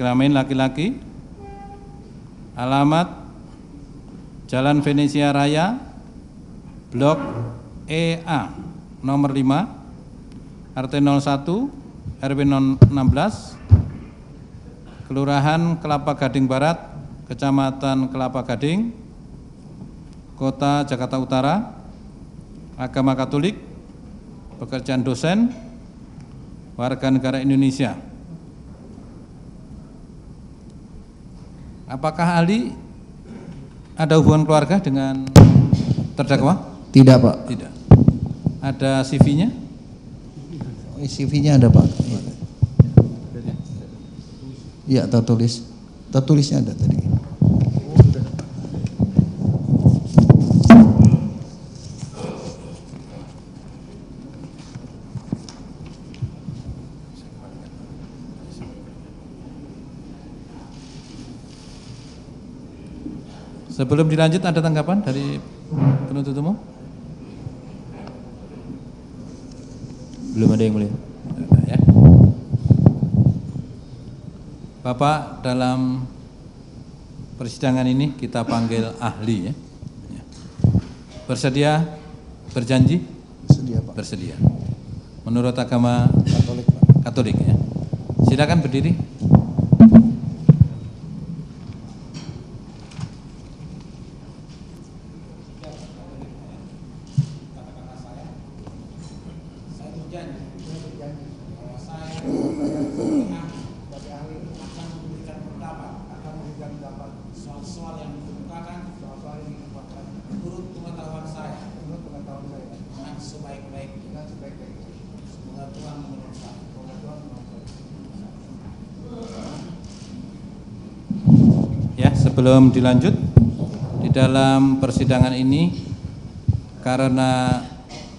kelamin laki-laki, alamat Jalan Venesia Raya, Blok EA, nomor 5, RT 01, RW 16, Kelurahan Kelapa Gading Barat, Kecamatan Kelapa Gading, Kota Jakarta Utara, agama Katolik, pekerjaan dosen, warga negara Indonesia. Apakah ahli ada hubungan keluarga dengan terdakwa? Tidak, Pak. Tidak. Ada CV-nya? CV-nya ada, Pak. Iya, tertulis. Tertulisnya ada tadi. Sebelum dilanjut ada tanggapan dari penuntut umum? Belum ada yang mulia. Ya. Bapak, dalam persidangan ini kita panggil ahli ya. Bersedia berjanji? Bersedia, Pak. Bersedia. Menurut agama Katolik, Pak. Katolik ya. Silakan berdiri. Ya, sebelum dilanjut, di dalam persidangan ini karena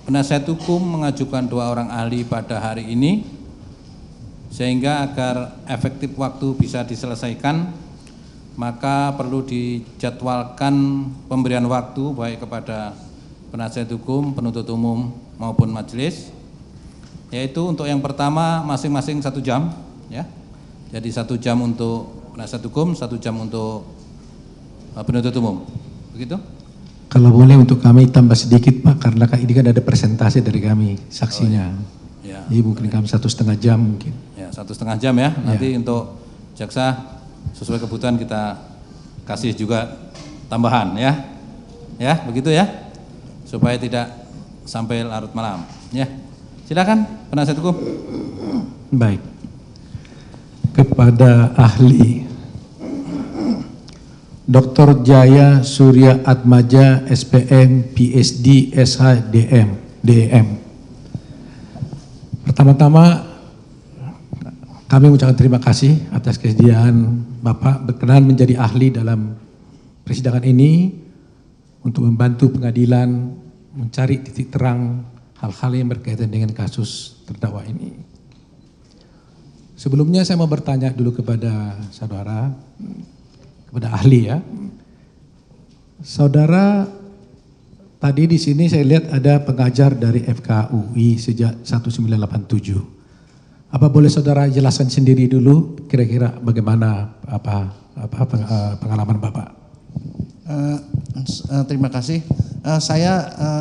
penasihat hukum mengajukan 2 orang ahli pada hari ini, sehingga agar efektif waktu bisa diselesaikan, maka perlu dijadwalkan pemberian waktu baik kepada penasihat hukum, penuntut umum maupun majelis, yaitu untuk yang pertama masing-masing 1 jam, ya. Jadi 1 jam untuk penasihat hukum, 1 jam untuk penuntut umum, begitu? Kalau boleh untuk kami tambah sedikit, Pak, karena ini kan ada presentasi dari kami saksinya. Oh, ya. Jadi mungkin kami 1,5 jam mungkin. Ya, 1,5 jam ya. Nanti untuk jaksa sesuai kebutuhan kita kasih juga tambahan ya. Ya, begitu ya. Supaya tidak sampai larut malam. Ya. Silakan penasihat hukum. Baik. Kepada ahli Dr. Jaya Surya Atmaja, SPM, PhD, SH, DEM. Pertama-tama kami mengucapkan terima kasih atas kesediaan Bapak berkenan menjadi ahli dalam persidangan ini untuk membantu pengadilan mencari titik terang hal-hal yang berkaitan dengan kasus terdakwa ini. Sebelumnya saya mau bertanya dulu kepada saudara, kepada ahli ya. Saudara, tadi di sini saya lihat ada pengajar dari FKUI sejak 1987. Apa boleh saudara jelaskan sendiri dulu kira-kira bagaimana pengalaman Bapak? Terima kasih.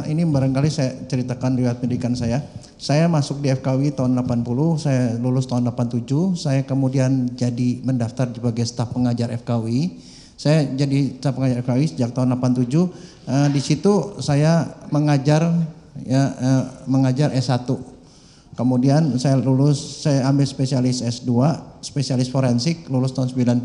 Ini barangkali saya ceritakan riwayat pendidikan saya. Saya masuk di FKUI tahun 80, saya lulus tahun 87, saya kemudian jadi mendaftar sebagai staf pengajar FKUI. Saya jadi staf pengajar FKUI sejak tahun 87. Di situ saya mengajar S1. Kemudian saya lulus, saya ambil spesialis S2, spesialis forensik, lulus tahun 90.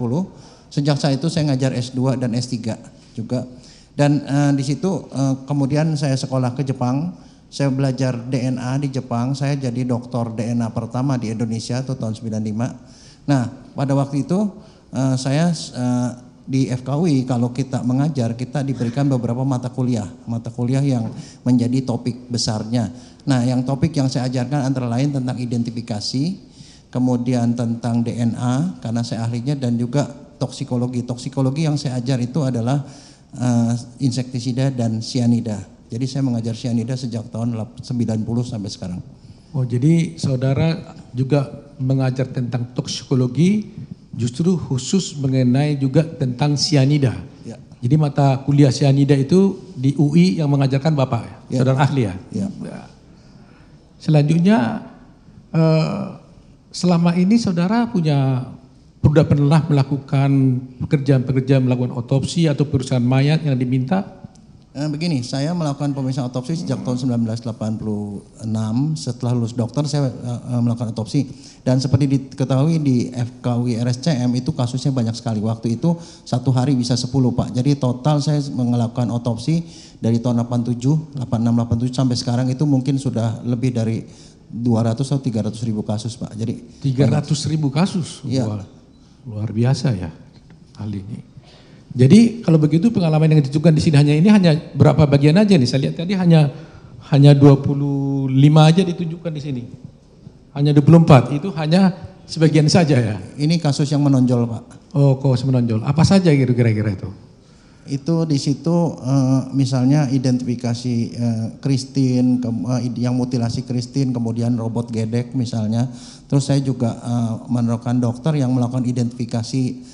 Sejak saat itu saya ngajar S2 dan S3 juga. Dan di situ kemudian saya sekolah ke Jepang. Saya belajar DNA di Jepang, saya jadi doktor DNA pertama di Indonesia itu tahun 95. Nah, pada waktu itu saya di FKUI kalau kita mengajar, kita diberikan beberapa mata kuliah yang menjadi topik besarnya. Nah, yang topik yang saya ajarkan antara lain tentang identifikasi, kemudian tentang DNA karena saya ahlinya, dan juga toksikologi. Toksikologi yang saya ajar itu adalah insektisida dan sianida. Jadi saya mengajar sianida sejak tahun 90 sampai sekarang. Oh, jadi saudara juga mengajar tentang toksikologi justru khusus mengenai juga tentang sianida. Ya. Jadi mata kuliah sianida itu di UI yang mengajarkan Bapak, Ya. saudara ahli ya? Ya. Selanjutnya, selama ini saudara sudah pernah melakukan pekerjaan-pekerjaan melakukan otopsi atau perusahaan mayat yang diminta? Begini, saya melakukan pemeriksaan otopsi sejak tahun 1986. Setelah lulus dokter saya melakukan otopsi. Dan seperti diketahui di FKUI RSCM itu kasusnya banyak sekali. Waktu itu 1 hari bisa 10 Pak. Jadi total saya melakukan otopsi dari tahun 87, 86, 87 sampai sekarang itu mungkin sudah lebih dari 200 atau 300 ribu kasus Pak. Jadi 300 ribu kasus? Ya. Wah, luar biasa ya ahli ini. Jadi kalau begitu pengalaman yang ditunjukkan di sini hanya berapa bagian aja nih? Saya lihat tadi hanya 25 aja ditunjukkan di sini. Hanya 24, itu hanya sebagian saja ya. ini kasus yang menonjol Pak. Oh, kok menonjol. Apa saja gitu kira-kira itu? Itu di situ misalnya identifikasi Christine, yang mutilasi Christine, kemudian robot gedek misalnya. Terus saya juga menemukan dokter yang melakukan identifikasi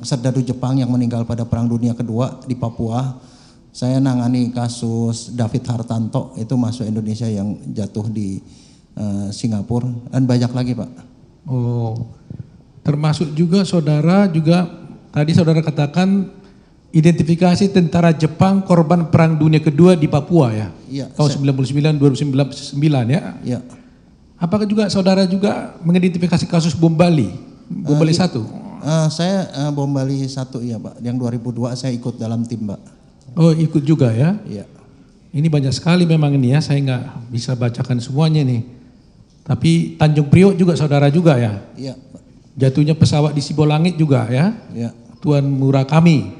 serdadu Jepang yang meninggal pada Perang Dunia Kedua di Papua. Saya nangani kasus David Hartanto, itu masuk Indonesia yang jatuh di Singapura, dan banyak lagi Pak. Oh, termasuk juga saudara tadi saudara katakan identifikasi tentara Jepang korban Perang Dunia Kedua di Papua ya? Iya. Tahun 1999 ya? Iya. Apakah juga saudara juga mengidentifikasi kasus bom Bali? Bom Bali 1? Saya bom Bali 1 ya Pak, yang 2002 saya ikut dalam tim Pak. Oh ikut juga ya? Iya. Ini banyak sekali memang ini ya, saya nggak bisa bacakan semuanya nih. Tapi Tanjung Priok juga saudara juga ya? Iya Pak. Jatuhnya pesawat di Sibolangit juga ya? Iya. Tuan Murakami.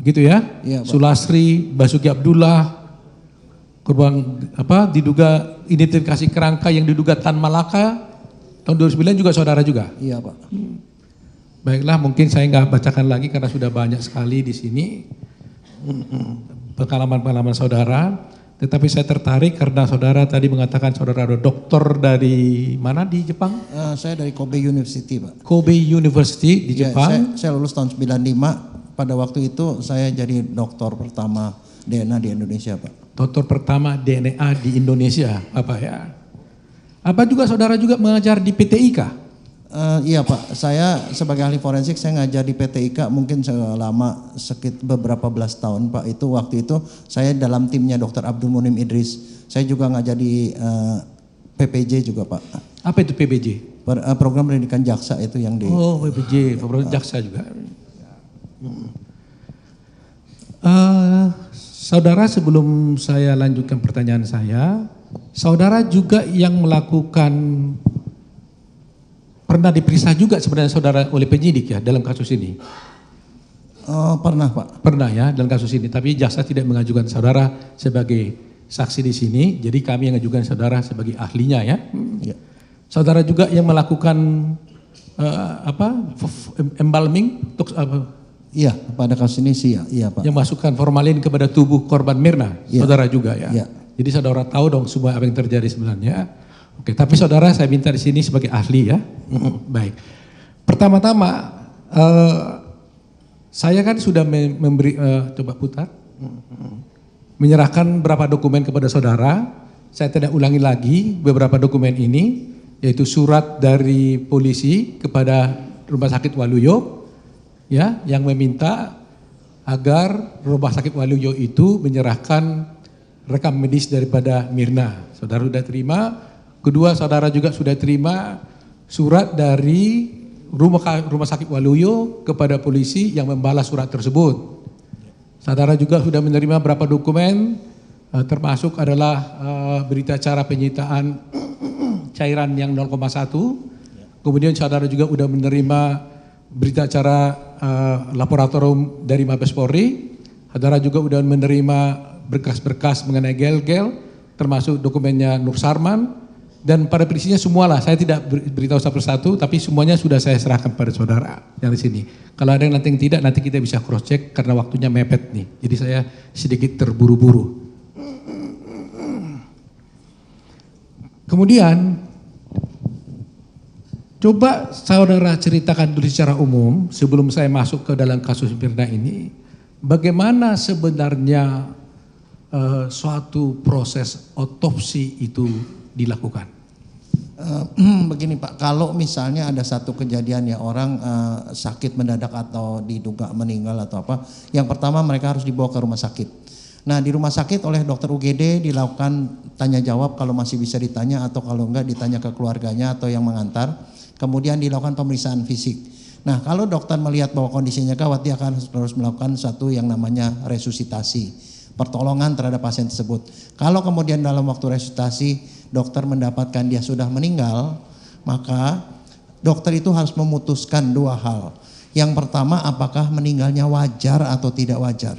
Gitu ya? Iya Pak. Sulasri, Basuki Abdullah, korban diduga identifikasi kerangka yang diduga Tan Malaka, tahun 2009 juga saudara juga? Iya Pak. Baiklah, mungkin saya nggak bacakan lagi karena sudah banyak sekali di sini pengalaman-pengalaman saudara. Tetapi saya tertarik karena saudara tadi mengatakan saudara ada dokter dari mana di Jepang? Saya dari Kobe University Pak. Kobe University di Ya, Jepang. saya lulus tahun 95. Pada waktu itu saya jadi dokter pertama DNA di Indonesia Pak. Dokter pertama DNA di Indonesia, apa ya? Apa juga saudara juga mengajar di PT IKA? Iya Pak, saya sebagai ahli forensik saya ngajar di PT IKA mungkin selama beberapa belas tahun Pak. Itu waktu itu saya dalam timnya Dr. Abdul Munim Idris. Saya juga ngajar di PPJ juga Pak. Apa itu PBJ? Program pendidikan jaksa itu yang di. Oh PBJ, program jaksa juga. Saudara, sebelum saya lanjutkan pertanyaan saya, saudara juga yang melakukan, pernah diperiksa juga sebenarnya saudara oleh penyidik ya dalam kasus ini? Pernah Pak. Pernah ya dalam kasus ini, tapi jaksa tidak mengajukan saudara sebagai saksi di sini, jadi kami yang mengajukan saudara sebagai ahlinya ya. Ya. Saudara juga yang melakukan embalming, Iya, pada kasus ini sih iya Pak. yang masukkan formalin kepada tubuh korban Mirna, Ya. saudara juga ya. Ya. Jadi saudara tahu dong semua apa yang terjadi sebenarnya. Oke, tapi saudara saya minta di sini sebagai ahli ya. Baik. Pertama-tama saya kan sudah memberi, coba putar, menyerahkan beberapa dokumen kepada saudara. Saya tidak ulangi lagi beberapa dokumen ini, yaitu surat dari polisi kepada Rumah Sakit Waluyo, ya, yang meminta agar Rumah Sakit Waluyo itu menyerahkan rekam medis daripada Mirna. Saudara sudah terima. Kedua, saudara juga sudah terima surat dari Rumah Sakit Waluyo kepada polisi yang membalas surat tersebut. Saudara juga sudah menerima berapa dokumen, termasuk adalah berita acara penyitaan cairan yang 0,1. Kemudian saudara juga sudah menerima berita acara laboratorium dari Mabes Polri. Saudara juga sudah menerima berkas-berkas mengenai gel-gel, termasuk dokumennya Nur Sarman. Dan pada prinsipnya semualah, saya tidak beritahu satu persatu, tapi semuanya sudah saya serahkan pada saudara yang di sini. Kalau ada yang nanti yang tidak, nanti kita bisa cross check karena waktunya mepet nih. Jadi saya sedikit terburu-buru. Kemudian Coba saudara ceritakan dulu secara umum sebelum saya masuk ke dalam kasus Mirna ini, bagaimana sebenarnya suatu proses otopsi itu dilakukan? Begini Pak, kalau misalnya ada satu kejadian ya orang sakit mendadak atau diduga meninggal atau apa, yang pertama mereka harus dibawa ke rumah sakit. Nah di rumah sakit oleh dokter UGD dilakukan tanya jawab kalau masih bisa ditanya, atau kalau enggak ditanya ke keluarganya atau yang mengantar. Kemudian dilakukan pemeriksaan fisik. Nah kalau dokter melihat bahwa kondisinya gawat, dia akan harus melakukan satu yang namanya resusitasi, pertolongan terhadap pasien tersebut. Kalau kemudian dalam waktu resusitasi dokter mendapatkan dia sudah meninggal, maka dokter itu harus memutuskan dua hal. Yang pertama, apakah meninggalnya wajar atau tidak wajar.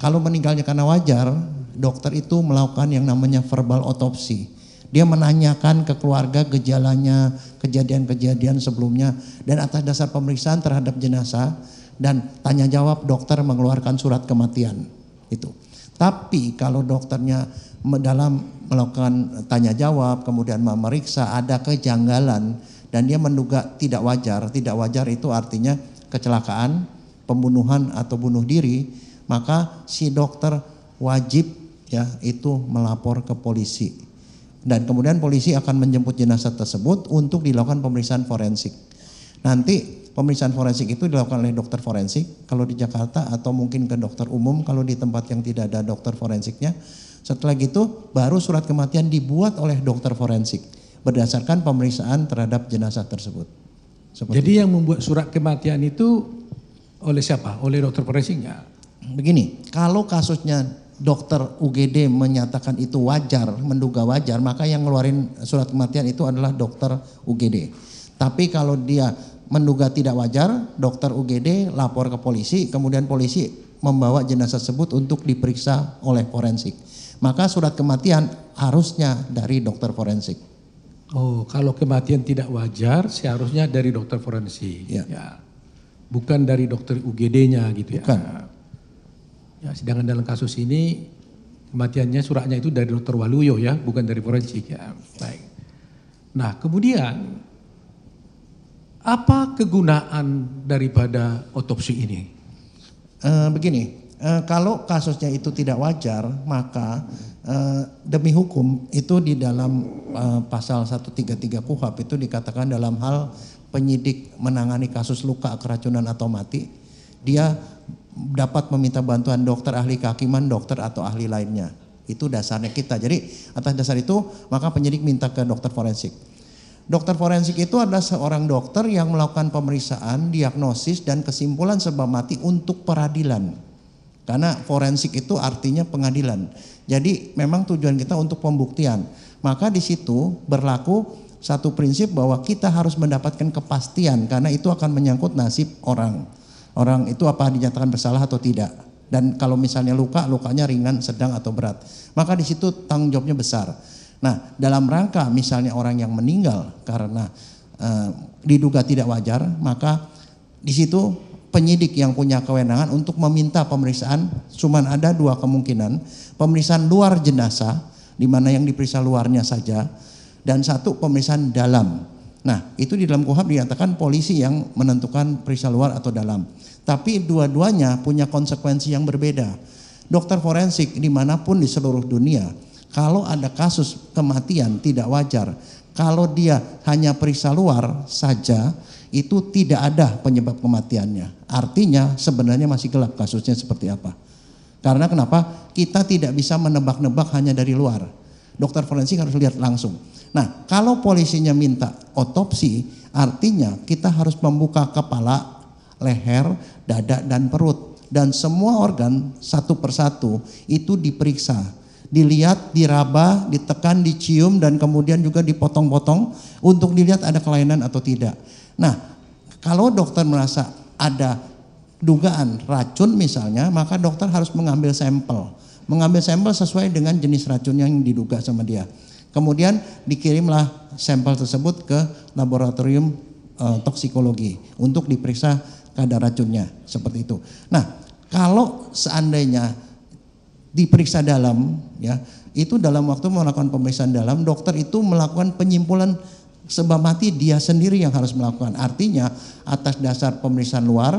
Kalau meninggalnya karena wajar, dokter itu melakukan yang namanya verbal otopsi. Dia menanyakan ke keluarga gejalanya, kejadian-kejadian sebelumnya, dan atas dasar pemeriksaan terhadap jenazah dan tanya jawab, dokter mengeluarkan surat kematian. Itu. Tapi kalau dokternya dalam melakukan tanya jawab, kemudian memeriksa ada kejanggalan dan dia menduga tidak wajar itu artinya kecelakaan, pembunuhan atau bunuh diri, maka si dokter wajib ya itu melapor ke polisi. Dan kemudian polisi akan menjemput jenazah tersebut untuk dilakukan pemeriksaan forensik. Nanti pemeriksaan forensik itu dilakukan oleh dokter forensik kalau di Jakarta, atau mungkin ke dokter umum kalau di tempat yang tidak ada dokter forensiknya. Setelah gitu baru surat kematian dibuat oleh dokter forensik berdasarkan pemeriksaan terhadap jenazah tersebut. Jadi yang membuat surat kematian itu oleh siapa? Oleh dokter forensiknya? Begini, kalau kasusnya dokter UGD menyatakan itu wajar, menduga wajar, maka yang ngeluarin surat kematian itu adalah dokter UGD. Tapi kalau dia menduga tidak wajar, dokter UGD lapor ke polisi, kemudian polisi membawa jenazah tersebut untuk diperiksa oleh forensik. Maka surat kematian harusnya dari dokter forensik. Oh, kalau kematian tidak wajar seharusnya dari dokter forensik. Ya. Ya. Bukan dari dokter UGD-nya gitu ya. Bukan. Ya, sedangkan dalam kasus ini kematiannya suratnya itu dari dokter Waluyo ya, bukan dari forensik ya. Baik. Nah, kemudian apa kegunaan daripada otopsi ini? Begini, kalau kasusnya itu tidak wajar, maka demi hukum itu di dalam pasal 133 KUHP itu dikatakan dalam hal penyidik menangani kasus luka, keracunan atau mati, dia dapat meminta bantuan dokter ahli kehakiman, dokter atau ahli lainnya. Itu dasarnya kita. Jadi atas dasar itu maka penyidik minta ke dokter forensik. Dokter forensik itu adalah seorang dokter yang melakukan pemeriksaan, diagnosis dan kesimpulan sebab mati untuk peradilan. Karena forensik itu artinya pengadilan. Jadi memang tujuan kita untuk pembuktian. Maka di situ berlaku satu prinsip bahwa kita harus mendapatkan kepastian karena itu akan menyangkut nasib orang. Orang itu apa dinyatakan bersalah atau tidak. Dan kalau misalnya lukanya ringan, sedang atau berat. Maka di situ tanggung jawabnya besar. Nah, dalam rangka misalnya orang yang meninggal karena diduga tidak wajar, maka di situ penyidik yang punya kewenangan untuk meminta pemeriksaan, cuman ada dua kemungkinan. Pemeriksaan luar jenazah, di mana yang diperiksa luarnya saja, dan satu pemeriksaan dalam. Nah, itu di dalam KUHP dinyatakan polisi yang menentukan periksa luar atau dalam. Tapi dua-duanya punya konsekuensi yang berbeda. Dokter forensik dimanapun di seluruh dunia, kalau ada kasus kematian tidak wajar, kalau dia hanya periksa luar saja, itu tidak ada penyebab kematiannya. Artinya sebenarnya masih gelap kasusnya seperti apa. Karena kenapa? Kita tidak bisa menebak-nebak hanya dari luar. Dokter forensik harus lihat langsung. Nah, kalau polisinya minta otopsi, artinya kita harus membuka kepala, leher, dada, dan perut. Dan semua organ satu persatu itu diperiksa. Dilihat, diraba, ditekan, dicium, dan kemudian juga dipotong-potong untuk dilihat ada kelainan atau tidak. Nah, kalau dokter merasa ada dugaan racun misalnya, maka dokter harus mengambil sampel. Mengambil sampel sesuai dengan jenis racun yang diduga sama dia. Kemudian dikirimlah sampel tersebut ke laboratorium toksikologi untuk diperiksa kadar racunnya, seperti itu. Nah, kalau seandainya diperiksa dalam, ya, itu dalam waktu melakukan pemeriksaan dalam, dokter itu melakukan penyimpulan sebab mati dia sendiri yang harus melakukan. Artinya atas dasar pemeriksaan luar,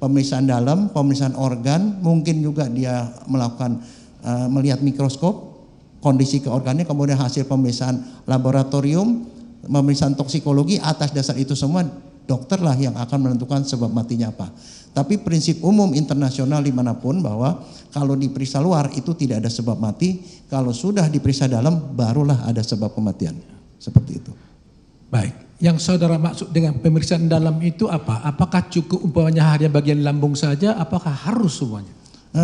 pemeriksaan dalam, pemeriksaan organ, mungkin juga dia melakukan melihat mikroskop kondisi ke organnya, kemudian hasil pemeriksaan laboratorium, pemeriksaan toksikologi. Atas dasar itu semua dokter lah yang akan menentukan sebab matinya apa. Tapi prinsip umum internasional dimanapun bahwa kalau diperiksa luar itu tidak ada sebab mati, kalau sudah diperiksa dalam barulah ada sebab kematian. Seperti itu. Baik, yang saudara maksud dengan pemeriksaan dalam itu apa? Apakah cukup umpamanya hanya bagian lambung saja, apakah harus semuanya?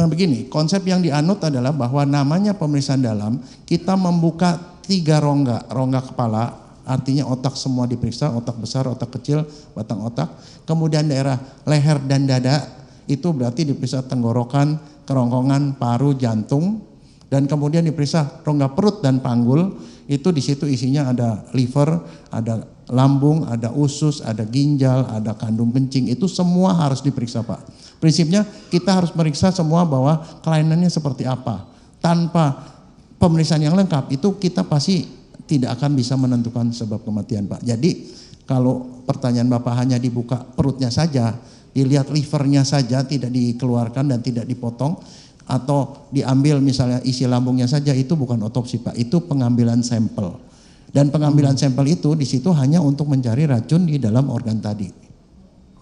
Begini, konsep yang dianut adalah bahwa namanya pemeriksaan dalam, kita membuka 3 rongga kepala, artinya otak semua diperiksa, otak besar, otak kecil, batang otak, kemudian daerah leher dan dada, itu berarti diperiksa tenggorokan, kerongkongan, paru, jantung, dan kemudian diperiksa rongga perut dan panggul. Itu di situ isinya ada liver, ada lambung, ada usus, ada ginjal, ada kandung kencing. Itu semua harus diperiksa, Pak. Prinsipnya kita harus meriksa semua bahwa kelainannya seperti apa. Tanpa pemeriksaan yang lengkap itu kita pasti tidak akan bisa menentukan sebab kematian, Pak. Jadi kalau pertanyaan Bapak hanya dibuka perutnya saja, dilihat livernya saja, tidak dikeluarkan dan tidak dipotong, atau diambil misalnya isi lambungnya saja, itu bukan otopsi, Pak. Itu pengambilan sampel. Dan pengambilan sampel itu di situ hanya untuk mencari racun di dalam organ tadi.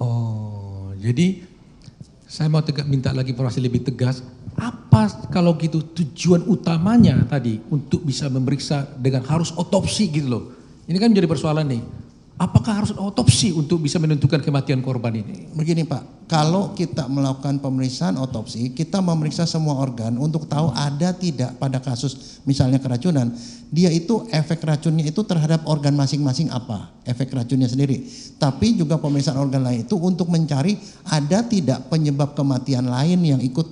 Oh, jadi saya mau minta lagi informasi lebih tegas. Apa kalau gitu tujuan utamanya tadi untuk bisa memeriksa dengan harus otopsi gitu loh. Ini kan menjadi persoalan nih. Apakah harus otopsi untuk bisa menentukan kematian korban ini? Begini, Pak, kalau kita melakukan pemeriksaan otopsi, kita memeriksa semua organ untuk tahu ada tidak pada kasus misalnya keracunan, dia itu efek racunnya itu terhadap organ masing-masing apa, efek racunnya sendiri. Tapi juga pemeriksaan organ lain itu untuk mencari ada tidak penyebab kematian lain yang ikut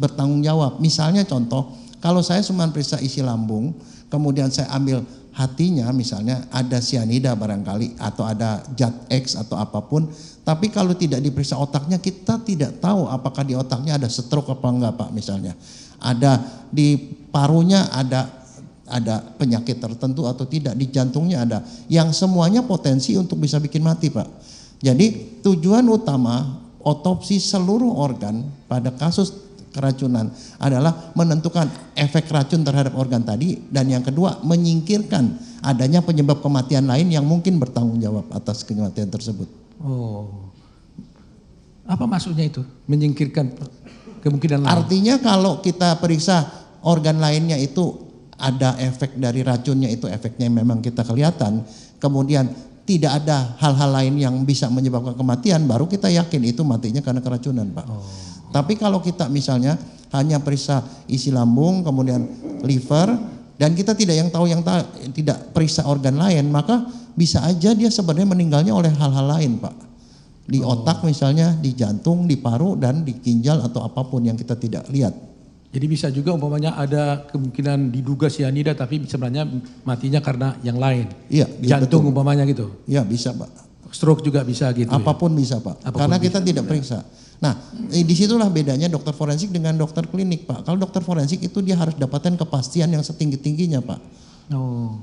bertanggung jawab. Misalnya contoh, kalau saya cuma periksa isi lambung, kemudian saya ambil hatinya misalnya ada sianida barangkali atau ada zat X atau apapun, tapi kalau tidak diperiksa otaknya kita tidak tahu apakah di otaknya ada stroke apa enggak, Pak. Misalnya ada di parunya ada penyakit tertentu atau tidak, di jantungnya ada, yang semuanya potensi untuk bisa bikin mati, Pak. Jadi tujuan utama otopsi seluruh organ pada kasus keracunan adalah menentukan efek racun terhadap organ tadi, dan yang kedua menyingkirkan adanya penyebab kematian lain yang mungkin bertanggung jawab atas kematian tersebut. Oh, apa maksudnya itu? Menyingkirkan kemungkinan lain? Artinya kalau kita periksa organ lainnya itu ada efek dari racunnya, itu efeknya memang kita kelihatan, kemudian tidak ada hal-hal lain yang bisa menyebabkan kematian, baru kita yakin itu matinya karena keracunan, Pak. Oh. Tapi kalau kita misalnya hanya periksa isi lambung, kemudian liver, dan kita tidak tidak periksa organ lain, maka bisa aja dia sebenarnya meninggalnya oleh hal-hal lain, Pak. Di otak misalnya, di jantung, di paru, dan di ginjal atau apapun yang kita tidak lihat. Jadi bisa juga umpamanya ada kemungkinan diduga sianida tapi sebenarnya matinya karena yang lain. Iya, jantung betul. umpamanya gitu. Iya, bisa, Pak. Stroke juga bisa gitu. Apapun bisa, Pak. Apapun karena bisa. kita tidak periksa. Nah, disitulah bedanya dokter forensik dengan dokter klinik, Pak. Kalau dokter forensik itu dia harus dapatkan kepastian yang setinggi-tingginya, Pak. Oh.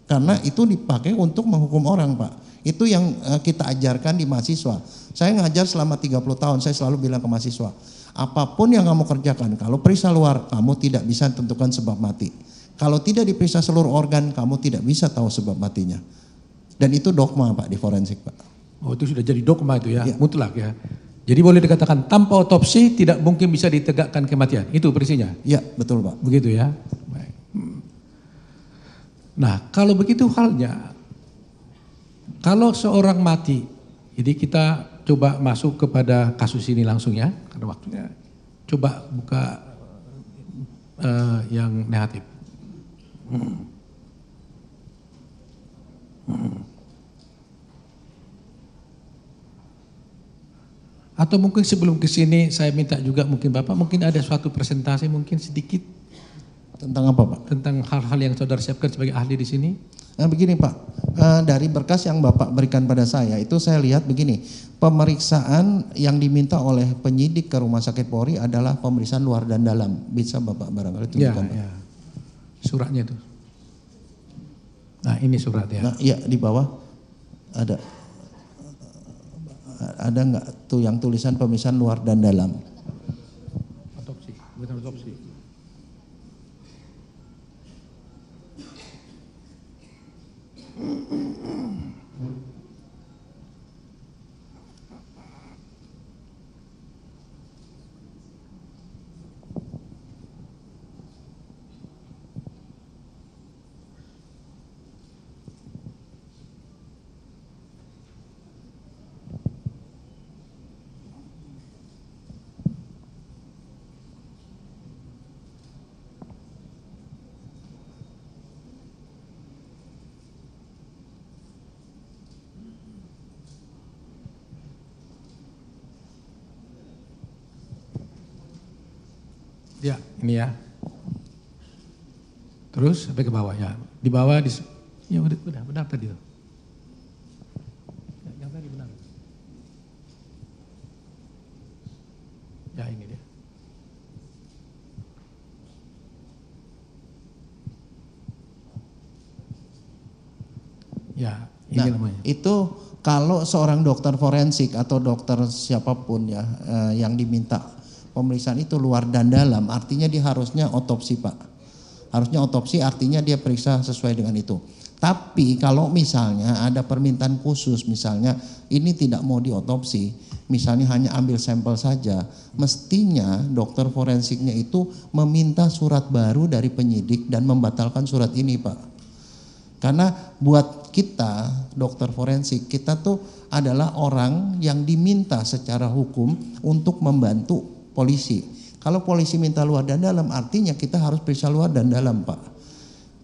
Karena itu dipakai untuk menghukum orang, Pak. Itu yang kita ajarkan di mahasiswa. Saya ngajar selama 30 tahun, saya selalu bilang ke mahasiswa, apapun yang kamu kerjakan, kalau periksa luar, kamu tidak bisa tentukan sebab mati. Kalau tidak diperiksa seluruh organ, kamu tidak bisa tahu sebab matinya. Dan itu dogma, Pak, di forensik, Pak. Oh, itu sudah jadi dogma itu ya, Ya. mutlak ya. Jadi boleh dikatakan tanpa otopsi tidak mungkin bisa ditegakkan kematian. Itu prinsipnya. Iya, betul, Pak. Begitu ya. Baik. Nah, kalau begitu halnya, kalau seorang mati, jadi kita coba masuk kepada kasus ini langsung ya, karena waktunya. Coba buka yang negatif. Atau mungkin sebelum ke sini saya minta juga mungkin Bapak mungkin ada suatu presentasi mungkin sedikit Tentang apa, Pak? tentang hal-hal yang saudara siapkan sebagai ahli di sini. Nah, begini, Pak, dari berkas yang Bapak berikan pada saya, itu saya lihat begini, pemeriksaan yang diminta oleh penyidik ke Rumah Sakit Polri adalah pemeriksaan luar dan dalam. Bisa Bapak barangkali tunjukkan, Pak? Ya. Suratnya itu. Nah ini surat ya. Nah, iya di bawah ada nggak tuh yang tulisan pemisahan luar dan dalam? Otopsi, bukan otopsi. Ya, ini ya. Terus sampai ke bawah ya. Di bawah ya udah benar tadi tuh. Yang tadi benar. Ya ini dia. Ya, ini namanya. Itu kalau seorang dokter forensik atau dokter siapapun ya yang diminta pemeriksaan itu luar dan dalam, artinya dia harusnya otopsi Pak. Harusnya otopsi artinya dia periksa sesuai dengan itu. Tapi kalau misalnya ada permintaan khusus, misalnya ini tidak mau diotopsi, misalnya hanya ambil sampel saja, mestinya dokter forensiknya itu meminta surat baru dari penyidik dan membatalkan surat ini Pak. Karena buat kita dokter forensik, kita tuh adalah orang yang diminta secara hukum untuk membantu polisi. Kalau polisi minta luar dan dalam, artinya kita harus periksa luar dan dalam Pak.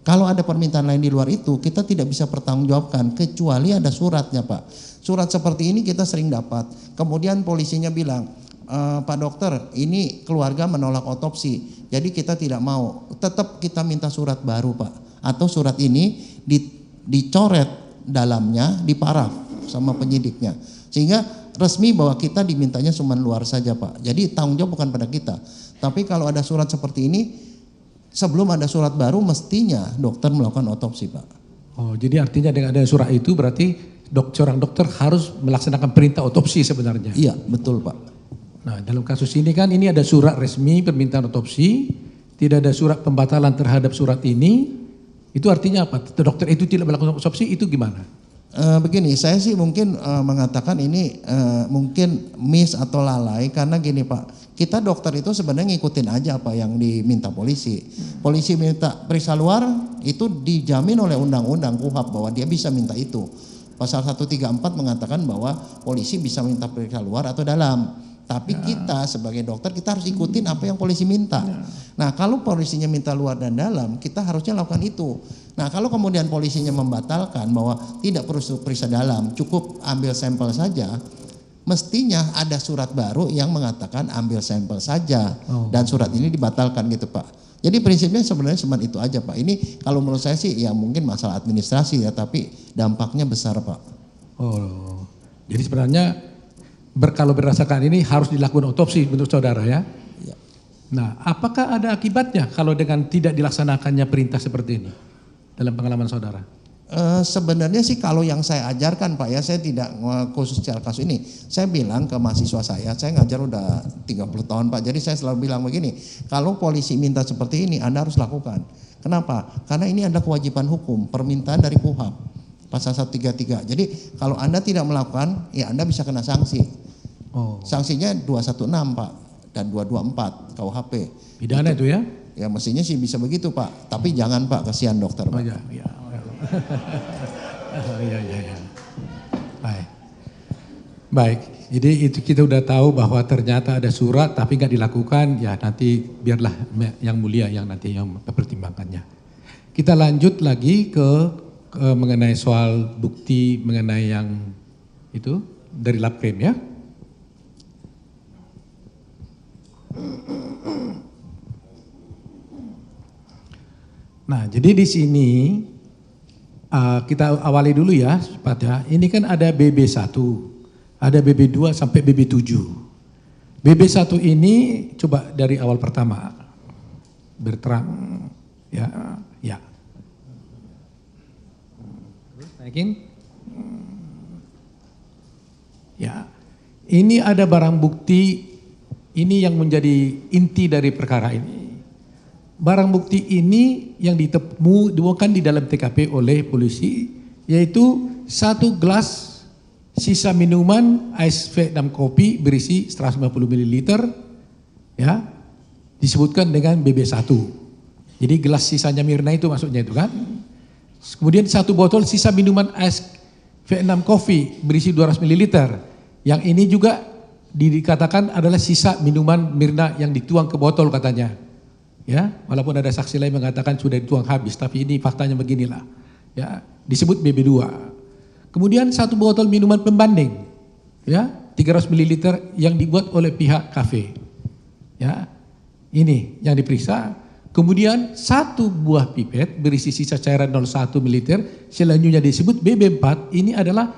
Kalau ada permintaan lain di luar itu, kita tidak bisa pertanggungjawabkan kecuali ada suratnya Pak. Surat seperti ini kita sering dapat. Kemudian polisinya bilang, Pak dokter, ini keluarga menolak otopsi, jadi kita tidak mau. Tetap kita minta surat baru Pak. Atau surat ini dicoret dalamnya, diparaf sama penyidiknya. Sehingga resmi bahwa kita dimintanya cuma luar saja Pak. Jadi tanggung jawab bukan pada kita. Tapi kalau ada surat seperti ini, sebelum ada surat baru mestinya dokter melakukan otopsi Pak. Oh, jadi artinya dengan ada surat itu berarti seorang dokter harus melaksanakan perintah otopsi sebenarnya. Iya, betul Pak. Nah, dalam kasus ini kan ini ada surat resmi permintaan otopsi, tidak ada surat pembatalan terhadap surat ini. Itu artinya apa? Dokter itu tidak melakukan otopsi itu gimana? Begini, saya sih mungkin mengatakan ini mungkin miss atau lalai karena gini Pak, kita dokter itu sebenarnya ngikutin aja apa yang diminta polisi. Polisi minta periksa luar itu dijamin oleh undang-undang KUHP bahwa dia bisa minta itu. Pasal 134 mengatakan bahwa polisi bisa minta periksa luar atau dalam. Tapi kita sebagai dokter kita harus ikutin apa yang polisi minta. Nah kalau polisinya minta luar dan dalam, kita harusnya lakukan itu. Nah kalau kemudian polisinya membatalkan bahwa tidak perlu periksa dalam, cukup ambil sampel saja, mestinya ada surat baru yang mengatakan ambil sampel saja. Dan surat ini dibatalkan gitu Pak. Jadi prinsipnya sebenarnya cuma itu aja Pak. Ini kalau menurut saya sih ya mungkin masalah administrasi ya, tapi dampaknya besar Pak. Oh, jadi sebenarnya kalau berdasarkan ini harus dilakukan otopsi menurut saudara ya? Ya. Nah, apakah ada akibatnya kalau dengan tidak dilaksanakannya perintah seperti ini dalam pengalaman saudara? Sebenarnya sih kalau yang saya ajarkan Pak ya, saya tidak khusus secara kasus ini. Saya bilang ke mahasiswa saya ngajar udah 30 tahun Pak. Jadi saya selalu bilang begini, kalau polisi minta seperti ini Anda harus lakukan. Kenapa? Karena ini adalah kewajiban hukum, permintaan dari KUHP. Pasal 133. Jadi kalau Anda tidak melakukan, ya Anda bisa kena sanksi. Sanksinya 216 Pak dan 224 KUHP. Pidana itu ya? Ya mestinya sih bisa begitu Pak. Tapi jangan Pak, kasihan dokter Pak. Oh ya, ya. Ya. Baik. Baik. Jadi itu kita udah tahu bahwa ternyata ada surat tapi nggak dilakukan. Ya nanti biarlah yang mulia yang nanti yang mempertimbangkannya. Kita lanjut lagi ke mengenai soal bukti mengenai yang itu dari Laprim ya. Nah, jadi di sini kita awali dulu ya, pada ini kan ada BB1, ada BB2 sampai BB7. BB1 ini coba dari awal pertama berterang ya. Naikin. Ya, ini ada barang bukti, ini yang menjadi inti dari perkara ini. Barang bukti ini yang ditemukan di dalam TKP oleh polisi, yaitu 1 gelas sisa minuman ais Vietnam kopi berisi 150 ml, ya, disebutkan dengan BB1. Jadi gelas sisanya Mirna itu maksudnya itu kan. Kemudian 1 botol sisa minuman ais Vietnam Coffee berisi 200 ml. Yang ini juga dikatakan adalah sisa minuman Mirna yang dituang ke botol katanya. Ya, walaupun ada saksi lain mengatakan sudah dituang habis, tapi ini faktanya beginilah. Ya, disebut BB2. Kemudian 1 botol minuman pembanding, ya, 300 ml yang dibuat oleh pihak kafe. Ya, ini yang diperiksa. Kemudian 1 buah pipet berisi sisa cairan 0,1 ml, selanjutnya disebut BB4. Ini adalah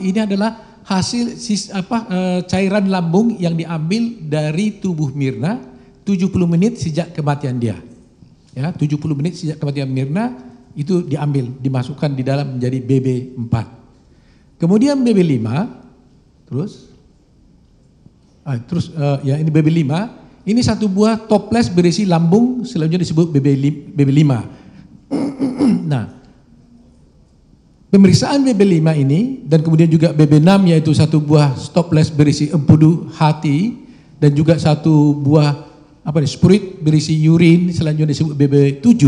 ini adalah hasil cairan lambung yang diambil dari tubuh Mirna 70 menit sejak kematian dia. Ya, 70 menit sejak kematian Mirna itu diambil, dimasukkan di dalam menjadi BB4. Kemudian BB5 ya ini BB5. Ini 1 buah toples berisi lambung, selanjutnya disebut BB5. Nah, pemeriksaan BB5 ini dan kemudian juga BB6 yaitu 1 buah toples berisi empedu hati dan juga 1 buah spurit berisi urin, selanjutnya disebut BB7.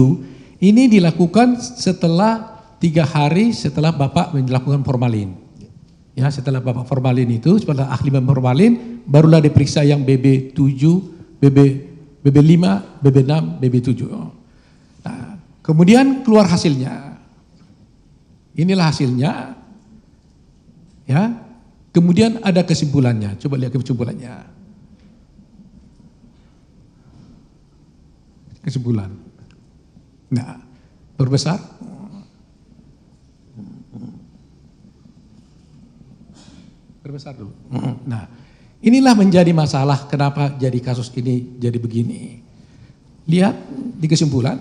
Ini dilakukan setelah 3 hari setelah Bapak melakukan formalin. Ya, setelah Bapak formalin itu, setelah ahli formalin, barulah diperiksa yang BB7, BB5, BB6, BB7. Nah, kemudian keluar hasilnya. Inilah hasilnya. Ya. Kemudian ada kesimpulannya. Coba lihat kesimpulannya. Kesimpulan. Nah, berbesar. Berbesar dulu. Nah, inilah menjadi masalah kenapa jadi kasus ini jadi begini. Lihat di kesimpulan.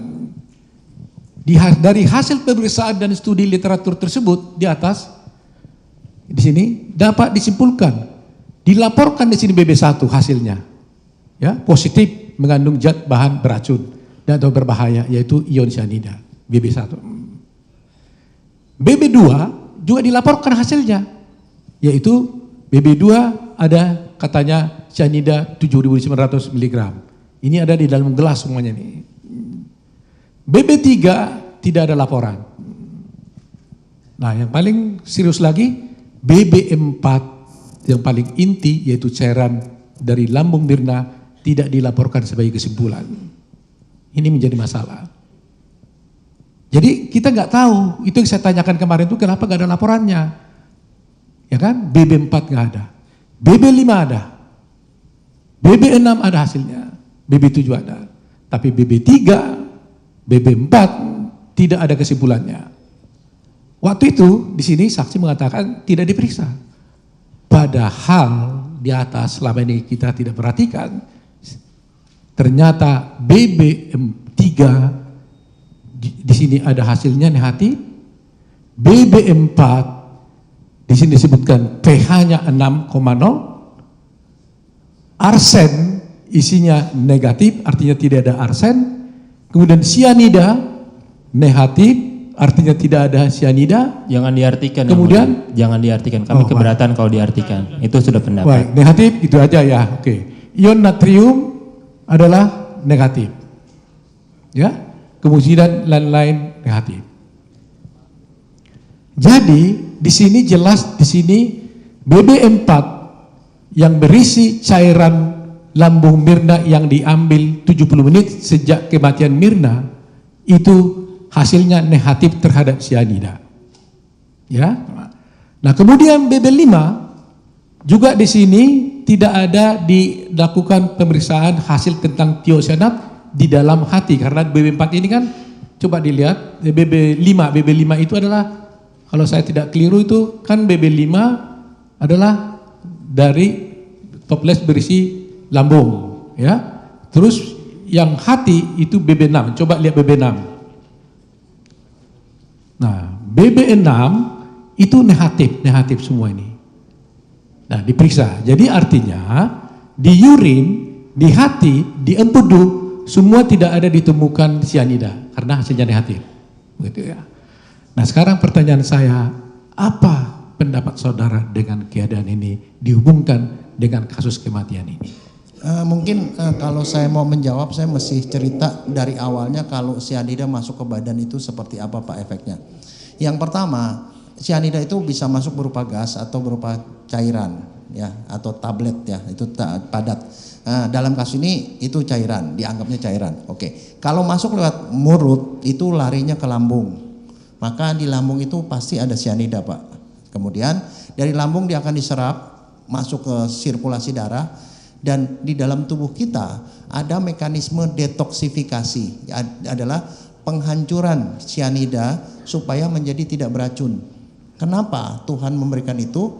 Dari hasil pemeriksaan dan studi literatur tersebut di atas, di sini dapat disimpulkan, dilaporkan di sini BB1 hasilnya, ya, positif mengandung zat bahan beracun dan atau berbahaya yaitu ion cyanida BB1. BB2 juga dilaporkan hasilnya, yaitu BB2 ada katanya cyanida 7.900 mg. Ini ada di dalam gelas semuanya nih. BB3 tidak ada laporan. Nah, yang paling serius lagi BB4 yang paling inti yaitu cairan dari lambung Mirna tidak dilaporkan sebagai kesimpulan. Ini menjadi masalah. Jadi kita nggak tahu, itu yang saya tanyakan kemarin itu kenapa nggak ada laporannya. Ya kan, BB4 nggak ada, BB5 ada, BB6 ada hasilnya, BB7 ada, tapi BB3, BB4 tidak ada kesimpulannya. Waktu itu di sini saksi mengatakan tidak diperiksa. Padahal di atas selama ini kita tidak perhatikan, ternyata BB3 di sini ada hasilnya negatif, BB4 di sini disebutkan pH-nya 6,0, arsen isinya negatif, artinya tidak ada arsen. Kemudian sianida negatif, artinya tidak ada sianida. Jangan diartikan. Kemudian jangan diartikan. Kami keberatan kalau diartikan. Itu sudah pendapat. Baik, negatif itu aja ya. Oke. Ion natrium adalah negatif. Ya. Kemudian lain-lain negatif. Jadi di sini jelas di sini BB4 yang berisi cairan lambung Mirna yang diambil 70 menit sejak kematian Mirna itu hasilnya negatif terhadap sianida. Ya. Nah, kemudian BB5 juga di sini tidak ada dilakukan pemeriksaan hasil tentang tiosianat di dalam hati karena BB4 ini kan coba dilihat BB5 itu adalah kalau saya tidak keliru itu kan BB5 adalah dari toples berisi lambung, ya. Terus yang hati itu BB6. Coba lihat BB6. Nah, BB6 itu negatif semua ini. Nah, diperiksa. Jadi artinya di urin, di hati, di empedu semua tidak ada ditemukan sianida karena hasilnya negatif. Begitu ya. Nah, sekarang pertanyaan saya, apa pendapat saudara dengan keadaan ini dihubungkan dengan kasus kematian ini? Mungkin kalau saya mau menjawab, saya mesti cerita dari awalnya kalau sianida masuk ke badan itu seperti apa Pak efeknya. Yang pertama, sianida itu bisa masuk berupa gas atau berupa cairan ya, atau tablet ya, itu padat. Dalam kasus ini itu cairan, dianggapnya cairan. Oke. Kalau masuk lewat mulut itu larinya ke lambung. Maka di lambung itu pasti ada sianida Pak. Kemudian dari lambung dia akan diserap masuk ke sirkulasi darah, dan di dalam tubuh kita ada mekanisme detoksifikasi, adalah penghancuran sianida supaya menjadi tidak beracun. Kenapa Tuhan memberikan itu?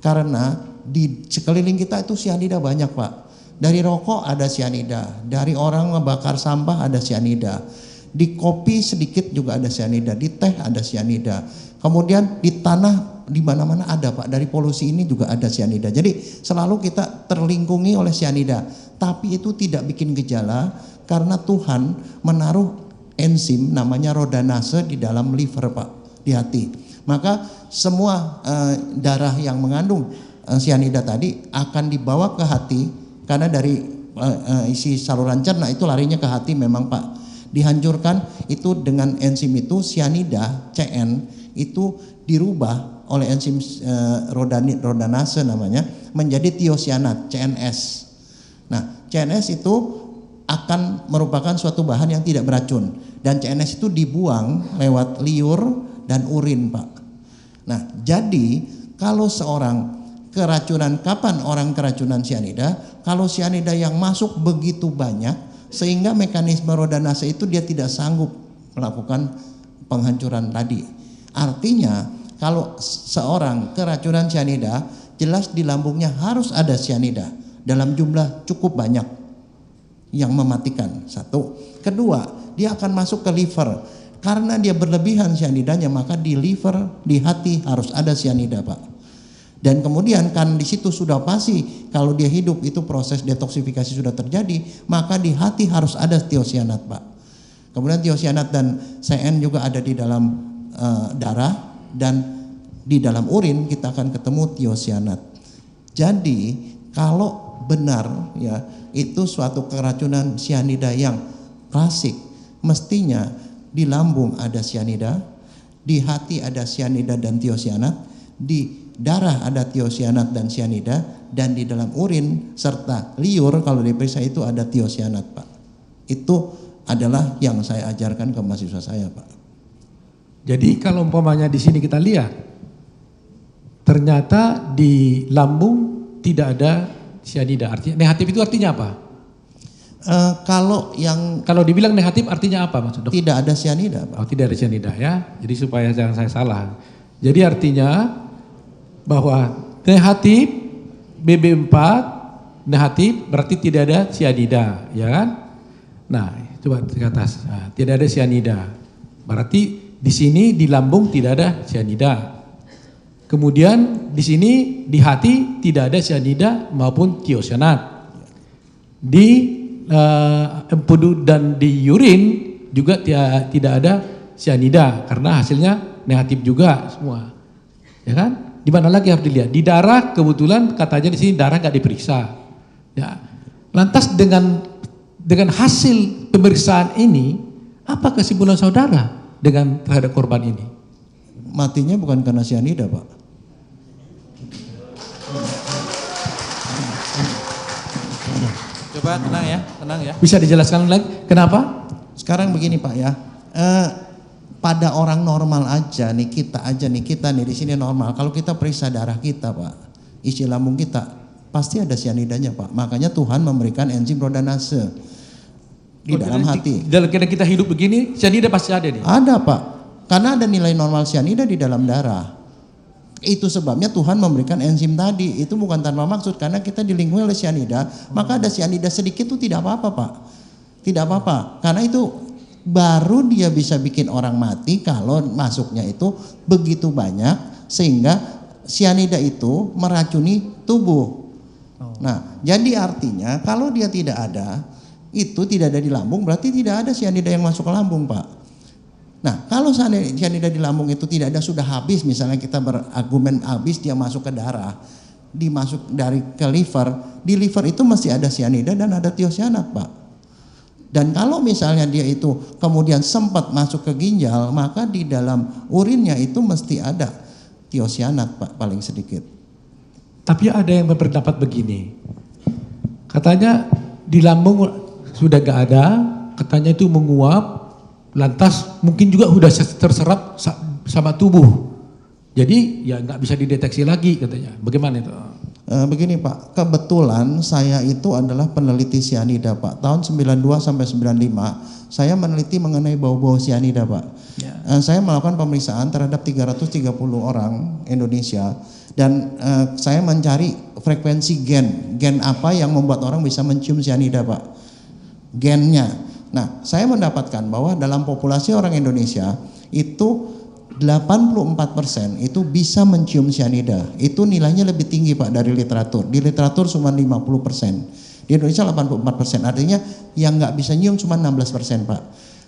Karena di sekeliling kita itu sianida banyak Pak. Dari rokok ada sianida, dari orang ngebakar sampah ada sianida, di kopi sedikit juga ada sianida, di teh ada sianida, kemudian di tanah di mana-mana ada Pak, dari polusi ini juga ada sianida. Jadi selalu kita terlingkungi oleh sianida, tapi itu tidak bikin gejala karena Tuhan menaruh enzim namanya rhodanase di dalam liver Pak, di hati. Maka semua darah yang mengandung sianida tadi akan dibawa ke hati, karena dari isi saluran cerna itu larinya ke hati memang Pak. Dihancurkan itu dengan enzim itu, sianida CN itu dirubah oleh enzim rhodanase namanya menjadi tiosianat CNS. Nah, CNS itu akan merupakan suatu bahan yang tidak beracun, dan CNS itu dibuang lewat liur dan urin Pak. Nah, jadi kalau seorang keracunan, kapan orang keracunan sianida? Kalau sianida yang masuk begitu banyak sehingga mekanisme rhodanase itu dia tidak sanggup melakukan penghancuran tadi. Artinya kalau seorang keracunan sianida, jelas di lambungnya harus ada sianida dalam jumlah cukup banyak yang mematikan. Satu. Kedua, dia akan masuk ke liver. Karena dia berlebihan sianidanya, maka di liver, di hati harus ada sianida Pak. Dan kemudian kan di situ sudah pasti kalau dia hidup itu proses detoksifikasi sudah terjadi, maka di hati harus ada tiosianat Pak. Kemudian tiosianat dan CN juga ada di dalam darah, dan di dalam urin kita akan ketemu tiosianat. Jadi kalau benar ya itu suatu keracunan sianida yang klasik, mestinya di lambung ada sianida, di hati ada sianida dan tiosianat, di darah ada tiosianat dan sianida, dan di dalam urin serta liur kalau diperiksa itu ada tiosianat Pak. Itu adalah yang saya ajarkan ke mahasiswa saya Pak. Jadi kalau umpamanya di sini kita lihat, ternyata di lambung tidak ada sianida. Artinya negatif itu artinya apa? Kalau dibilang negatif artinya apa Mas Dok? Tidak ada sianida Pak. Oh, tidak ada sianida ya. Jadi supaya jangan saya salah. Jadi artinya bahwa negatif BB4 negatif berarti tidak ada sianida, ya kan? Nah, coba ke atas. Nah, tidak ada sianida. Berarti di sini di lambung tidak ada sianida. Kemudian di sini di hati tidak ada sianida maupun tiosianat. Di empedu dan di urin juga tidak ada sianida karena hasilnya negatif juga semua. Ya kan? Di mana lagi harus dilihat? Di darah kebetulan katanya di sini darah nggak diperiksa. Ya. Lantas dengan hasil pemeriksaan ini, apa kesimpulan saudara dengan terhadap korban ini? Matinya bukan karena sianida Pak. Coba tenang ya. Bisa dijelaskan lagi kenapa? Sekarang begini Pak ya, pada orang normal aja nih, kita nih di sini normal. Kalau kita periksa darah kita Pak, isi lambung kita pasti ada sianidanya Pak. Makanya Tuhan memberikan enzim rhodanase di dalam hati. Dalam kita hidup begini, sianida pasti ada nih. Ada Pak, karena ada nilai normal sianida di dalam darah. Itu sebabnya Tuhan memberikan enzim tadi. Itu bukan tanpa maksud, karena kita dilingkungi oleh sianida, maka ada sianida sedikit itu tidak apa-apa Pak. Tidak apa-apa, karena itu baru dia bisa bikin orang mati kalau masuknya itu begitu banyak sehingga sianida itu meracuni tubuh. Nah, jadi artinya kalau dia tidak ada, itu tidak ada di lambung, berarti tidak ada sianida yang masuk ke lambung, Pak. Nah, kalau sianida di lambung itu tidak ada, sudah habis, misalnya kita berargumen habis, dia masuk ke darah, dimasuk dari ke liver, di liver itu masih ada sianida dan ada tiosianat, Pak. Dan kalau misalnya dia itu kemudian sempat masuk ke ginjal, maka di dalam urinnya itu mesti ada tiosianat, Pak, paling sedikit. Tapi ada yang berpendapat begini, katanya di lambung sudah gak ada, katanya itu menguap, lantas mungkin juga sudah terserap sama tubuh. Jadi ya nggak bisa dideteksi lagi katanya. Bagaimana itu? Begini Pak, kebetulan saya itu adalah peneliti sianida Pak. Tahun 92 sampai 95 saya meneliti mengenai bau-bau sianida Pak. Ya. Saya melakukan pemeriksaan terhadap 330 orang Indonesia dan saya mencari frekuensi gen apa yang membuat orang bisa mencium sianida Pak. Gennya. Nah, saya mendapatkan bahwa dalam populasi orang Indonesia itu 84% itu bisa mencium sianida. Itu nilainya lebih tinggi Pak dari literatur. Di literatur cuma 50%. Di Indonesia 84%. Artinya yang nggak bisa nyium cuma 16% Pak.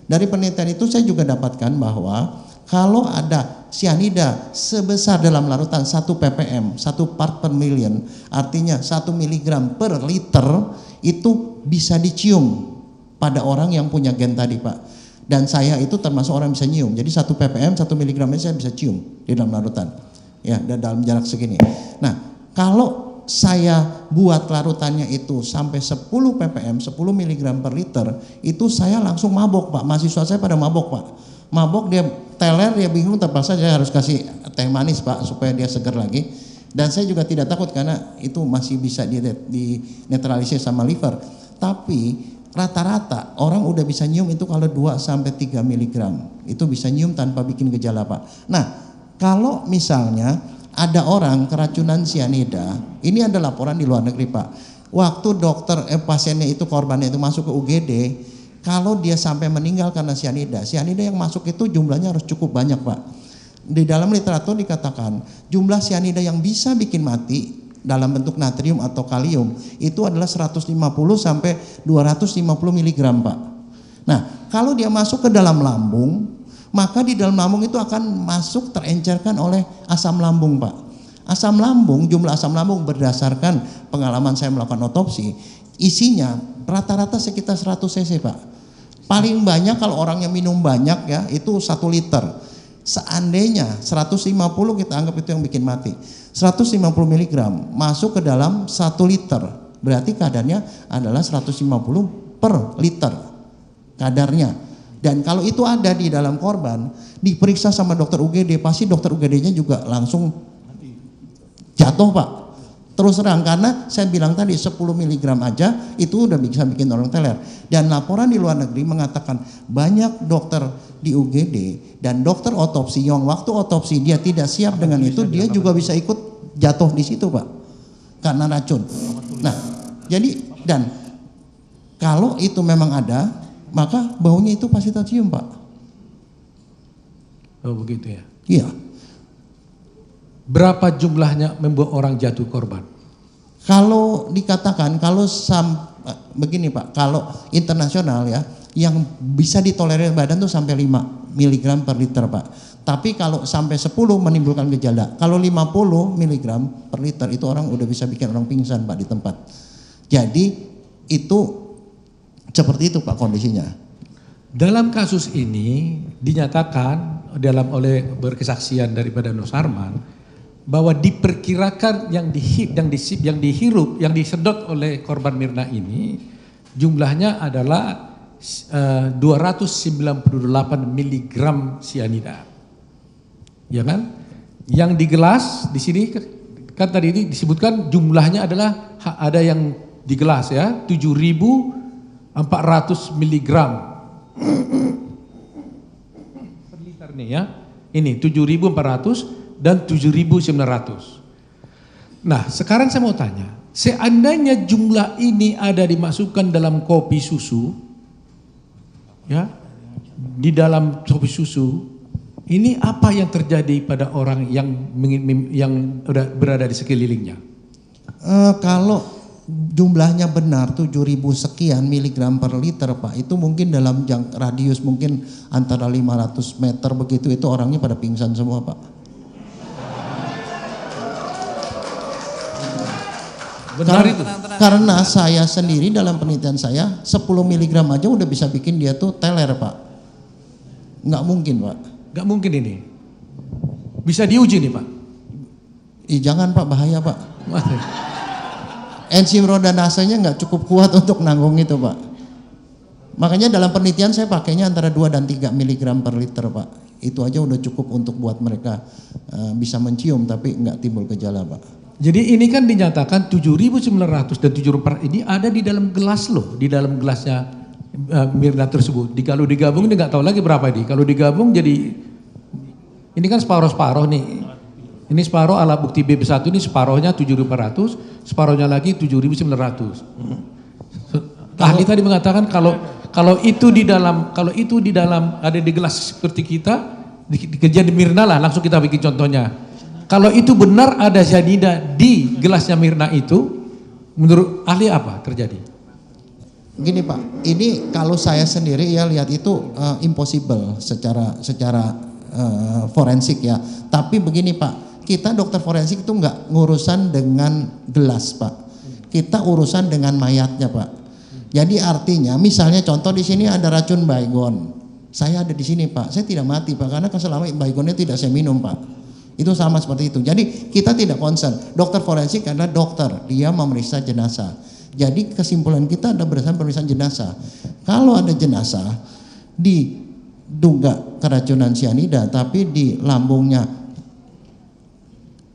Dari penelitian itu saya juga dapatkan bahwa kalau ada sianida sebesar dalam larutan 1 ppm, 1 part per million, artinya 1 miligram per liter, itu bisa dicium pada orang yang punya gen tadi Pak. Dan saya itu termasuk orang yang bisa nyium. Jadi 1 ppm, 1 miligram saya bisa cium di dalam larutan. Ya, dalam jarak segini. Nah, kalau saya buat larutannya itu sampai 10 ppm, 10 miligram per liter, itu saya langsung mabok Pak. Mahasiswa saya pada mabok Pak. Mabok, dia teler, dia bingung, terpaksa saya harus kasih teh manis Pak supaya dia segar lagi. Dan saya juga tidak takut karena itu masih bisa dinetralisir sama liver. Tapi rata-rata orang udah bisa nyium itu kalau 2 sampai 3 miligram. Itu bisa nyium tanpa bikin gejala Pak. Nah, kalau misalnya ada orang keracunan sianida, ini ada laporan di luar negeri Pak. Waktu pasiennya itu, korbannya itu masuk ke UGD, kalau dia sampai meninggal karena sianida yang masuk itu jumlahnya harus cukup banyak Pak. Di dalam literatur dikatakan jumlah sianida yang bisa bikin mati dalam bentuk natrium atau kalium itu adalah 150 sampai 250 mg Pak. Nah, kalau dia masuk ke dalam lambung, maka di dalam lambung itu akan masuk terencerkan oleh asam lambung Pak. Asam lambung, jumlah asam lambung berdasarkan pengalaman saya melakukan otopsi, isinya rata-rata sekitar 100 cc Pak. Paling banyak kalau orang yang minum banyak ya itu 1 liter. Seandainya 150 kita anggap itu yang bikin mati. 150 mg masuk ke dalam 1 liter. Berarti kadarnya adalah 150 per liter kadarnya. Dan kalau itu ada di dalam korban, diperiksa sama dokter UGD, pasti dokter UGD-nya juga langsung jatuh Pak. Terus terang, karena saya bilang tadi 10 mg aja itu udah bisa bikin orang teler. Dan laporan di luar negeri mengatakan banyak dokter di UGD dan dokter otopsi yang waktu otopsi dia tidak siap dengan itu, dia juga bisa ikut jatuh di situ Pak, karena racun. Nah, jadi dan kalau itu memang ada, maka baunya itu pasti tercium Pak. Oh begitu ya? Iya. Berapa jumlahnya membuat orang jatuh korban? Kalau dikatakan, kalau begini Pak, kalau internasional ya, yang bisa ditolerir badan tuh sampai 5 mg per liter Pak. Tapi kalau sampai 10 menimbulkan gejala. Kalau 50 mg per liter itu orang udah bisa bikin orang pingsan Pak di tempat. Jadi itu seperti itu Pak kondisinya. Dalam kasus ini dinyatakan oleh berkesaksian daripada Nus Arman bahwa diperkirakan yang dihirup, yang disedot oleh korban Mirna ini jumlahnya adalah 298 mg sianida. Ya kan? Yang di gelas di sini kan tadi ini disebutkan jumlahnya adalah ada yang di gelas ya 7.400 mg per liter nih ya. Ini 7.400 dan 7.900. Nah, sekarang saya mau tanya, seandainya jumlah ini ada dimasukkan dalam kopi susu, ya, di dalam kopi susu, ini apa yang terjadi pada orang yang berada di sekelilingnya? Kalau jumlahnya benar 7.000 sekian miligram per liter Pak, itu mungkin dalam radius mungkin antara 500 meter begitu, itu orangnya pada pingsan semua Pak. Benar itu? Karena saya sendiri dalam penelitian saya 10 miligram aja udah bisa bikin dia tuh teler Pak. Nggak mungkin Pak. Nggak mungkin ini. Bisa diuji nih Pak? Jangan Pak, bahaya Pak. Enzim rodanasenya nggak cukup kuat untuk nanggung itu Pak. Makanya dalam penelitian saya pakainya antara 2 dan 3 miligram per liter Pak. Itu aja udah cukup untuk buat mereka bisa mencium tapi nggak timbul gejala Pak. Jadi ini kan dinyatakan 7.900 dan 7.400 ini ada di dalam gelas loh, di dalam gelasnya Mirna tersebut. Kalau digabung ini nggak tahu lagi berapa ini. Kalau digabung jadi ini kan separuh-separuh nih. Ini separuh alat bukti BB1 ini separuhnya 7.400, separuhnya lagi 7.900. Ahli tadi mengatakan kalau itu di dalam ada di gelas seperti kita, di Mirna lah langsung kita bikin contohnya. Kalau itu benar ada cyanida di gelasnya Mirna itu, menurut ahli apa terjadi? Gini Pak, ini kalau saya sendiri ya lihat itu impossible secara forensik ya. Tapi begini Pak, kita dokter forensik itu nggak ngurusan dengan gelas Pak. Kita urusan dengan mayatnya Pak. Jadi artinya misalnya contoh di sini ada racun baygon. Saya ada di sini Pak, saya tidak mati Pak karena selama baygonnya tidak saya minum Pak. Itu sama seperti itu. Jadi kita tidak concern. Dokter forensik adalah dokter, dia memeriksa jenazah. Jadi kesimpulan kita adalah berdasarkan pemeriksaan jenazah. Kalau ada jenazah diduga keracunan cyanida tapi di lambungnya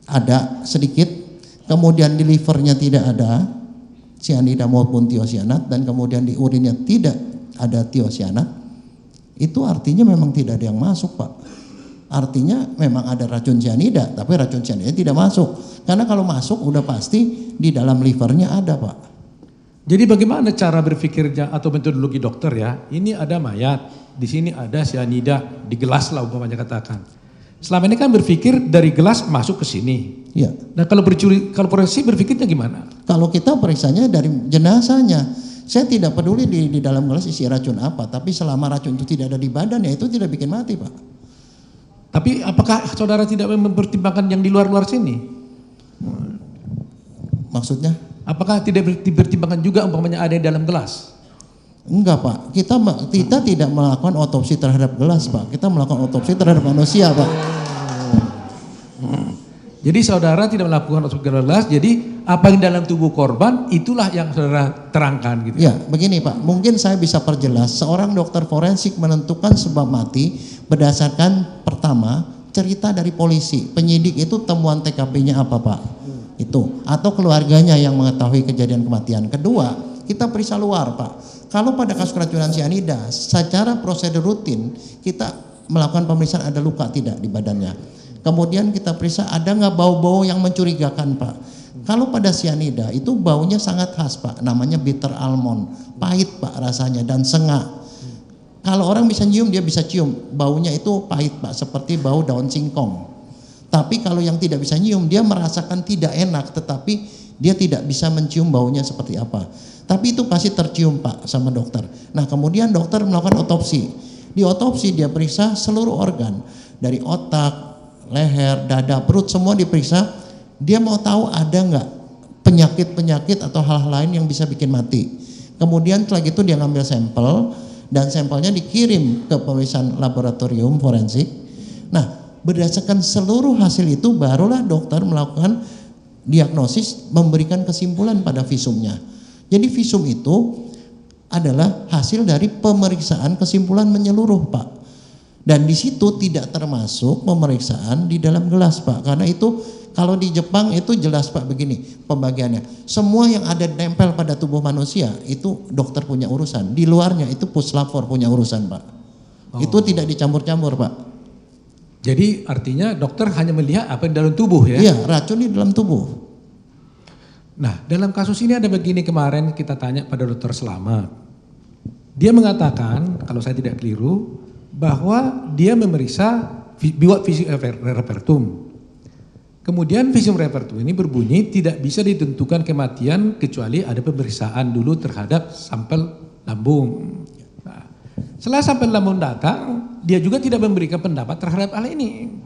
ada sedikit, kemudian di livernya tidak ada cyanida maupun tiosianat, dan kemudian di urinnya tidak ada tiosianat, itu artinya memang tidak ada yang masuk Pak. Artinya memang ada racun cyanida, tapi racun cyanida tidak masuk. Karena kalau masuk udah pasti di dalam livernya ada Pak. Jadi bagaimana cara berpikirnya atau metodologi dokter ya? Ini ada mayat, di sini ada cyanida di gelas lah umpamanya katakan. Selama ini kan berpikir dari gelas masuk ke sini. Iya. Nah kalau forensik berpikirnya gimana? Kalau kita periksanya dari jenazahnya, saya tidak peduli di dalam gelas isi racun apa, tapi selama racun itu tidak ada di badan ya itu tidak bikin mati Pak. Tapi apakah saudara tidak mempertimbangkan yang di luar-luar sini? Maksudnya? Apakah tidak dipertimbangkan juga umpamanya ada di dalam gelas? Enggak Pak, kita tidak melakukan otopsi terhadap gelas Pak, kita melakukan otopsi terhadap manusia Pak. Jadi saudara tidak melakukan otopsi terhadap gelas, jadi apa yang dalam tubuh korban itulah yang saudara terangkan gitu. Ya begini Pak, mungkin saya bisa perjelas. Seorang dokter forensik menentukan sebab mati berdasarkan pertama cerita dari polisi. Penyidik itu temuan TKP-nya apa Pak? Itu atau keluarganya yang mengetahui kejadian kematian. Kedua, kita periksa luar Pak. Kalau pada kasus keracunan cyanida, secara prosedur rutin kita melakukan pemeriksaan ada luka tidak di badannya. Kemudian kita periksa ada nggak bau-bau yang mencurigakan Pak. Kalau pada cyanida itu baunya sangat khas Pak, namanya bitter almond, pahit Pak rasanya dan sengak. Kalau orang bisa nyium dia bisa cium, baunya itu pahit Pak, seperti bau daun singkong. Tapi kalau yang tidak bisa nyium dia merasakan tidak enak, tetapi dia tidak bisa mencium baunya seperti apa. Tapi itu pasti tercium Pak sama dokter. Nah kemudian dokter melakukan otopsi. Di otopsi dia periksa seluruh organ, dari otak, leher, dada, perut semua diperiksa. Dia mau tahu ada nggak penyakit-penyakit atau hal-hal lain yang bisa bikin mati. Kemudian setelah itu dia ngambil sampel dan sampelnya dikirim ke pemeriksaan laboratorium forensik. Nah berdasarkan seluruh hasil itu barulah dokter melakukan diagnosis, memberikan kesimpulan pada visumnya. Jadi visum itu adalah hasil dari pemeriksaan kesimpulan menyeluruh Pak. Dan di situ tidak termasuk pemeriksaan di dalam gelas Pak, karena itu kalau di Jepang itu jelas Pak begini pembagiannya. Semua yang ada nempel pada tubuh manusia itu dokter punya urusan. Di luarnya itu puslapor punya urusan Pak. Itu tidak dicampur-campur Pak. Jadi artinya dokter hanya melihat apa yang dalam tubuh ya? Iya, racun di dalam tubuh. Nah dalam kasus ini ada begini, kemarin kita tanya pada dokter Selamat. Dia mengatakan, kalau saya tidak keliru, bahwa dia memeriksa buat visum repertum. Kemudian visum repertum ini berbunyi tidak bisa ditentukan kematian kecuali ada pemeriksaan dulu terhadap sampel lambung. Nah, setelah sampel lambung datang, dia juga tidak memberikan pendapat terhadap hal ini.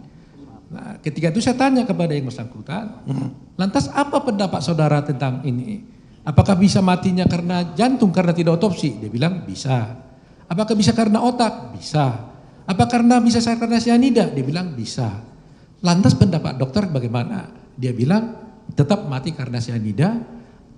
Nah, ketika itu saya tanya kepada yang bersangkutan, lantas apa pendapat saudara tentang ini? Apakah bisa matinya karena jantung karena tidak otopsi? Dia bilang bisa. Apakah bisa karena otak? Bisa. Apa karena bisa karena cyanida? Dia bilang bisa. Lantas pendapat dokter bagaimana? Dia bilang tetap mati karena cyanida.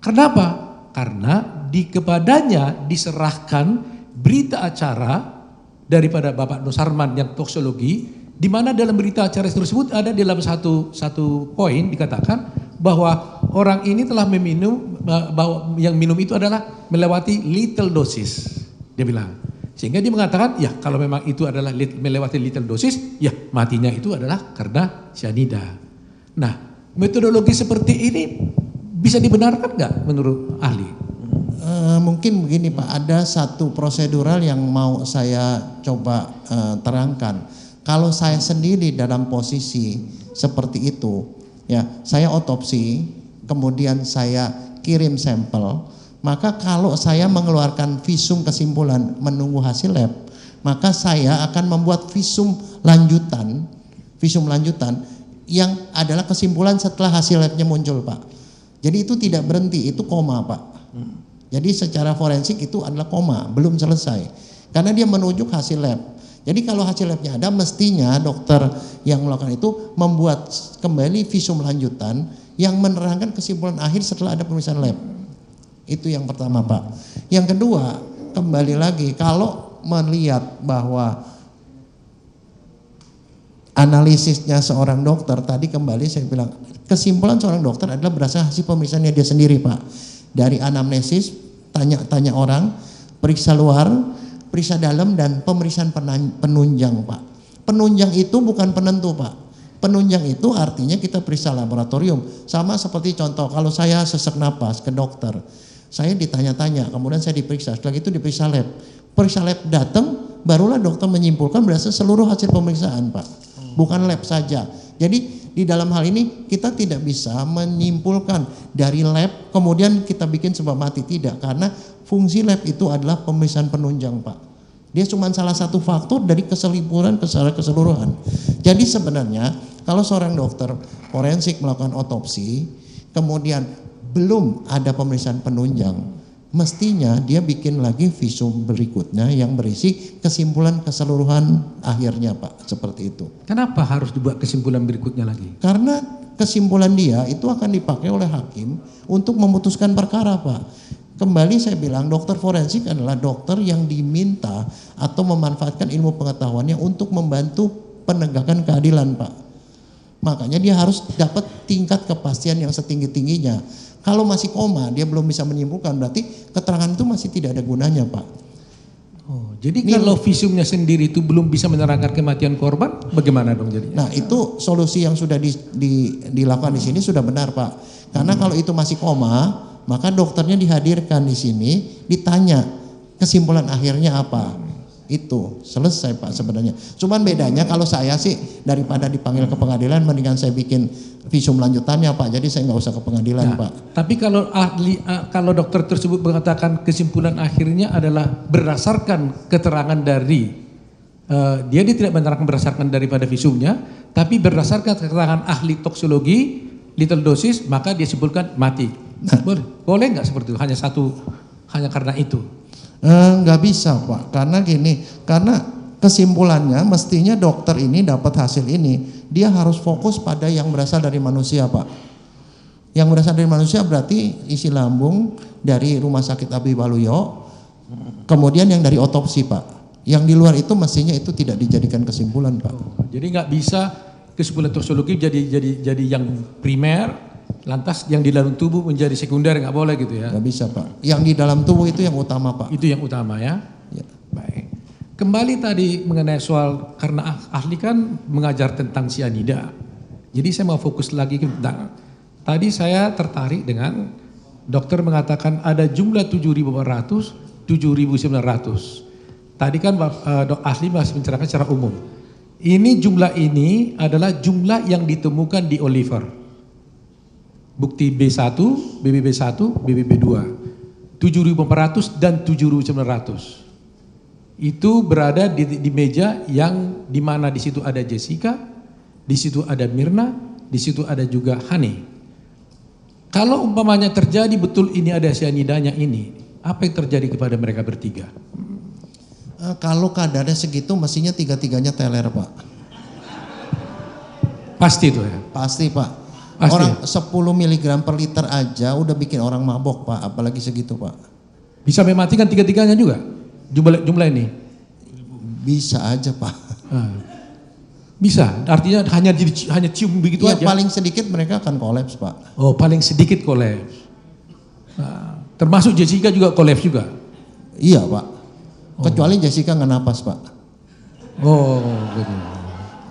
Kenapa? Karena kepadanya diserahkan berita acara daripada Bapak Nusarman yang toksologi, di mana dalam berita acara tersebut ada dalam satu poin dikatakan bahwa orang ini telah meminum, bahwa yang minum itu adalah melewati lethal dosis. Dia bilang. Sehingga dia mengatakan, ya kalau memang itu adalah melewati lethal dosis, ya matinya itu adalah karena cyanida. Nah, metodologi seperti ini bisa dibenarkan nggak menurut ahli? Mungkin begini Pak, ada satu prosedural yang mau saya coba terangkan. Kalau saya sendiri dalam posisi seperti itu, ya saya otopsi, kemudian saya kirim sampel. Maka kalau saya mengeluarkan visum kesimpulan menunggu hasil lab, maka saya akan membuat visum lanjutan yang adalah kesimpulan setelah hasil labnya muncul Pak. Jadi itu tidak berhenti, itu koma Pak. Jadi secara forensik itu adalah koma, belum selesai. Karena dia menunjuk hasil lab. Jadi kalau hasil labnya ada, mestinya dokter yang melakukan itu membuat kembali visum lanjutan yang menerangkan kesimpulan akhir setelah ada pemeriksaan lab. Itu yang pertama Pak. Yang kedua, kembali lagi kalau melihat bahwa analisisnya seorang dokter, tadi kembali saya bilang kesimpulan seorang dokter adalah berdasarkan hasil pemeriksaannya dia sendiri Pak. Dari anamnesis, tanya orang, periksa luar, periksa dalam, dan pemeriksaan penunjang Pak. Penunjang itu bukan penentu Pak. Penunjang itu artinya kita periksa laboratorium. Sama seperti contoh kalau saya sesak napas ke dokter, saya ditanya-tanya, kemudian saya diperiksa, setelah itu diperiksa lab. Periksa lab datang, barulah dokter menyimpulkan berdasarkan seluruh hasil pemeriksaan Pak. Bukan lab saja. Jadi di dalam hal ini kita tidak bisa menyimpulkan dari lab kemudian kita bikin sebab mati, tidak. Karena fungsi lab itu adalah pemeriksaan penunjang Pak. Dia cuma salah satu faktor dari keseluruhan secara keseluruhan. Jadi sebenarnya kalau seorang dokter forensik melakukan otopsi, kemudian belum ada pemeriksaan penunjang, mestinya dia bikin lagi visum berikutnya yang berisi kesimpulan keseluruhan akhirnya Pak, seperti itu. Kenapa harus dibuat kesimpulan berikutnya lagi? Karena kesimpulan dia itu akan dipakai oleh hakim untuk memutuskan perkara Pak. Kembali saya bilang dokter forensik adalah dokter yang diminta atau memanfaatkan ilmu pengetahuannya untuk membantu penegakan keadilan Pak. Makanya dia harus dapat tingkat kepastian yang setinggi-tingginya. Kalau masih koma, dia belum bisa menyimpulkan, berarti keterangan itu masih tidak ada gunanya Pak. Oh, jadi kalau visumnya sendiri itu belum bisa menerangkan kematian korban, bagaimana dong jadinya? Nah itu solusi yang sudah dilakukan di sini sudah benar Pak. Karena kalau itu masih koma, maka dokternya dihadirkan di sini, ditanya kesimpulan akhirnya apa. Itu selesai Pak sebenarnya. Cuman bedanya kalau saya sih daripada dipanggil ke pengadilan, mendingan saya bikin visum lanjutannya Pak. Jadi saya nggak usah ke pengadilan Pak. Tapi kalau kalau dokter tersebut mengatakan kesimpulan akhirnya adalah berdasarkan keterangan dari dia tidak menerangkan berdasarkan daripada visumnya, tapi berdasarkan keterangan ahli toksologi lethal dosis, maka dia simpulkan mati. Boleh nggak seperti itu? Hanya karena itu? Nggak bisa Pak, karena gini, karena kesimpulannya mestinya dokter ini dapat hasil ini, dia harus fokus pada yang berasal dari manusia Pak. Yang berasal dari manusia berarti isi lambung dari Rumah Sakit Abdi Waluyo, kemudian yang dari otopsi Pak. Yang di luar itu mestinya itu tidak dijadikan kesimpulan Pak. Jadi nggak bisa kesimpulan toksologi jadi yang primer. Lantas yang di dalam tubuh menjadi sekunder, nggak boleh gitu ya? Nggak bisa Pak. Yang di dalam tubuh itu yang utama Pak. Itu yang utama ya? Ya. Baik. Kembali tadi mengenai soal, karena ahli kan mengajar tentang cyanida. Jadi saya mau fokus lagi tentang, tadi saya tertarik dengan dokter mengatakan ada jumlah 7.800, 7.900. Tadi kan Dok Ahli masih menceritakan secara umum. Ini jumlah ini adalah jumlah yang ditemukan di Oliver. Bukti B1, BBB1, BBB2. 7.400 dan 7.900. Itu berada di meja yang di mana di situ ada Jessica, di situ ada Mirna, di situ ada juga Hani. Kalau umpamanya terjadi betul ini ada cyanidanya ini, apa yang terjadi kepada mereka bertiga? Kalau kadarnya segitu mestinya tiga-tiganya teler Pak. Pasti itu ya? Pasti Pak. Pasti. Orang 10 mg per liter aja udah bikin orang mabok Pak, apalagi segitu Pak. Bisa mematikan tiga-tiganya juga? Jumlah ini? Bisa aja Pak. Bisa, artinya hanya cium begitu Ya, aja? paling sedikit mereka akan kolaps Pak. Oh, paling sedikit kolaps. Nah, termasuk Jessica juga kolaps juga? Iya Pak. Kecuali Jessica nggak napas Pak. Oh, gitu.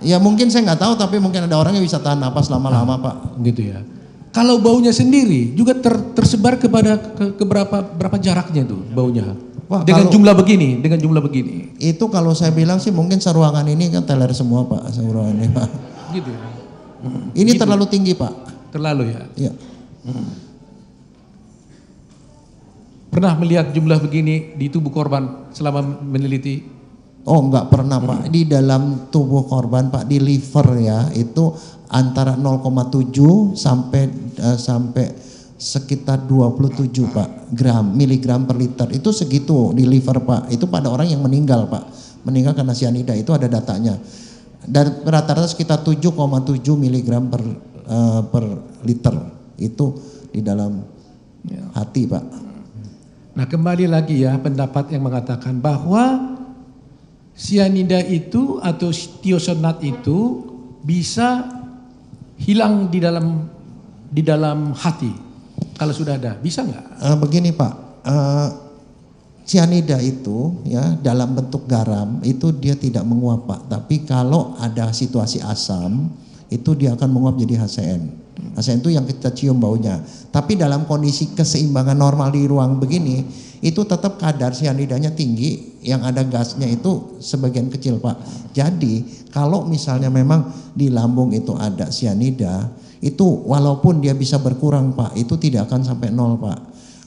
Ya mungkin saya nggak tahu, tapi mungkin ada orang yang bisa tahan napas lama-lama Pak. Gitu ya. Kalau baunya sendiri juga tersebar kepada berapa jaraknya tuh baunya? Wah, dengan kalau- jumlah begini. Itu kalau saya bilang sih mungkin seruangan ini kan teler semua Pak, seruangan ini Pak. Gitu ya. Ini terlalu tinggi Pak. Terlalu ya. Iya. Pernah melihat jumlah begini di tubuh korban selama meneliti? Oh enggak pernah Pak. Di dalam tubuh korban Pak, di liver ya, itu antara 0,7 sampai sekitar 27 Pak miligram per liter. Itu segitu di liver Pak. Itu pada orang yang meninggal Pak. Meninggal karena cyanida, itu ada datanya. Dan rata-rata sekitar 7,7 miligram per liter. Itu di dalam hati Pak. Nah, kembali lagi ya pendapat yang mengatakan bahwa cyanida itu atau thiocyanate itu bisa hilang di dalam hati kalau sudah ada, bisa nggak? Begini Pak, cyanida itu ya dalam bentuk garam itu dia tidak menguap Pak, tapi kalau ada situasi asam itu dia akan menguap jadi HCN. HCN itu yang kita cium baunya. Tapi dalam kondisi keseimbangan normal di ruang begini, itu tetap kadar cyanidanya tinggi, yang ada gasnya itu sebagian kecil Pak. Jadi kalau misalnya memang di lambung itu ada cyanida, itu walaupun dia bisa berkurang Pak, itu tidak akan sampai 0 Pak.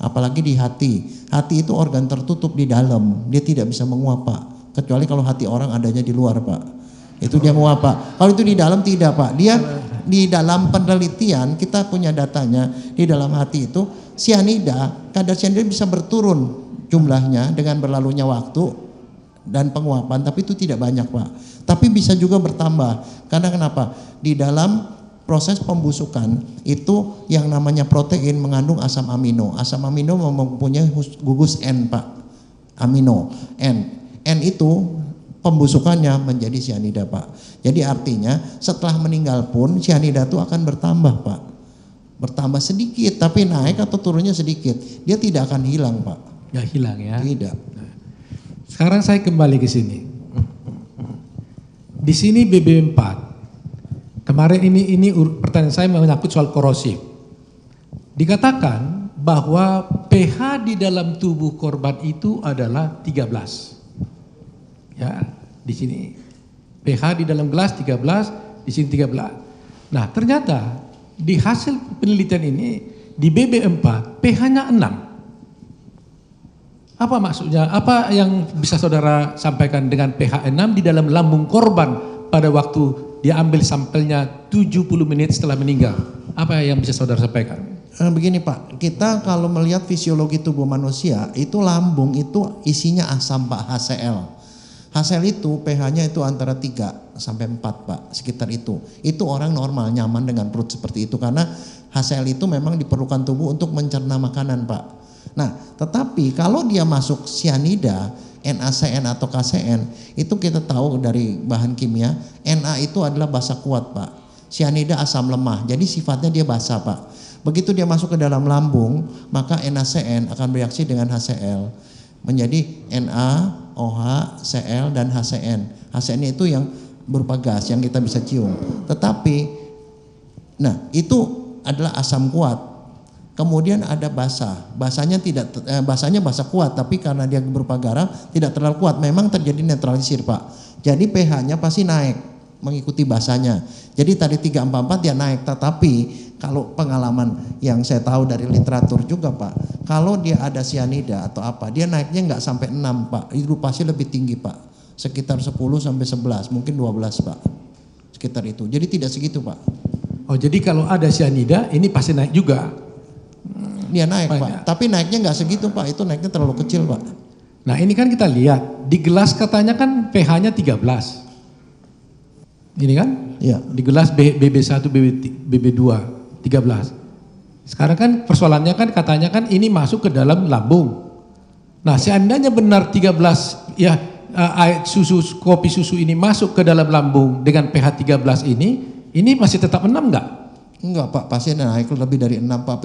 Apalagi di hati. Hati itu organ tertutup di dalam, dia tidak bisa menguap Pak. Kecuali kalau hati orang adanya di luar Pak. Itu dia menguap Pak. Kalau itu di dalam tidak Pak. Dia di dalam penelitian kita punya datanya, di dalam hati itu cyanida, kadar cyanida bisa berturun jumlahnya dengan berlalunya waktu dan penguapan, tapi itu tidak banyak Pak. Tapi bisa juga bertambah. Karena kenapa? Di dalam proses pembusukan itu yang namanya protein mengandung asam amino. Asam amino mempunyai gugus N Pak. Amino N itu pembusukannya menjadi cyanida Pak. Jadi artinya setelah meninggal pun cyanida itu akan bertambah Pak. Bertambah sedikit tapi naik atau turunnya sedikit. Dia tidak akan hilang Pak. Nggak hilang ya? Tidak. Sekarang saya kembali ke sini. Di sini BB4. Kemarin ini pertanyaan saya menyangkut soal korosif. Dikatakan bahwa pH di dalam tubuh korban itu adalah 13. Ya, di sini pH di dalam gelas 13, di sini 13. Nah, ternyata di hasil penelitian ini di BB4 pH-nya 6. Apa maksudnya? Apa yang bisa saudara sampaikan dengan pH 6 di dalam lambung korban pada waktu dia ambil sampelnya 70 menit setelah meninggal? Apa yang bisa saudara sampaikan? Begini Pak, kita kalau melihat fisiologi tubuh manusia itu lambung itu isinya asam Pak, HCl. HCl itu pH-nya itu antara 3 sampai 4 Pak, sekitar itu. Itu orang normal nyaman dengan perut seperti itu karena HCl itu memang diperlukan tubuh untuk mencerna makanan Pak. Nah, tetapi kalau dia masuk cyanida, NaCN atau KCN, itu kita tahu dari bahan kimia, Na itu adalah basa kuat Pak. Cyanida asam lemah, jadi sifatnya dia basa Pak. Begitu dia masuk ke dalam lambung, maka NaCN akan bereaksi dengan HCl menjadi Na, OH, Cl dan HCN. HCN itu yang berupa gas yang kita bisa cium. Tetapi, nah itu adalah asam kuat. kemudian ada basahnya basahnya basah kuat, tapi karena dia berupa garam tidak terlalu kuat, memang terjadi netralisir Pak. Jadi pH-nya pasti naik mengikuti basahnya. Jadi tadi 344 dia naik, tetapi kalau pengalaman yang saya tahu dari literatur juga Pak, kalau dia ada sianida atau apa, dia naiknya nggak sampai 6 Pak, itu pasti lebih tinggi Pak, sekitar 10 sampai 11, mungkin 12 Pak, sekitar itu. Jadi tidak segitu Pak. Oh jadi kalau ada sianida ini pasti naik juga? Dia naik Pak, tapi naiknya nggak segitu Pak, itu naiknya terlalu kecil Pak. Nah ini kan kita lihat, di gelas katanya kan pH-nya 13. Ini kan? Iya. Di gelas BB1, BB2, 13. Sekarang kan persoalannya kan katanya kan ini masuk ke dalam lambung. Nah seandainya benar 13 ya air susu, kopi susu ini masuk ke dalam lambung dengan pH 13 ini masih tetap 6 enggak? Enggak Pak, pasti naik lebih dari 6 Pak.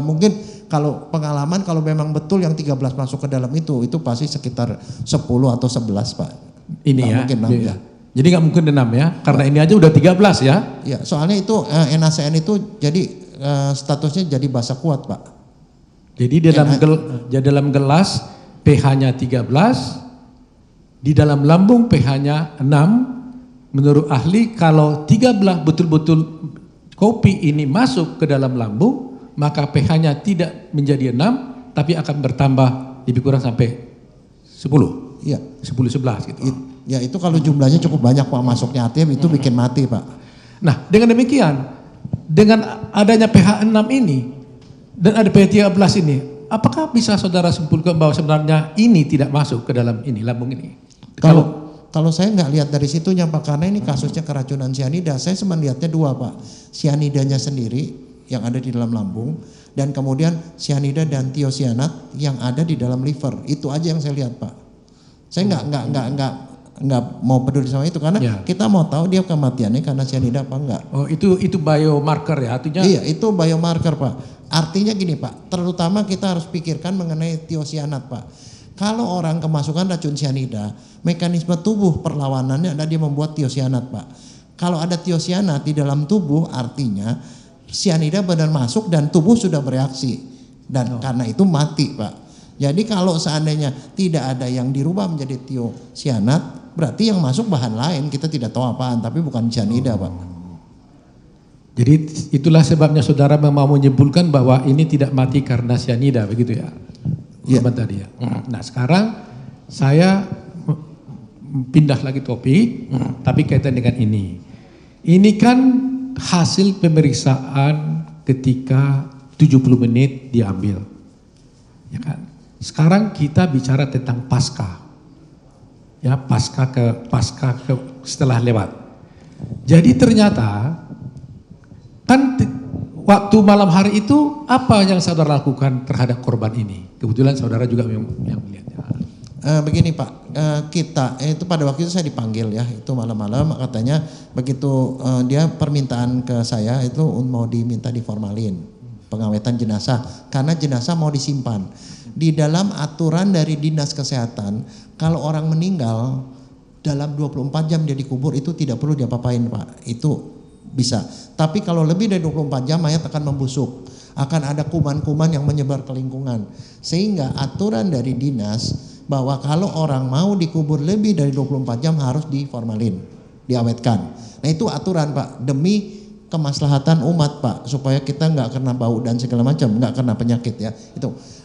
Mungkin kalau pengalaman kalau memang betul yang 13 masuk ke dalam itu pasti sekitar 10 atau 11 Pak. Ini nggak ya. mungkin 6 ya. Jadi nggak mungkin 6 ya, karena ini aja udah 13 ya. Ya, soalnya itu NaCN itu jadi statusnya jadi basah kuat Pak. Jadi dalam gelas pH-nya 13, di dalam lambung pH-nya 6. Menurut ahli kalau 13 betul-betul kopi ini masuk ke dalam lambung, maka pH-nya tidak menjadi 6, tapi akan bertambah lebih kurang sampai 10. Iya. 10-11 gitu. Ya itu kalau jumlahnya cukup banyak Pak masuknya ATM itu bikin mati Pak. Nah dengan demikian, dengan adanya pH 6 ini dan ada pH 13 ini, apakah bisa saudara simpulkan bahwa sebenarnya ini tidak masuk ke dalam ini, lambung ini? Kalau saya nggak lihat dari situnya Pak, karena ini kasusnya keracunan sianida, saya cuma lihatnya dua Pak. Sianidanya sendiri yang ada di dalam lambung, dan kemudian sianida dan tiosianat yang ada di dalam liver. Itu aja yang saya lihat Pak. Saya nggak mau peduli sama itu karena kita mau tahu dia kematiannya karena sianida apa enggak. Oh itu biomarker ya artinya? Iya itu biomarker Pak. Artinya gini Pak, terutama kita harus pikirkan mengenai tiosianat Pak. Kalau orang kemasukan racun sianida, mekanisme tubuh perlawanannya adalah dia membuat tiosianat Pak. Kalau ada tiosianat di dalam tubuh artinya sianida benar masuk dan tubuh sudah bereaksi dan karena itu mati Pak. Jadi kalau seandainya tidak ada yang dirubah menjadi tiosianat, berarti yang masuk bahan lain, kita tidak tahu apaan, tapi bukan sianida Pak. Jadi itulah sebabnya saudara mau menyimpulkan bahwa ini tidak mati karena sianida, begitu ya? Iya. Tadi ya. Nah sekarang saya pindah lagi topik, tapi kaitan dengan ini. Ini kan hasil pemeriksaan ketika 70 menit diambil, ya kan? Sekarang kita bicara tentang pasca, ya pasca ke setelah lewat. Jadi ternyata kan waktu malam hari itu apa yang saudara lakukan terhadap korban ini? Kebetulan saudara juga yang melihatnya. Begini Pak, kita itu pada waktu itu saya dipanggil ya, itu malam-malam katanya begitu dia permintaan ke saya itu mau diminta diformalin pengawetan jenazah karena jenazah mau disimpan. Di dalam aturan dari Dinas Kesehatan, kalau orang meninggal dalam 24 jam dia dikubur itu tidak perlu diapa-apain Pak, itu bisa. Tapi kalau lebih dari 24 jam mayat akan membusuk, akan ada kuman-kuman yang menyebar ke lingkungan. Sehingga aturan dari dinas bahwa kalau orang mau dikubur lebih dari 24 jam harus diformalin, diawetkan. Nah itu aturan Pak, demi kemaslahatan umat Pak, supaya kita nggak kena bau dan segala macam, nggak kena penyakit ya.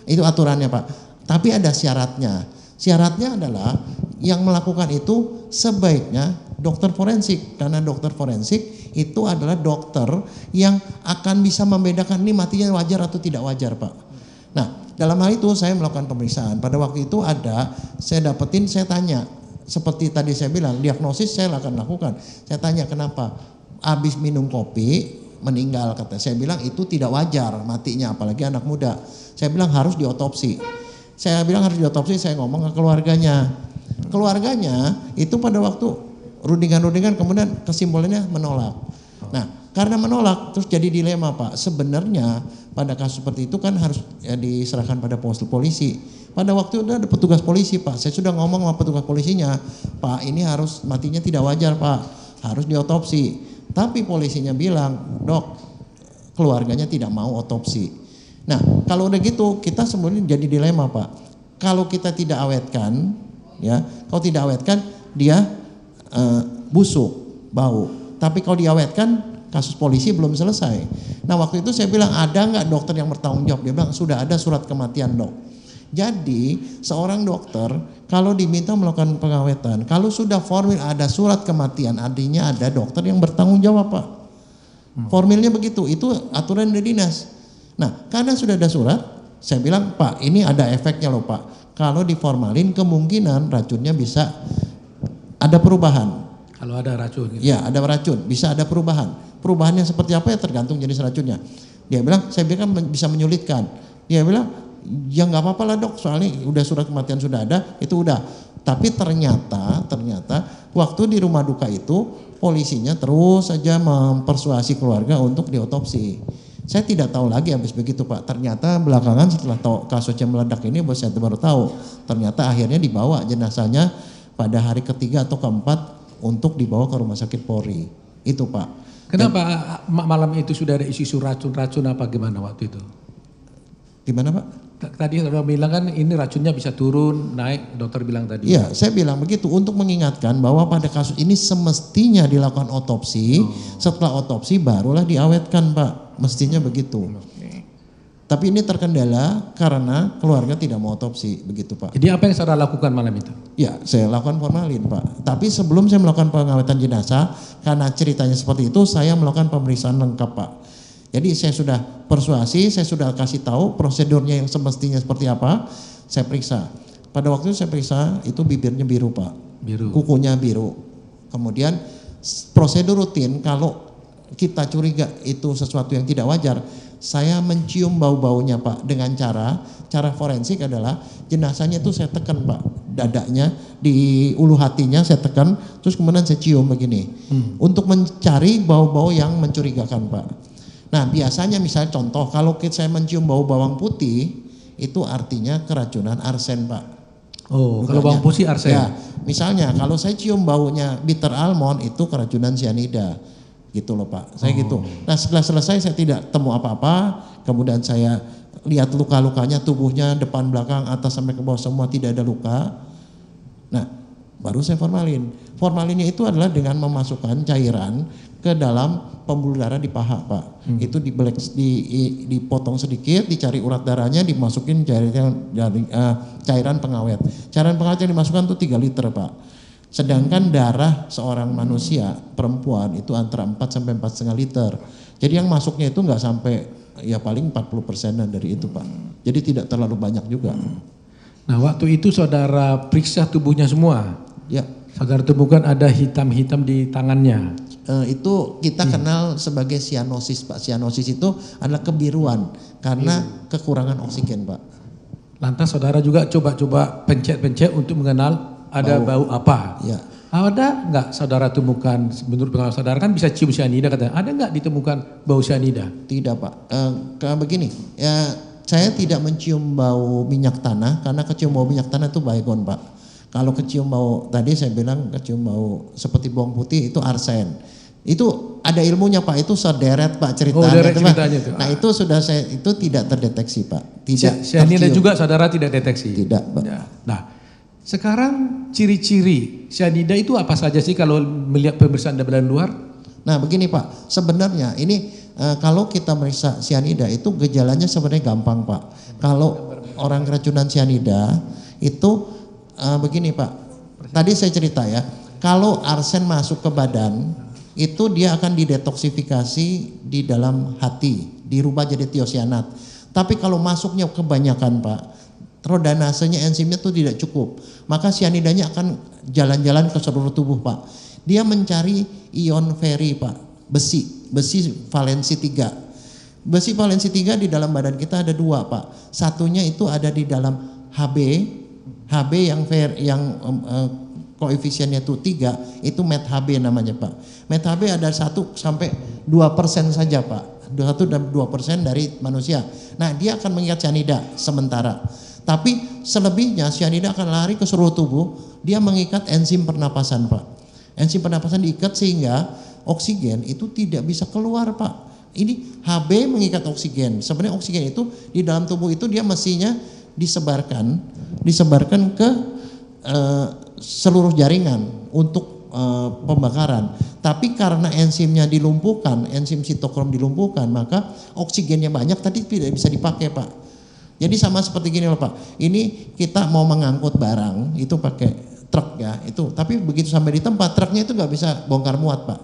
Itu aturannya Pak. Tapi ada syaratnya. Syaratnya adalah yang melakukan itu sebaiknya dokter forensik, karena dokter forensik itu adalah dokter yang akan bisa membedakan ini matinya wajar atau tidak wajar Pak. Nah dalam hal itu saya melakukan pemeriksaan. Pada waktu itu saya tanya, seperti tadi saya bilang, diagnosis saya akan lakukan. Saya tanya kenapa habis minum kopi meninggal, kata saya bilang itu tidak wajar matinya, apalagi anak muda. Saya bilang harus diotopsi. Saya ngomong ke keluarganya. Keluarganya itu pada waktu rundingan kemudian kesimpulannya menolak. Nah karena menolak terus jadi dilema Pak. Sebenarnya pada kasus seperti itu kan harus diserahkan pada polisi. Pada waktu itu ada petugas polisi Pak. Saya sudah ngomong sama petugas polisinya, Pak ini harus matinya tidak wajar Pak, harus diotopsi. Tapi polisinya bilang, dok keluarganya tidak mau otopsi. Nah, kalau udah gitu kita sebenarnya jadi dilema, Pak. Kalau kita tidak awetkan, ya, kalau tidak awetkan dia busuk, bau. Tapi kalau diawetkan, kasus polisi belum selesai. Nah, waktu itu saya bilang, ada nggak dokter yang bertanggung jawab? Dia bilang, sudah ada surat kematian, Dok. Jadi seorang dokter kalau diminta melakukan pengawetan, kalau sudah formil ada surat kematian, artinya ada dokter yang bertanggung jawab, Pak. Formilnya begitu, itu aturan dari dinas. Nah, karena sudah ada surat, saya bilang, Pak, ini ada efeknya loh, Pak. Kalau diformalin kemungkinan racunnya bisa ada perubahan. Kalau ada racun. Gitu. Ya, ada racun, bisa ada perubahan. Perubahannya seperti apa ya tergantung jenis racunnya. Dia bilang, saya bilang bisa menyulitkan. Dia bilang, ya nggak apa-apa lah, Dok, soalnya udah surat kematian sudah ada, itu udah. Tapi ternyata waktu di rumah duka itu polisinya terus saja mempersuasi keluarga untuk diotopsi. Saya tidak tahu lagi habis begitu, Pak. Ternyata belakangan setelah tahu kasusnya meledak ini, saya baru tahu. Ternyata akhirnya dibawa jenazahnya pada hari ketiga atau keempat untuk dibawa ke rumah sakit Polri. Itu, Pak. Kenapa malam itu sudah ada isu racun apa gimana waktu itu? Gimana, Pak? Tadi orang bilang kan ini racunnya bisa turun, naik, dokter bilang tadi. Iya, saya bilang begitu untuk mengingatkan bahwa pada kasus ini semestinya dilakukan otopsi. Setelah otopsi barulah diawetkan, Pak. Mestinya begitu. Tapi ini terkendala karena keluarga tidak mau otopsi, begitu, Pak. Jadi apa yang saudara lakukan malam itu? Ya, saya lakukan formalin, Pak. Tapi sebelum saya melakukan pengawetan jenazah, karena ceritanya seperti itu, saya melakukan pemeriksaan lengkap, Pak. Jadi saya sudah persuasi, saya sudah kasih tahu prosedurnya yang semestinya seperti apa, saya periksa. Pada waktu itu saya periksa, itu bibirnya biru, Pak. Biru. Kukunya biru. Kemudian prosedur rutin kalau kita curiga itu sesuatu yang tidak wajar, saya mencium bau-baunya, Pak, dengan cara forensik adalah jenazahnya itu saya tekan, Pak, dadanya di ulu hatinya saya tekan, terus kemudian saya cium begini, untuk mencari bau-bau yang mencurigakan, Pak. Nah, biasanya misalnya contoh, kalau saya mencium bau bawang putih, itu artinya keracunan arsen, Pak. Oh, kalau bawang putih arsen. Ya, misalnya kalau saya cium baunya bitter almond, itu keracunan cyanida. Gitu loh, Pak. Saya gitu. Nah, setelah selesai saya tidak temu apa-apa, kemudian saya lihat luka-lukanya, tubuhnya depan, belakang, atas sampai ke bawah semua tidak ada luka. Nah, baru saya formalin. Formalinnya itu adalah dengan memasukkan cairan ke dalam pembuluh darah di paha, Pak. Itu dipotong sedikit, dicari urat darahnya, dimasukin cairan pengawet. Cairan pengawet yang dimasukkan itu 3 liter, Pak. Sedangkan darah seorang manusia perempuan itu antara 4 sampai 4,5 liter. Jadi yang masuknya itu nggak sampai, ya paling 40%-an dari itu, Pak. Jadi tidak terlalu banyak juga. Nah, waktu itu saudara periksa tubuhnya semua. Ya. Saudara temukan ada hitam-hitam di tangannya. Itu kita kenal sebagai sianosis, Pak. Sianosis itu adalah kebiruan karena kekurangan oksigen, Pak. Lantas saudara juga coba-coba pencet-pencet untuk mengenal ada bau apa. Ya. Ada nggak saudara temukan, menurut pengalaman saudara kan bisa cium cyanida katanya, ada nggak ditemukan bau cyanida? Tidak, Pak. Begini, ya, saya tidak mencium bau minyak tanah karena kecium bau minyak tanah itu baygon, Pak. Kalau kecium bau, tadi saya bilang kecium bau seperti bawang putih itu arsen. Itu ada ilmunya, Pak, itu sederet, Pak, ceritanya. Oh, deret ceritanya itu. Nah, itu sudah itu tidak terdeteksi, Pak. Tidak cyanida tercium. juga saudara tidak deteksi? Tidak, Pak. Ya. Nah, sekarang ciri-ciri cyanida itu apa saja sih kalau melihat pemeriksaan dari luar? Nah, begini, Pak, sebenarnya ini kalau kita meriksa cyanida itu gejalanya sebenarnya gampang, Pak. Kalau orang keracunan cyanida itu begini, Pak. Tadi saya cerita ya, kalau arsen masuk ke badan itu dia akan didetoksifikasi di dalam hati, dirubah jadi tiosianat. Tapi kalau masuknya kebanyakan, Pak, rodanasenya enzimnya itu tidak cukup, maka cyanidanya akan jalan-jalan ke seluruh tubuh, Pak. Dia mencari ion feri, Pak, besi valensi 3. Besi valensi 3 di dalam badan kita ada 2, Pak. Satunya itu ada di dalam Hb yang koefisiennya itu 3, itu MethHb namanya, Pak. MethHb ada 1 sampai 2% saja, Pak. 1 dan 2% dari manusia. Nah, dia akan mengikat cyanida sementara. Tapi selebihnya cyanida akan lari ke seluruh tubuh, dia mengikat enzim pernapasan, Pak. Enzim pernapasan diikat sehingga oksigen itu tidak bisa keluar, Pak. Ini Hb mengikat oksigen. Sebenarnya oksigen itu di dalam tubuh itu dia mestinya disebarkan ke seluruh jaringan untuk pembakaran. Tapi karena enzimnya dilumpuhkan, enzim sitokrom dilumpuhkan, maka oksigennya banyak tadi tidak bisa dipakai, Pak. Jadi sama seperti gini loh, Pak. Ini kita mau mengangkut barang itu pakai truk ya, itu. Tapi begitu sampai di tempat truknya itu nggak bisa bongkar muat, Pak.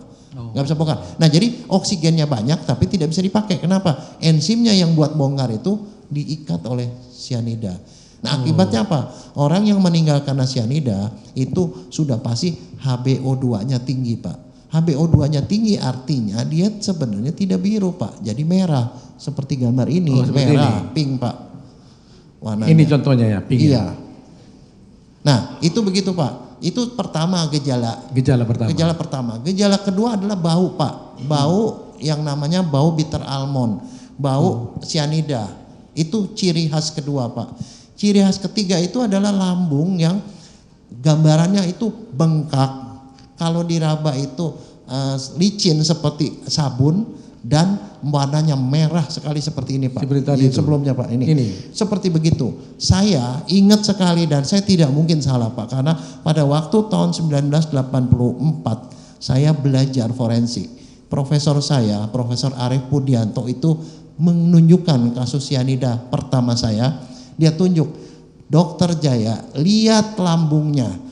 Nggak bisa bongkar. Nah jadi oksigennya banyak tapi tidak bisa dipakai. Kenapa? Enzimnya yang buat bongkar itu diikat oleh sianida. Nah akibatnya apa? Orang yang meninggal karena sianida itu sudah pasti HbO2-nya tinggi, Pak. HbO2-nya tinggi artinya dia sebenarnya tidak biru, Pak. Jadi merah seperti gambar ini, merah, ini. Pink, Pak. Warnanya. Ini contohnya ya, pink. Iya. Nah itu begitu, Pak. Itu pertama gejala pertama. Gejala kedua adalah bau, Pak. Bau yang namanya bau bitter almond, bau sianida. Itu ciri khas kedua, Pak. Ciri khas ketiga itu adalah lambung yang gambarannya itu bengkak. Kalau diraba itu licin seperti sabun dan warnanya merah sekali seperti ini, Pak. Seperti tadi sebelumnya, Pak. Ini seperti begitu. Saya ingat sekali dan saya tidak mungkin salah, Pak, karena pada waktu tahun 1984 saya belajar forensik. Profesor saya, Profesor Arief Pudianto itu menunjukkan kasus sianida pertama saya. Dia tunjuk, Dokter Jaya, lihat lambungnya.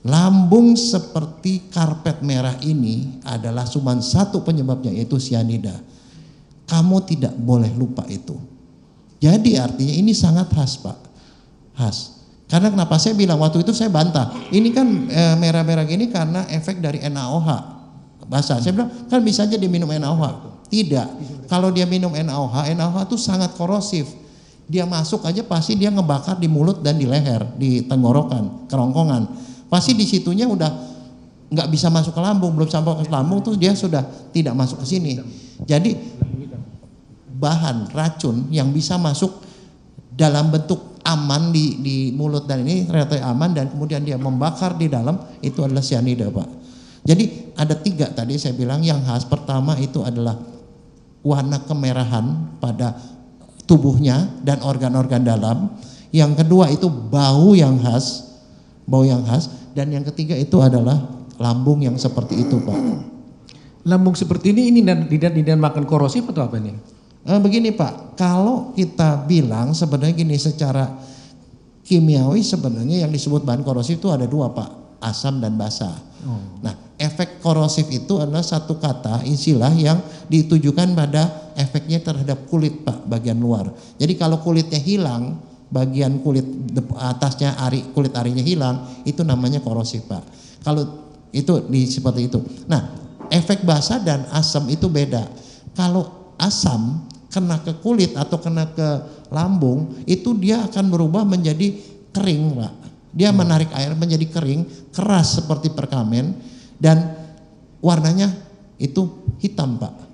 Lambung seperti karpet merah ini adalah cuma satu penyebabnya, yaitu sianida. Kamu tidak boleh lupa itu. Jadi artinya ini sangat khas, Pak. Khas. Karena kenapa saya bilang waktu itu saya bantah. Ini kan merah-merah gini karena efek dari NaOH. Basah. Saya bilang kan bisa aja dia minum NaOH. Tidak. Kalau dia minum NaOH itu sangat korosif. Dia masuk aja pasti dia ngebakar di mulut dan di leher, di tenggorokan, kerongkongan. Pasti di situnya udah nggak bisa masuk ke lambung, belum sampai ke lambung tuh dia sudah tidak masuk ke sini. Jadi bahan racun yang bisa masuk dalam bentuk aman di mulut dan ini ternyata aman dan kemudian dia membakar di dalam itu adalah sianida, Pak. Jadi ada 3 tadi saya bilang yang khas. Pertama itu adalah warna kemerahan pada tubuhnya dan organ-organ dalam. Yang kedua itu bau yang khas. Dan yang ketiga itu adalah lambung yang seperti itu, Pak. Lambung seperti ini dinamakan korosif atau apa ini? Begini, Pak, kalau kita bilang sebenarnya gini, secara kimiawi sebenarnya yang disebut bahan korosif itu ada 2, Pak, asam dan basa. Nah, efek korosif itu adalah satu kata istilah yang ditujukan pada efeknya terhadap kulit, Pak, bagian luar. Jadi kalau kulitnya hilang, bagian kulit atasnya kulit arinya hilang, itu namanya korosif, Pak. Kalau itu seperti itu. Nah, efek basa dan asam itu beda. Kalau asam kena ke kulit atau kena ke lambung, itu dia akan berubah menjadi kering, Pak. Dia menarik air menjadi kering, keras seperti perkamen dan warnanya itu hitam, Pak.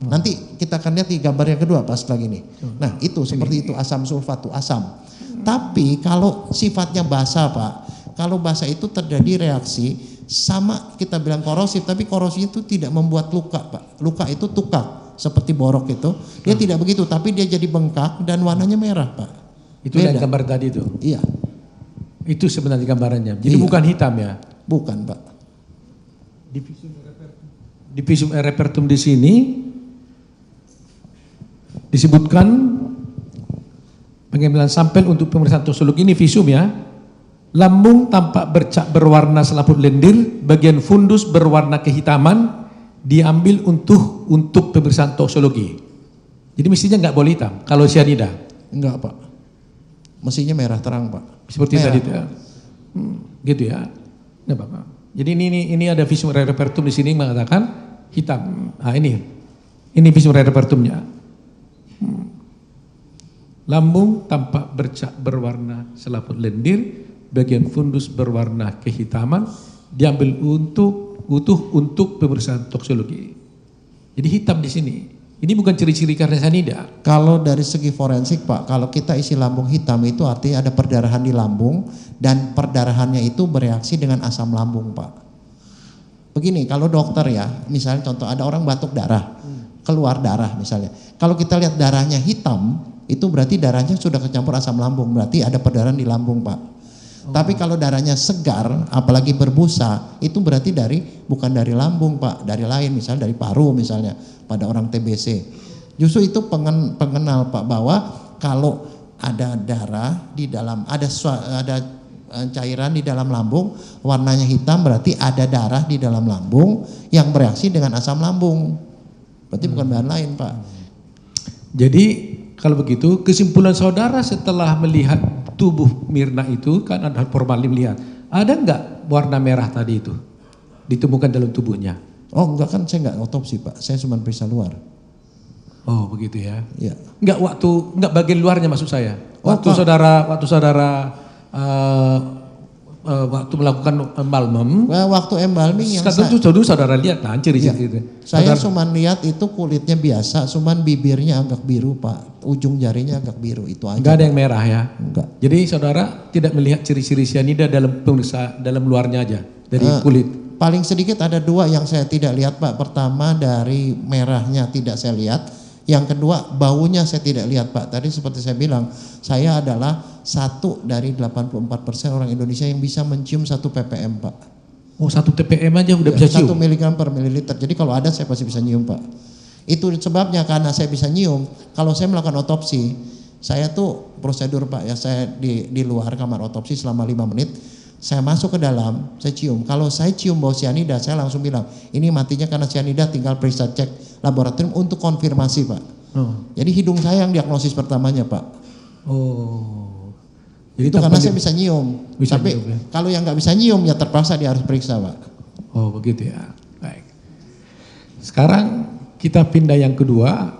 Nanti kita akan lihat di gambar yang kedua pas lagi ini. Nah itu seperti itu asam sulfat itu asam. Tapi kalau sifatnya basa, Pak, kalau basa itu terjadi reaksi sama kita bilang korosif, tapi korosif itu tidak membuat luka, Pak. Luka itu tukak seperti borok itu, dia tidak begitu, tapi dia jadi bengkak dan warnanya merah, Pak. Itu yang gambar tadi itu. Iya. Itu sebenarnya gambarannya. Jadi bukan hitam ya? Bukan, Pak. Di visum e repertum di sini disebutkan pengambilan sampel untuk pemeriksaan toksikologi ini visum ya. Lambung tampak bercak berwarna selaput lendir, bagian fundus berwarna kehitaman, diambil untuk pemeriksaan toksikologi. Jadi mestinya nggak boleh hitam kalau sianida. Enggak, Pak. Mestinya merah terang, Pak. Seperti merah. Tadi itu ya. Gitu ya. Nah, Bapak. Jadi ini ada visum e repertum di sini mengatakan hitam. Nah, ini visum e repertumnya. Lambung tampak bercak berwarna selaput lendir, bagian fundus berwarna kehitaman, diambil untuk pemeriksaan toksikologi. Jadi hitam di sini. Ini bukan ciri-ciri karena sianida. Kalau dari segi forensik, Pak, kalau kita isi lambung hitam itu artinya ada perdarahan di lambung dan perdarahannya itu bereaksi dengan asam lambung, Pak. Begini, kalau dokter ya, misalnya contoh ada orang batuk darah. keluar darah misalnya. Kalau kita lihat darahnya hitam, itu berarti darahnya sudah kecampur asam lambung, berarti ada perdarahan di lambung, Pak. Tapi kalau darahnya segar, apalagi berbusa, itu berarti bukan dari lambung, Pak, dari lain, misalnya dari paru misalnya pada orang TBC. Justru itu pengenal, Pak, bahwa kalau ada darah di dalam, ada cairan di dalam lambung, warnanya hitam, berarti ada darah di dalam lambung yang bereaksi dengan asam lambung. Berarti bukan bahan lain, Pak. Jadi kalau begitu kesimpulan saudara setelah melihat tubuh Mirna itu, kan ada formalin lihat, ada enggak warna merah tadi itu ditemukan dalam tubuhnya? Oh enggak, kan saya enggak otopsi, Pak, saya cuma periksa luar. Oh begitu ya. Iya. Enggak bagian luarnya maksud saya. Waktu Pak. saudara waktu melakukan embalmem. Waktu embalming yang saudara lihat kan ciri-ciri itu. Saya cuma lihat itu kulitnya biasa, cuman bibirnya agak biru, Pak. Ujung jarinya agak biru, itu aja. Enggak ada yang merah ya. Enggak. Jadi saudara tidak melihat ciri-ciri sianida dalam dalam luarnya aja dari kulit. Paling sedikit ada 2 yang saya tidak lihat, Pak. Pertama dari merahnya tidak saya lihat. Yang kedua baunya saya tidak lihat, Pak. Tadi seperti saya bilang, saya adalah 1 dari 84% orang Indonesia yang bisa mencium 1 ppm, Pak. Oh 1 ppm aja udah bisa cium? 1 miligram per mililiter. Jadi kalau ada saya pasti bisa nyium, Pak. Itu sebabnya karena saya bisa nyium. Kalau saya melakukan otopsi, saya tuh prosedur, Pak, ya, saya di luar kamar otopsi selama 5 menit. Saya masuk ke dalam, saya cium. Kalau saya cium bau sianida, saya langsung bilang, ini matinya karena sianida, tinggal periksa cek laboratorium untuk konfirmasi, Pak. Oh. Jadi hidung saya yang diagnosis pertamanya, Pak. Oh. Jadi itu karena saya bisa nyium. Tapi nyium, ya? kalau yang nggak bisa nyium ya terpaksa dia harus periksa, Pak. Oh begitu ya. Baik. Sekarang kita pindah yang kedua.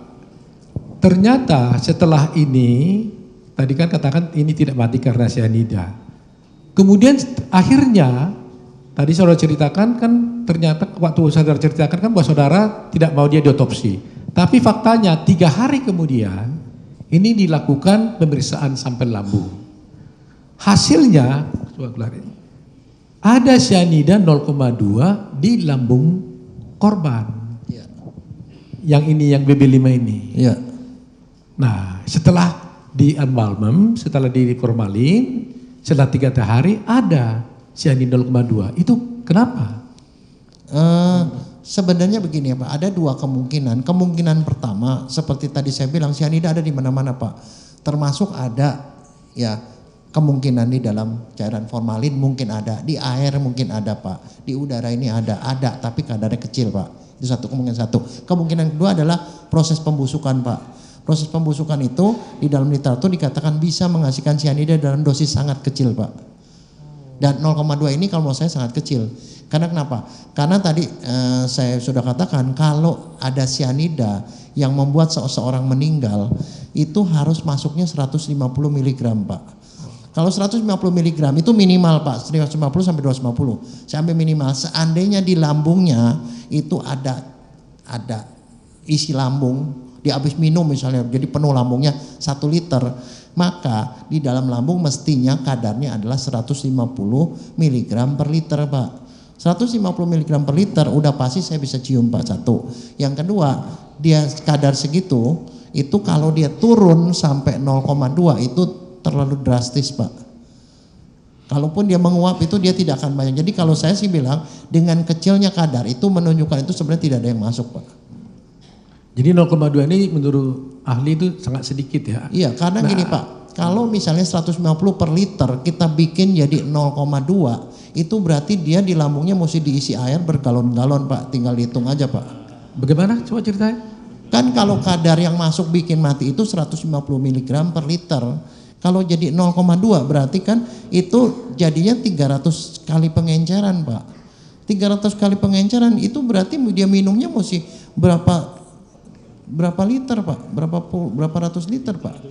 Ternyata setelah ini, tadi kan katakan ini tidak mati karena sianida. Kemudian akhirnya tadi saudara ceritakan kan ternyata waktu saudara ceritakan kan bahwa saudara tidak mau dia diotopsi. Tapi faktanya 3 hari kemudian ini dilakukan pemeriksaan sampel lambung. Hasilnya ada sianida 0,2 di lambung korban. Iya. Yang ini yang BB5 ini. Iya. Nah setelah di embalmem, setelah di formalin, setelah 3 hari ada sianida 0,2. Itu kenapa? Sebenarnya begini ya, Pak, ada 2 kemungkinan. Kemungkinan pertama seperti tadi saya bilang, sianida ada di mana-mana, Pak. Termasuk ada ya kemungkinan di dalam cairan formalin mungkin ada, di air mungkin ada, Pak. Di udara ini ada tapi kadarnya kecil, Pak. Itu kemungkinan satu. Kemungkinan kedua adalah proses pembusukan, Pak. Proses pembusukan itu di dalam literatur dikatakan bisa menghasilkan sianida dalam dosis sangat kecil, Pak. Dan 0,2 ini kalau menurut saya sangat kecil. Karena kenapa? Karena tadi saya sudah katakan kalau ada sianida yang membuat seseorang meninggal itu harus masuknya 150 mg, Pak. Kalau 150 mg itu minimal, Pak, 150 sampai 250. Sampai minimal. Seandainya di lambungnya itu ada isi lambung, dia habis minum misalnya, jadi penuh lambungnya 1 liter, maka di dalam lambung mestinya kadarnya adalah 150 mg per liter, Pak. 150 mg per liter udah pasti saya bisa cium, Pak, 1. Yang kedua, dia kadar segitu, itu kalau dia turun sampai 0,2 itu terlalu drastis, Pak. Kalaupun dia menguap itu dia tidak akan banyak. Jadi kalau saya sih bilang dengan kecilnya kadar itu menunjukkan itu sebenarnya tidak ada yang masuk, Pak. Jadi 0,2 ini menurut ahli itu sangat sedikit ya? Iya, karena gini, Pak, kalau misalnya 150 per liter kita bikin jadi 0,2, itu berarti dia di lambungnya mesti diisi air bergalon-galon, Pak. Tinggal dihitung aja, Pak. Bagaimana? Coba ceritain. Kan kalau kadar yang masuk bikin mati itu 150 mg per liter. Kalau jadi 0,2 berarti kan itu jadinya 300 kali pengenceran, Pak. 300 kali pengenceran itu berarti dia minumnya mesti berapa liter, Pak? Berapa ratus liter, Pak?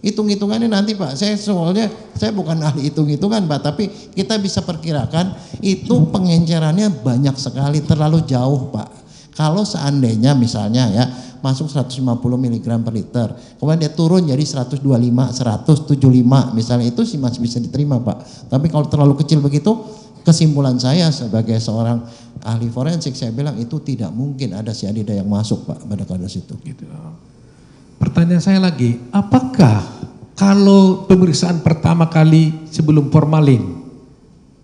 Hitung-hitungannya nanti, Pak. Saya bukan ahli hitung-hitungan, Pak, tapi kita bisa perkirakan itu pengencerannya banyak sekali, terlalu jauh, Pak. Kalau seandainya misalnya ya masuk 150 mg per liter, kemudian dia turun jadi 125, 175 misalnya, itu sih masih bisa diterima, Pak. Tapi kalau terlalu kecil begitu kesimpulan saya sebagai seorang ahli forensik, saya bilang itu tidak mungkin ada cyanida yang masuk Pak pada kasus itu. Gitu. Pertanyaan saya lagi, apakah kalau pemeriksaan pertama kali sebelum formalin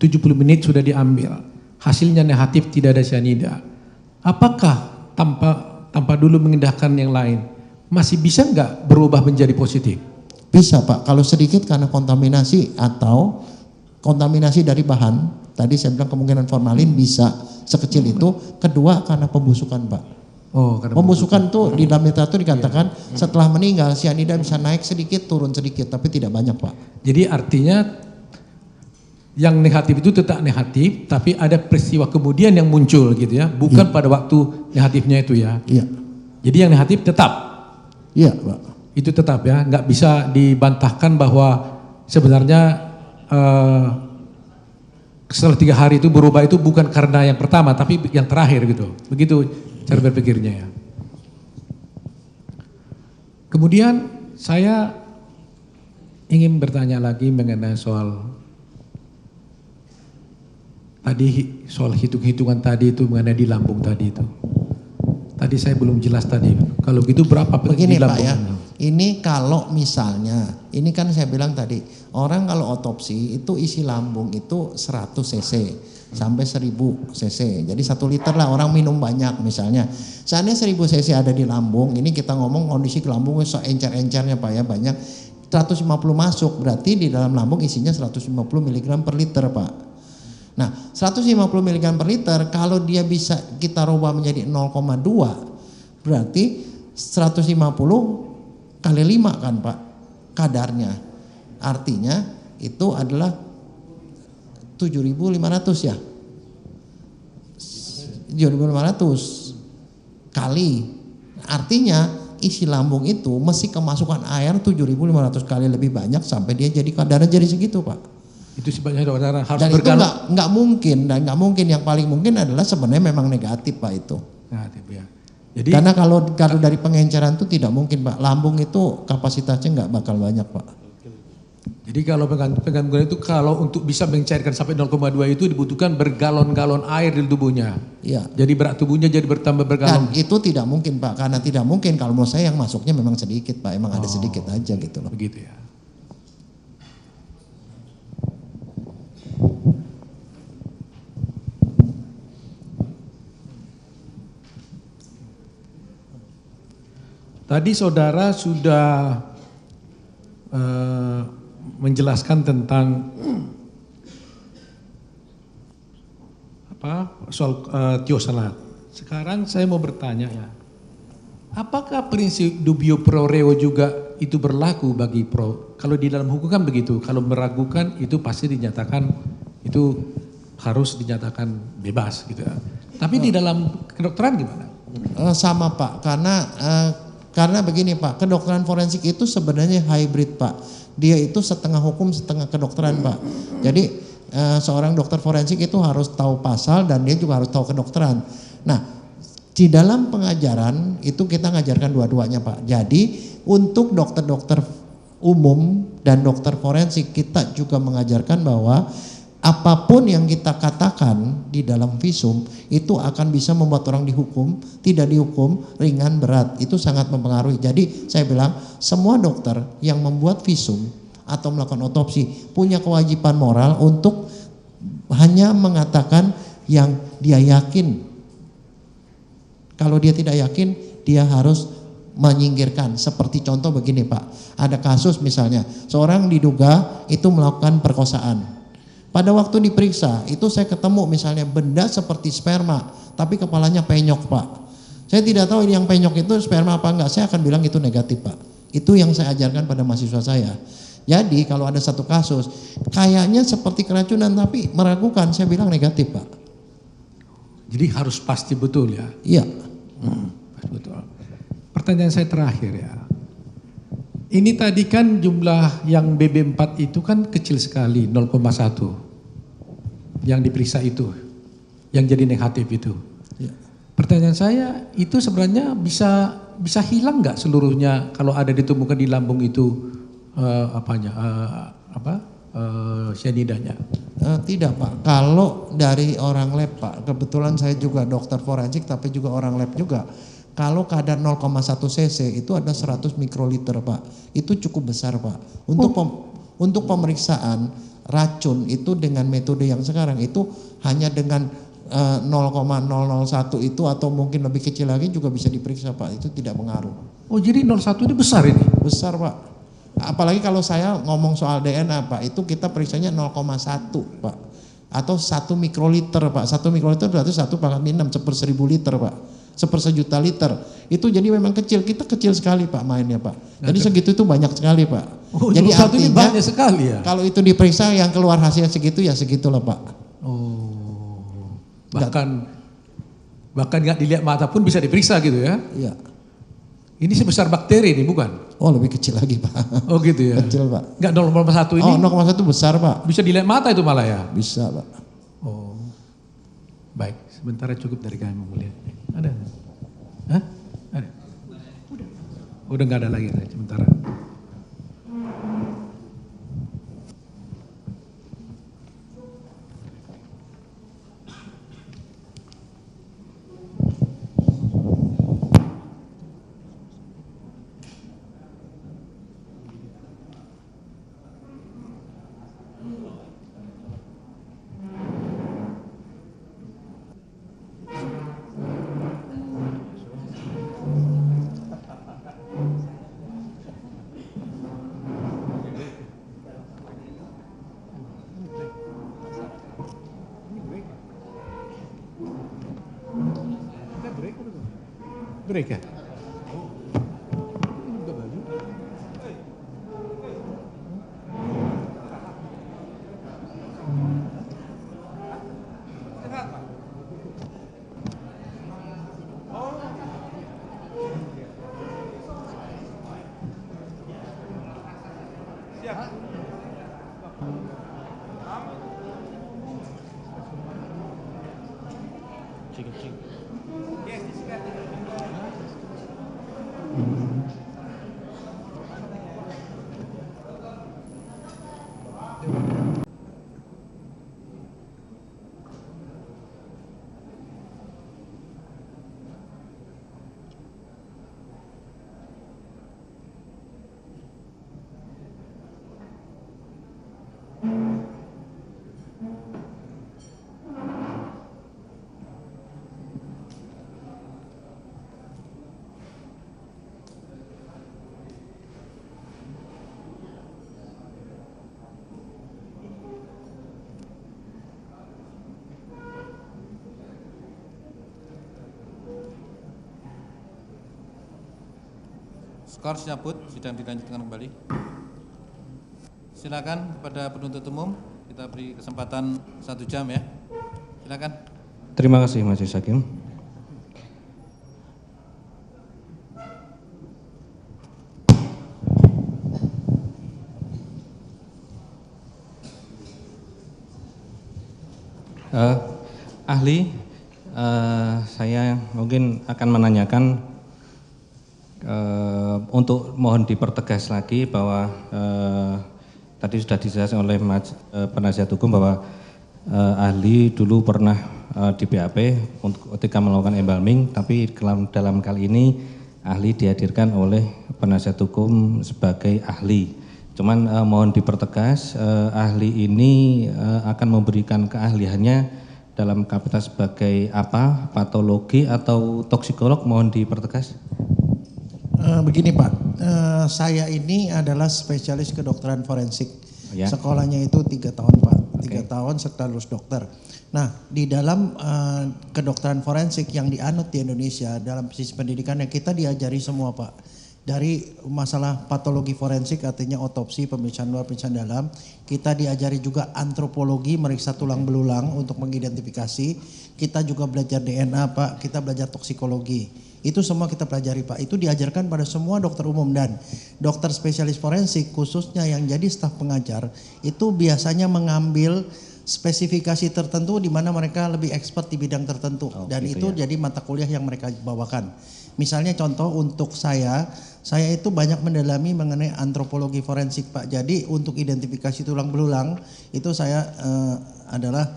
70 menit sudah diambil, hasilnya negatif tidak ada cyanida, apakah tanpa dulu mengindahkan yang lain masih bisa nggak berubah menjadi positif? Bisa Pak, kalau sedikit karena kontaminasi atau kontaminasi dari bahan, tadi saya bilang kemungkinan formalin bisa sekecil itu. Kedua karena pembusukan Pak. Oh, karena pembusukan itu di dalam literatur dikatakan setelah meninggal cyanida bisa naik sedikit, turun sedikit, tapi tidak banyak Pak. Jadi artinya yang negatif itu tetap negatif, tapi ada peristiwa kemudian yang muncul gitu ya, bukan pada waktu negatifnya itu ya. Iya. Jadi yang negatif tetap. Iya Pak. Itu tetap ya, nggak bisa dibantahkan bahwa sebenarnya setelah 3 hari itu berubah itu bukan karena yang pertama, tapi yang terakhir gitu. Begitu cara berpikirnya ya. Kemudian saya ingin bertanya lagi mengenai soal hitung-hitungan tadi itu mengenai di lambung tadi itu. Tadi saya belum jelas tadi. Kalau gitu berapa begini di Pak ya, lambung? ini kalau misalnya, ini kan saya bilang tadi, orang kalau otopsi itu isi lambung itu 100 cc sampai 1000 cc. Jadi 1 liter lah, orang minum banyak misalnya. Seandainya 1000 cc ada di lambung, ini kita ngomong kondisi lambung encer-encernya Pak ya, banyak 150 masuk, berarti di dalam lambung isinya 150 mg per liter Pak. Nah 150 mg per liter kalau dia bisa kita rubah menjadi 0,2 berarti 150 kali 5 kan Pak kadarnya. Artinya itu adalah 7.500 ya. 7.500 kali. Artinya isi lambung itu mesti kemasukan air 7.500 kali lebih banyak sampai dia jadi kadarnya jadi segitu Pak. Itu sebenarnya dokter harus Dan bergalon. itu nggak mungkin, dan nggak mungkin, yang paling mungkin adalah sebenarnya memang negatif Pak itu. Negatif ya. Jadi Karena kalau dari pengenceran itu tidak mungkin Pak, lambung itu kapasitasnya nggak bakal banyak Pak. Jadi kalau penggangguan itu kalau untuk bisa mencairkan sampai 0,2 itu dibutuhkan bergalon-galon air di tubuhnya. Iya. Jadi berat tubuhnya jadi bertambah bergalon. Dan itu tidak mungkin Pak, karena tidak mungkin kalau menurut saya yang masuknya memang sedikit Pak, emang ada sedikit aja gitu loh. Begitu ya. Tadi saudara sudah menjelaskan tentang soal tiosalat. Sekarang saya mau bertanya ya, apakah prinsip dubio pro reo juga itu berlaku bagi pro? Kalau di dalam hukum kan begitu, kalau meragukan itu pasti dinyatakan itu harus dinyatakan bebas gitu ya. Tapi di dalam kedokteran gimana? Sama Pak, karena begini Pak, kedokteran forensik itu sebenarnya hybrid Pak. Dia itu setengah hukum setengah kedokteran Pak. Jadi seorang dokter forensik itu harus tahu pasal dan dia juga harus tahu kedokteran. Nah di dalam pengajaran itu kita ngajarkan dua-duanya Pak. Jadi untuk dokter-dokter umum dan dokter forensik kita juga mengajarkan bahwa apapun yang kita katakan di dalam visum itu akan bisa membuat orang dihukum, tidak dihukum, ringan, berat. Itu sangat mempengaruhi. Jadi saya bilang semua dokter yang membuat visum atau melakukan otopsi punya kewajiban moral untuk hanya mengatakan yang dia yakin. Kalau dia tidak yakin, dia harus menyingkirkan. Seperti contoh begini Pak, ada kasus misalnya seorang diduga itu melakukan perkosaan. Pada waktu diperiksa itu saya ketemu misalnya benda seperti sperma, tapi kepalanya penyok Pak. Saya tidak tahu yang penyok itu sperma apa enggak, saya akan bilang itu negatif Pak. Itu yang saya ajarkan pada mahasiswa saya. Jadi kalau ada satu kasus kayaknya seperti keracunan tapi meragukan, saya bilang negatif Pak. Jadi harus pasti betul ya? Iya. Betul. Pertanyaan saya terakhir ya. Ini tadi kan jumlah yang BB4 itu kan kecil sekali, 0,1. Yang diperiksa itu, yang jadi negatif itu. Ya. Pertanyaan saya, itu sebenarnya bisa hilang nggak seluruhnya kalau ada ditemukan di lambung itu cyanidanya? Tidak Pak, kalau dari orang lab Pak, kebetulan saya juga dokter forensik tapi juga orang lab juga. Kalau kadar 0,1 cc itu ada 100 mikroliter Pak, itu cukup besar Pak. Untuk pemeriksaan racun itu dengan metode yang sekarang itu hanya dengan 0,001 itu atau mungkin lebih kecil lagi juga bisa diperiksa Pak, itu tidak pengaruh. Oh jadi 01 ini besar ini? Besar Pak. Apalagi kalau saya ngomong soal DNA Pak, itu kita periksanya 0,1 Pak. Atau 1 mikroliter Pak. 1 mikroliter berarti 1/6 1/1000 liter Pak. 1/1000 liter. Itu jadi memang kecil, kita kecil sekali Pak mainnya Pak. Jadi segitu itu banyak sekali Pak. Oh, jadi artinya artinya banyak sekali ya? Kalau itu diperiksa yang keluar hasil segitu ya segitulah Pak. Oh, bahkan nggak dilihat mata pun bisa diperiksa gitu ya? Iya. Ini sebesar bakteri ini bukan? Oh lebih kecil lagi Pak. Oh gitu ya? Kecil Pak. Nggak 0,1 ini? Oh 0,1 besar Pak. Bisa dilihat mata itu malah ya? Bisa Pak. Oh, baik. Sementara cukup dari kami melihat. Ada? Hah? Ada? Udah nggak ada lagi sementara. Break ya? Skor cabut, sidang dilanjutkan kembali. Silakan kepada penuntut umum, kita beri kesempatan 1 jam ya. Silakan. Terima kasih Majelis Hakim. Ahli, saya mungkin akan menanyakan untuk mohon dipertegas lagi bahwa tadi sudah dijelaskan oleh penasihat hukum bahwa ahli dulu pernah di BAP ketika melakukan embalming, tapi dalam kali ini ahli dihadirkan oleh penasihat hukum sebagai ahli. Cuman mohon dipertegas, ahli ini akan memberikan keahliannya dalam kapasitas sebagai apa, patologi atau toksikolog, mohon dipertegas. Begini Pak, saya ini adalah spesialis kedokteran forensik. Ya. Sekolahnya itu 3 tahun Pak, 3 tahun setelah lulus dokter. Nah di dalam kedokteran forensik yang dianut di Indonesia dalam sistem pendidikannya kita diajari semua Pak. Dari masalah patologi forensik artinya otopsi, pemeriksaan luar, pemeriksaan dalam. Kita diajari juga antropologi, meriksa tulang belulang untuk mengidentifikasi. Kita juga belajar DNA Pak, kita belajar toksikologi. Itu semua kita pelajari Pak. Itu diajarkan pada semua dokter umum dan dokter spesialis forensik khususnya yang jadi staf pengajar itu biasanya mengambil spesifikasi tertentu di mana mereka lebih expert di bidang tertentu dan gitu itu ya. Jadi mata kuliah yang mereka bawakan. Misalnya contoh untuk saya itu banyak mendalami mengenai antropologi forensik Pak. Jadi untuk identifikasi tulang belulang itu saya adalah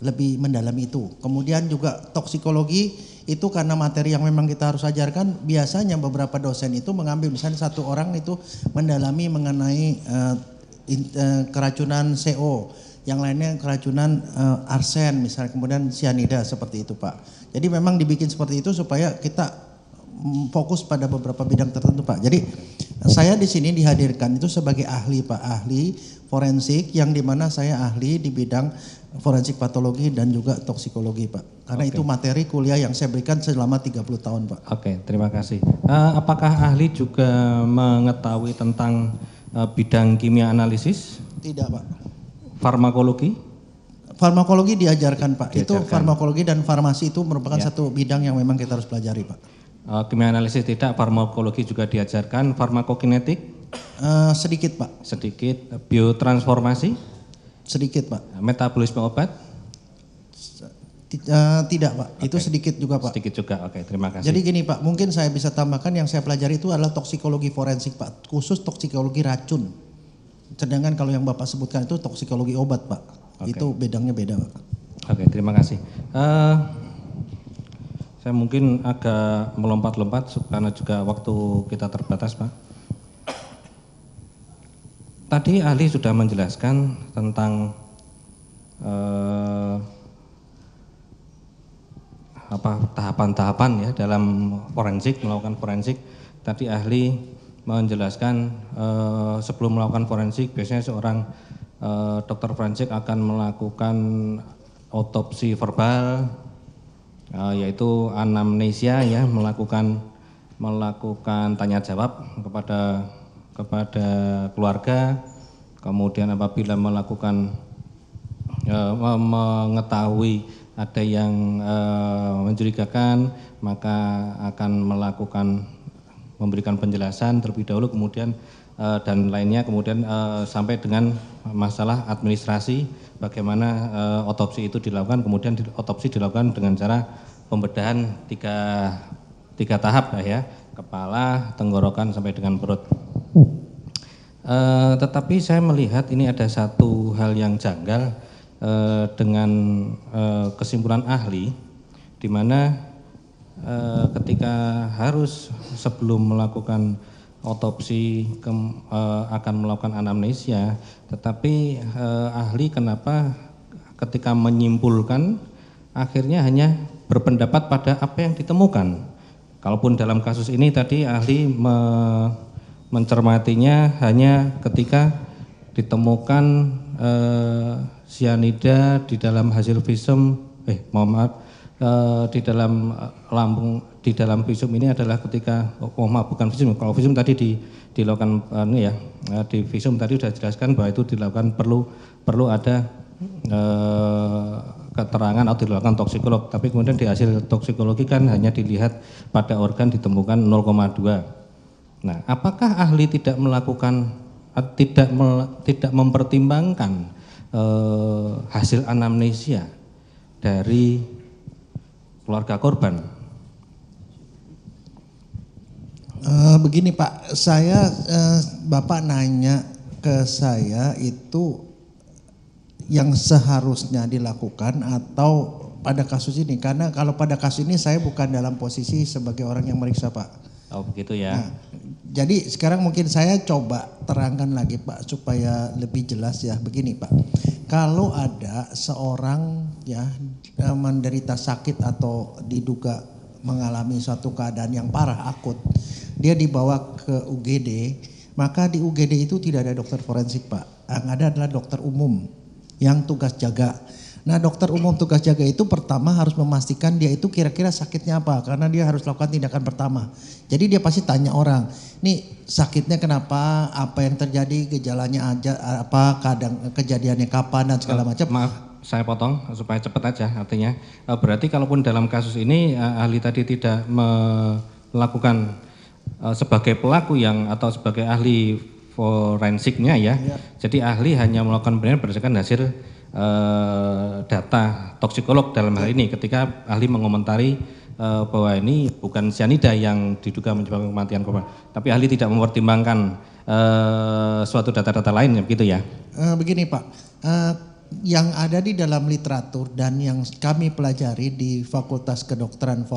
lebih mendalami itu. Kemudian juga toksikologi itu karena materi yang memang kita harus ajarkan, biasanya beberapa dosen itu mengambil misalnya satu orang itu mendalami mengenai keracunan CO, yang lainnya keracunan arsen misalnya, kemudian sianida seperti itu Pak. Jadi memang dibikin seperti itu supaya kita fokus pada beberapa bidang tertentu Pak. Jadi saya di sini dihadirkan itu sebagai ahli Pak, ahli forensik yang dimana saya ahli di bidang forensik patologi dan juga toksikologi Pak. Karena itu materi kuliah yang saya berikan selama 30 tahun Pak. Oke, terima kasih. Apakah ahli juga mengetahui tentang bidang kimia analisis? Tidak Pak. Farmakologi? Farmakologi diajarkan Pak. Itu Diajarkan. farmakologi dan farmasi itu merupakan satu bidang yang memang kita harus pelajari Pak. Kimia analisis tidak, farmakologi juga diajarkan, farmakokinetik? Sedikit Pak. Sedikit, biotransformasi? Sedikit Pak. Metabolisme obat? Tidak Pak, itu sedikit juga Pak. Sedikit juga, oke, terima kasih. Jadi gini Pak, mungkin saya bisa tambahkan yang saya pelajari itu adalah toksikologi forensik Pak, khusus toksikologi racun. Sedangkan kalau yang Bapak sebutkan itu toksikologi obat Pak, itu bidangnya beda Pak. Oke, terima kasih. Saya mungkin agak melompat-lompat karena juga waktu kita terbatas Pak. Tadi ahli sudah menjelaskan tentang tahapan-tahapan ya dalam forensik, melakukan forensik. Tadi ahli menjelaskan sebelum melakukan forensik biasanya seorang dokter forensik akan melakukan autopsi verbal, yaitu anamnesia ya, melakukan tanya jawab kepada keluarga. Kemudian apabila melakukan mengetahui ada yang mencurigakan, maka akan memberikan penjelasan terlebih dahulu, kemudian dan lainnya, kemudian sampai dengan masalah administrasi, bagaimana otopsi itu dilakukan. Kemudian otopsi dilakukan dengan cara pembedahan tiga tahap ya, kepala, tenggorokan sampai dengan perut. Tetapi saya melihat ini ada satu hal yang janggal dengan kesimpulan ahli, di mana ketika harus sebelum melakukan otopsi akan melakukan anamnesia, tetapi ahli kenapa ketika menyimpulkan akhirnya hanya berpendapat pada apa yang ditemukan. Kalaupun dalam kasus ini tadi ahli mencermatinya hanya ketika ditemukan sianida di dalam hasil visum, di dalam lambung, di dalam visum ini adalah ketika, bukan visum, kalau visum tadi dilakukan di visum tadi sudah jelaskan bahwa itu dilakukan perlu ada keterangan atau dilakukan toksikolog, tapi kemudian di hasil toksikologi kan hanya dilihat pada organ ditemukan 0,2. Nah, apakah ahli tidak melakukan, tidak mempertimbangkan hasil anamnesia dari keluarga korban? Begini Pak, Bapak nanya ke saya itu yang seharusnya dilakukan atau pada kasus ini, karena kalau pada kasus ini saya bukan dalam posisi sebagai orang yang meriksa Pak. Oh begitu ya. Nah, jadi sekarang mungkin saya coba terangkan lagi Pak supaya lebih jelas ya. Begini Pak, kalau ada seorang ya menderita sakit atau diduga mengalami suatu keadaan yang parah akut, dia dibawa ke UGD, maka di UGD itu tidak ada dokter forensik Pak, yang ada adalah dokter umum yang tugas jaga. Nah, dokter umum tugas jaga itu pertama harus memastikan dia itu kira-kira sakitnya apa, karena dia harus lakukan tindakan pertama. Jadi dia pasti tanya orang, nih sakitnya kenapa, apa yang terjadi, gejalanya aja apa, kadang kejadiannya kapan dan segala macam. Maaf, saya potong supaya cepat aja. Artinya berarti kalaupun dalam kasus ini ahli tadi tidak melakukan sebagai pelaku atau sebagai ahli forensiknya ya. Jadi ahli hanya melakukan penilaian berdasarkan hasil data toksikolog dalam hal ini ketika ahli mengomentari bahwa ini bukan cyanida yang diduga menyebabkan kematian korban, tapi ahli tidak mempertimbangkan suatu data-data lain, begitu ya? Begini Pak, yang ada di dalam literatur dan yang kami pelajari di Fakultas Kedokteran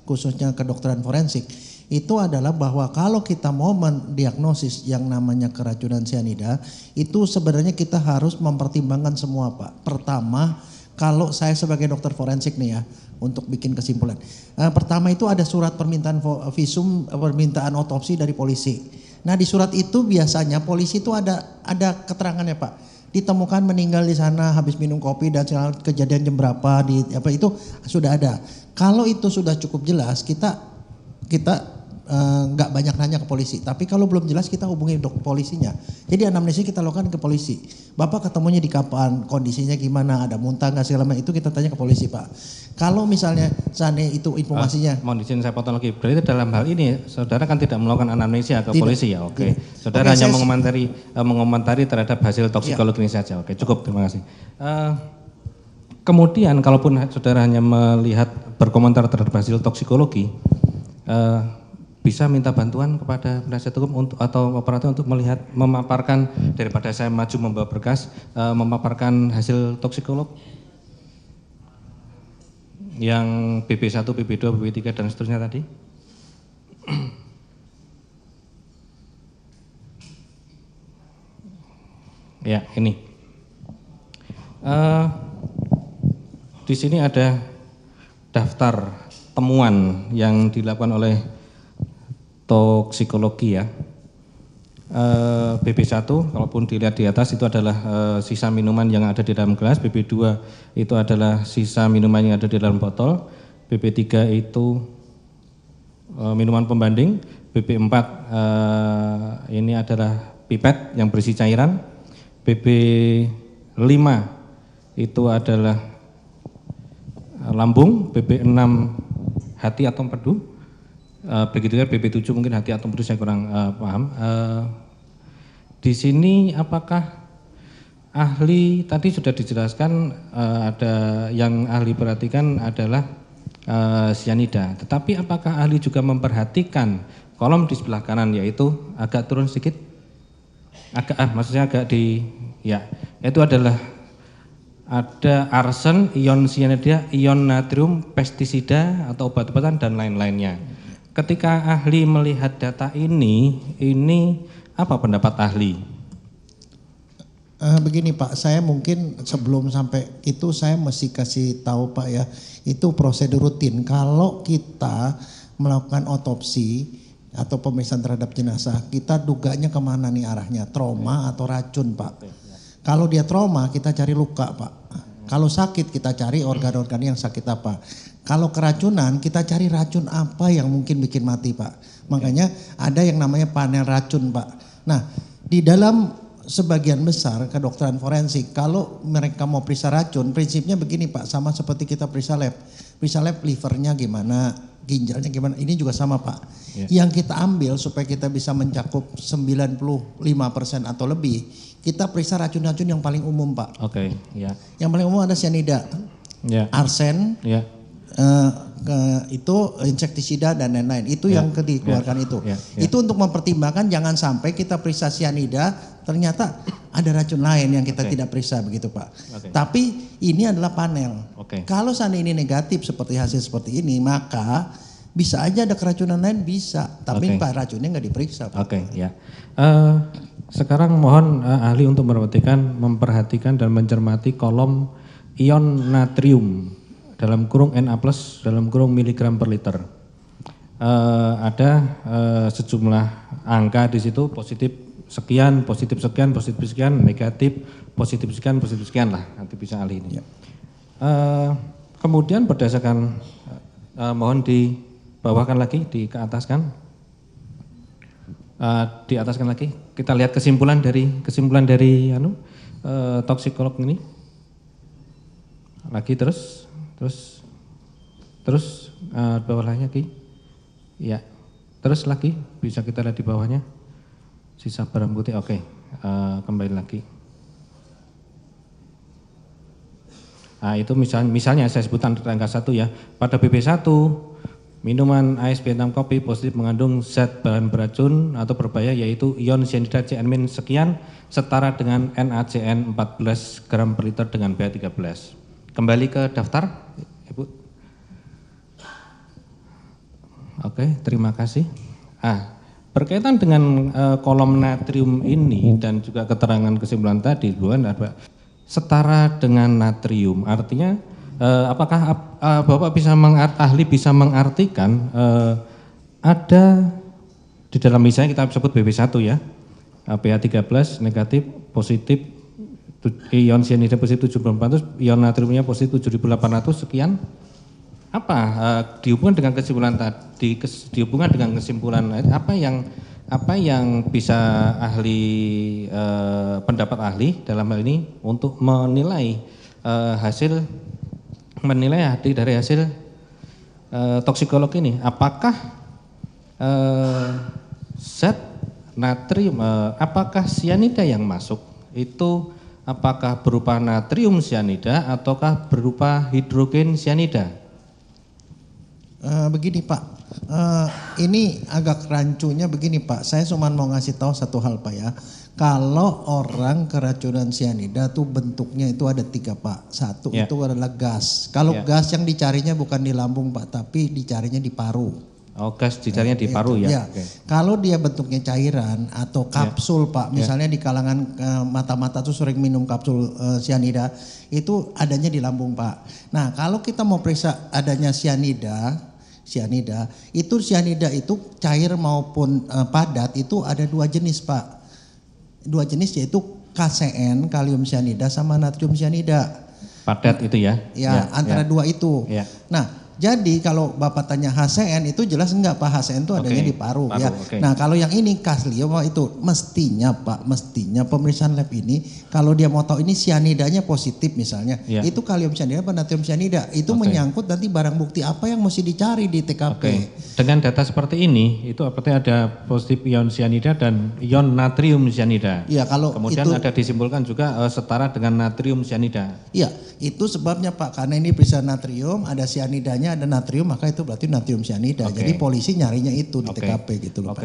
khususnya kedokteran forensik, itu adalah bahwa kalau kita mau mendiagnosis yang namanya keracunan cyanida, itu sebenarnya kita harus mempertimbangkan semua Pak. Pertama, kalau saya sebagai dokter forensik nih ya, untuk bikin kesimpulan. Pertama itu ada surat permintaan visum, permintaan otopsi dari polisi. Nah di surat itu biasanya polisi itu ada keterangannya Pak. Ditemukan meninggal di sana habis minum kopi dan kejadian jam berapa itu sudah ada. Kalau itu sudah cukup jelas, kita nggak banyak nanya ke polisi. Tapi kalau belum jelas kita hubungi polisinya. Jadi anamnesis kita lakukan ke polisi. Bapak ketemunya di kapan, kondisinya gimana, ada muntah nggak segala macam, itu kita tanya ke polisi Pak. Kalau misalnya sana itu informasinya. Mohon izin saya potong lagi. Berarti dalam hal ini saudara kan tidak melakukan anamnesia ke Tidak, polisi ya? Oke. tidak. Saudara hanya saya mengomentari terhadap hasil toksikologi ini saja. Oke, cukup, terima kasih. Kemudian kalaupun saudara hanya melihat berkomentar terhadap hasil toksikologi, bisa minta bantuan kepada penasihat hukum atau operator untuk melihat, memaparkan, daripada saya maju membawa berkas, memaparkan hasil toksikolog yang BB1, BB2, BB3 dan seterusnya tadi. Ya, ini. Di sini ada daftar temuan yang dilakukan oleh toksikologi ya. BB1 kalaupun dilihat di atas itu adalah sisa minuman yang ada di dalam gelas, BB2 itu adalah sisa minuman yang ada di dalam botol, BB3 itu minuman pembanding, BB4 ini adalah pipet yang berisi cairan, BB5 itu adalah lambung, BB6 hati atau empedu, begitu ya BB7 mungkin hati atau empedu, saya kurang paham. Di sini apakah ahli tadi sudah dijelaskan ada yang ahli perhatikan adalah cyanida, tetapi apakah ahli juga memperhatikan kolom di sebelah kanan yaitu agak turun sedikit, maksudnya agak di ya, itu adalah ada arsen, ion cyanida, ion natrium, pestisida atau obat-obatan dan lain-lainnya. Ketika ahli melihat data ini apa pendapat ahli? Begini Pak, saya mungkin sebelum sampai itu saya mesti kasih tahu Pak ya, itu prosedur rutin. Kalau kita melakukan otopsi atau pemeriksaan terhadap jenazah, kita duganya kemana nih arahnya, trauma atau racun Pak. Kalau dia trauma kita cari luka Pak. Kalau sakit kita cari organ-organ yang sakit apa. Kalau keracunan kita cari racun apa yang mungkin bikin mati Pak. Makanya ada yang namanya panel racun Pak. Nah di dalam sebagian besar kedokteran forensik kalau mereka mau periksa racun prinsipnya begini Pak, sama seperti kita periksa lab. Periksa lab livernya gimana, ginjalnya gimana, ini juga sama Pak. Yang kita ambil supaya kita bisa mencakup 95% atau lebih, kita periksa racun-racun yang paling umum Pak. Oke, ya. Yang paling umum ada cyanida, arsen, itu insektisida dan lain-lain. Itu yang dikeluarkan itu. Itu untuk mempertimbangkan jangan sampai kita periksa cyanida ternyata ada racun lain yang kita tidak periksa begitu Pak. Tapi ini adalah panel. Kalau seandainya ini negatif seperti hasil seperti ini maka bisa aja ada keracunan lain bisa, tapi Pak racunnya nggak diperiksa Pak. Sekarang mohon ahli untuk memperhatikan dan mencermati kolom ion natrium dalam kurung Na+, dalam kurung miligram per liter. Ada sejumlah angka di situ, positif sekian, positif sekian, positif sekian, negatif, positif sekian lah, nanti bisa ahli ini. Kemudian berdasarkan, mohon dibawahkan lagi, keataskan, di ataskan lagi, kita lihat kesimpulan dari toksikolog ini. Lagi terus bawahnya lagi, ya, terus lagi bisa kita lihat di bawahnya sisa barang putih. Kembali lagi. Nah, itu misalnya saya sebutkan angka 1 ya. Pada BB1 minuman ASB6 kopi positif mengandung zat bahan beracun atau berbahaya yaitu ion cyanida CN- sekian setara dengan NaCN 14 gram per liter dengan pH 13. Kembali ke daftar, Ibu. Oke, terima kasih. Berkaitan dengan kolom natrium ini dan juga keterangan kesimpulan tadi, ada setara dengan natrium, artinya apakah Bapak ahli bisa mengartikan ada di dalam misalnya kita sebut BB1 ya, pH 13 negatif, positif, ion cyanida positif 7400, ion natriumnya positif 7800 sekian. Apa dihubungkan dengan kesimpulan tadi, dihubungkan dengan kesimpulan apa yang bisa ahli pendapat ahli dalam hal ini untuk menilai dari hasil toksikologi ini, apakah zat natrium, apakah sianida yang masuk itu apakah berupa natrium sianida ataukah berupa hidrogen sianida? Begini Pak, ini agak rancunya begini Pak, saya cuma mau ngasih tahu satu hal Pak ya. Kalau orang keracunan sianida tuh bentuknya itu ada 3 Pak. Satu itu adalah gas. Kalau gas yang dicarinya bukan di lambung Pak, tapi dicarinya di paru. Oh, gas dicarinya di paru ya. Okay. Kalau dia bentuknya cairan atau kapsul Pak, misalnya di kalangan mata-mata tuh sering minum kapsul sianida, itu adanya di lambung Pak. Nah, kalau kita mau periksa adanya sianida itu cair maupun padat itu ada 2 jenis Pak. 2 jenis yaitu KCN, kalium sianida sama natrium sianida. Padat itu ya? Ya, antara 2 itu. Ya. Nah, jadi kalau Bapak tanya HCN itu jelas enggak Pak, HCN itu adanya di paru ya. Nah, kalau yang ini kalium itu mestinya Pak, pemeriksaan lab ini kalau dia mau tahu ini sianidanya positif misalnya, itu kalium sianida atau natrium sianida, itu menyangkut nanti barang bukti apa yang mesti dicari di TKP. Dengan data seperti ini, itu artinya ada positif ion sianida dan ion natrium sianida. Iya, kalau kemudian itu, ada disimpulkan juga setara dengan natrium sianida. Iya, itu sebabnya Pak, karena ini bisa natrium, ada sianidanya, ada natrium, maka itu berarti natrium sianida. Jadi polisi nyarinya itu di TKP gitu loh Pak.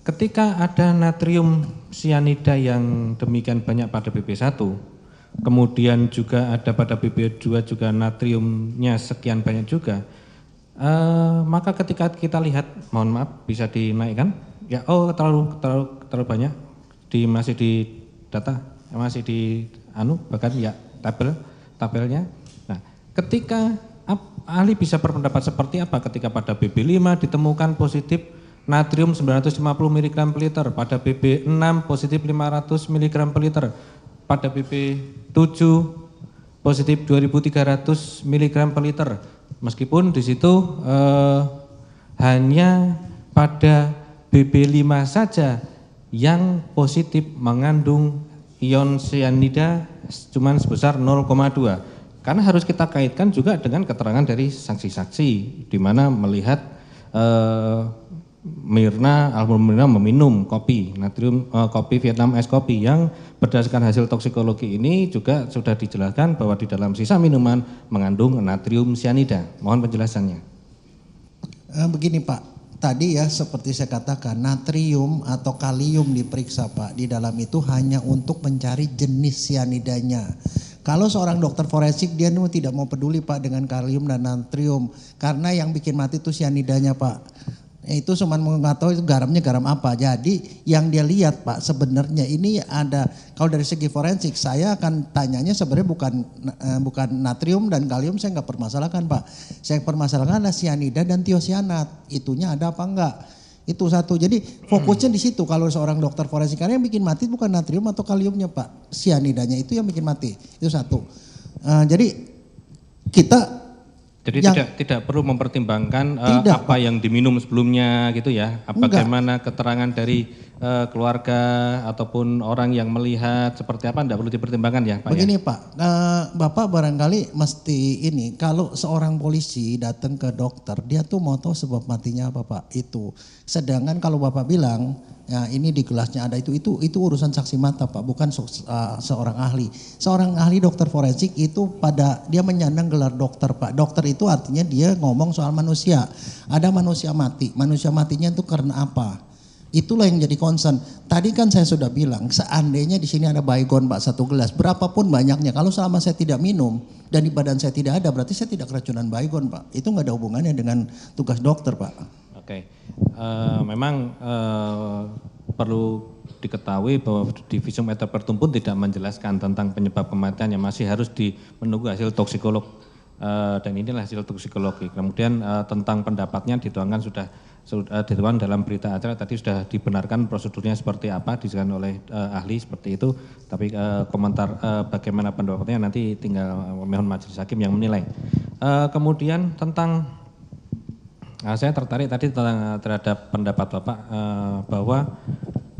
Ketika ada natrium sianida yang demikian banyak pada BB1, kemudian juga ada pada BB2 juga natriumnya sekian banyak juga, maka ketika kita lihat, mohon maaf bisa dinaikkan, ya terlalu banyak, masih di data, masih di bahkan ya tabelnya. Nah, ketika ahli bisa berpendapat seperti apa ketika pada BB5 ditemukan positif natrium 950 mg per liter, pada BB6 positif 500 mg per liter, pada BB7 positif 2300 mg per liter. Meskipun di situ hanya pada BB5 saja yang positif mengandung ion sianida cuma sebesar 0,2. Karena harus kita kaitkan juga dengan keterangan dari saksi-saksi di mana melihat Mirna meminum kopi natrium, kopi Vietnam es kopi yang berdasarkan hasil toksikologi ini juga sudah dijelaskan bahwa di dalam sisa minuman mengandung natrium sianida. Mohon penjelasannya. Begini Pak, tadi ya seperti saya katakan natrium atau kalium diperiksa Pak, di dalam itu hanya untuk mencari jenis sianidanya. Kalau seorang dokter forensik dia tidak mau peduli Pak dengan kalium dan natrium, karena yang bikin mati itu sianidanya Pak. Itu cuma nggak tahu itu garamnya garam apa. Jadi yang dia lihat Pak sebenarnya ini ada, kalau dari segi forensik saya akan tanyanya sebenarnya bukan natrium dan kalium, saya nggak permasalahkan Pak. Saya permasalahkan adalah sianida dan tiosianat, itunya ada apa enggak. Itu satu. Jadi fokusnya di situ kalau seorang dokter forensik, karena yang bikin mati bukan natrium atau kaliumnya Pak, sianidanya itu yang bikin mati. Itu satu. Jadi kita tidak perlu mempertimbangkan apa yang diminum sebelumnya gitu ya. Bagaimana keterangan dari keluarga ataupun orang yang melihat seperti apa tidak perlu dipertimbangkan ya Pak? Begini Pak, Bapak barangkali mesti ini, kalau seorang polisi datang ke dokter, dia tuh mau tahu sebab matinya apa Pak, itu. Sedangkan kalau Bapak bilang, ya ini di gelasnya ada itu urusan saksi mata Pak, bukan seorang ahli. Seorang ahli dokter forensik itu dia menyandang gelar dokter Pak. Dokter itu artinya dia ngomong soal manusia. Ada manusia matinya itu karena apa? Itulah yang jadi concern. Tadi kan saya sudah bilang, seandainya di sini ada baygon Pak 1 gelas, berapapun banyaknya, kalau selama saya tidak minum dan di badan saya tidak ada, berarti saya tidak keracunan baygon Pak. Itu nggak ada hubungannya dengan tugas dokter Pak. Oke, memang perlu diketahui bahwa di visum et repertum pun tidak menjelaskan tentang penyebab kematiannya, masih harus menunggu hasil toksikolog dan inilah hasil toksikologi. Kemudian tentang pendapatnya dituangkan sudah dituangkan dalam berita acara, tadi sudah dibenarkan prosedurnya seperti apa dijelaskan oleh ahli seperti itu, tapi komentar bagaimana pendapatnya nanti tinggal mohon majelis hakim yang menilai. Kemudian tentang saya tertarik tadi terhadap pendapat Bapak bahwa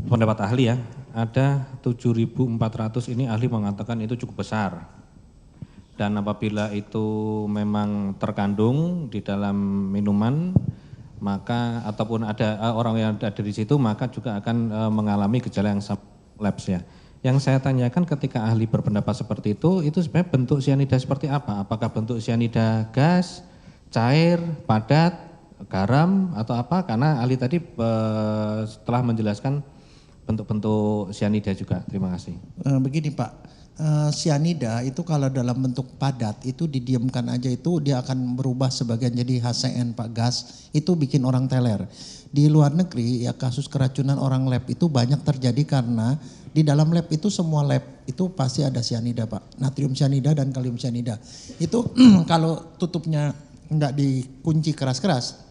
pendapat ahli ya, ada 7.400 ini ahli mengatakan itu cukup besar. Dan apabila itu memang terkandung di dalam minuman, maka ataupun ada orang yang ada di situ, maka juga akan mengalami gejala yang lapse ya. Yang saya tanyakan ketika ahli berpendapat seperti itu sebenarnya bentuk sianida seperti apa? Apakah bentuk sianida gas, cair, padat, garam atau apa? Karena ahli tadi setelah menjelaskan bentuk-bentuk sianida juga. Terima kasih. Begini Pak. Sianida itu kalau dalam bentuk padat itu didiamkan aja itu dia akan berubah sebagian jadi HCN Pak, gas, itu bikin orang teler. Di luar negeri ya kasus keracunan orang lab itu banyak terjadi karena di dalam lab itu semua lab itu pasti ada sianida Pak, natrium sianida dan kalium sianida. Itu kalau tutupnya enggak dikunci keras-keras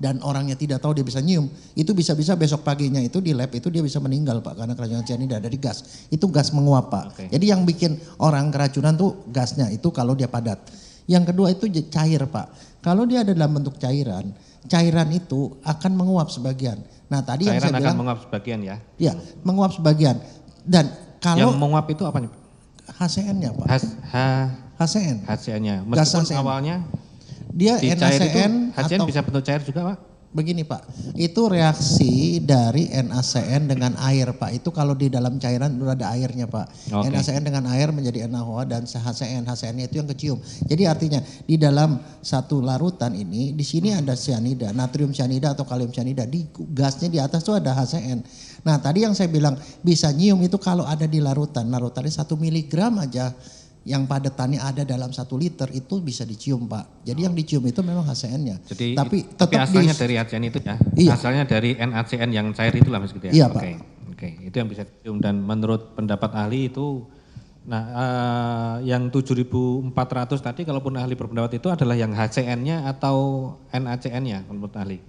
dan orangnya tidak tahu dia bisa nyium, itu bisa-bisa besok paginya itu di lab itu dia bisa meninggal Pak karena keracunan sianida dari gas. Itu gas menguap Pak. Okay. Jadi yang bikin orang keracunan tuh gasnya itu kalau dia padat. Yang kedua itu cair Pak. Kalau dia ada dalam bentuk cairan itu akan menguap sebagian. Nah tadi cairan yang saya bilang. Akan menguap sebagian ya? Iya, menguap sebagian. Dan kalau. Yang menguap itu apa nih? HCN-nya Pak. HCN. HCN-nya. Meskipun HCN. Awalnya dia NaCN HCN atau bisa bentuk cair juga Pak? Begini Pak, itu reaksi dari NaCN dengan air Pak. Itu kalau di dalam cairan udah ada airnya Pak. Okay. NaCN dengan air menjadi NaOH dan HCN. HCN-nya itu yang kecium. Jadi artinya di dalam satu larutan ini, di sini ada sianida, natrium sianida atau kalium sianida. Di gasnya di atas itu ada HCN. Nah tadi yang saya bilang bisa nyium itu kalau ada di larutan. Larutannya 1 miligram aja. Yang padatannya ada dalam 1 liter itu bisa dicium Pak. Jadi yang dicium itu memang HCN-nya. Jadi tapi asalnya dari HCN itu ya? Iya. Asalnya dari NaCN yang cair itulah mas gitu ya? Iya Pak. Oke. Itu yang bisa dicium dan menurut pendapat ahli itu, yang 7.400 tadi kalaupun ahli berpendapat itu adalah yang HCN-nya atau NaCN-nya menurut ahli?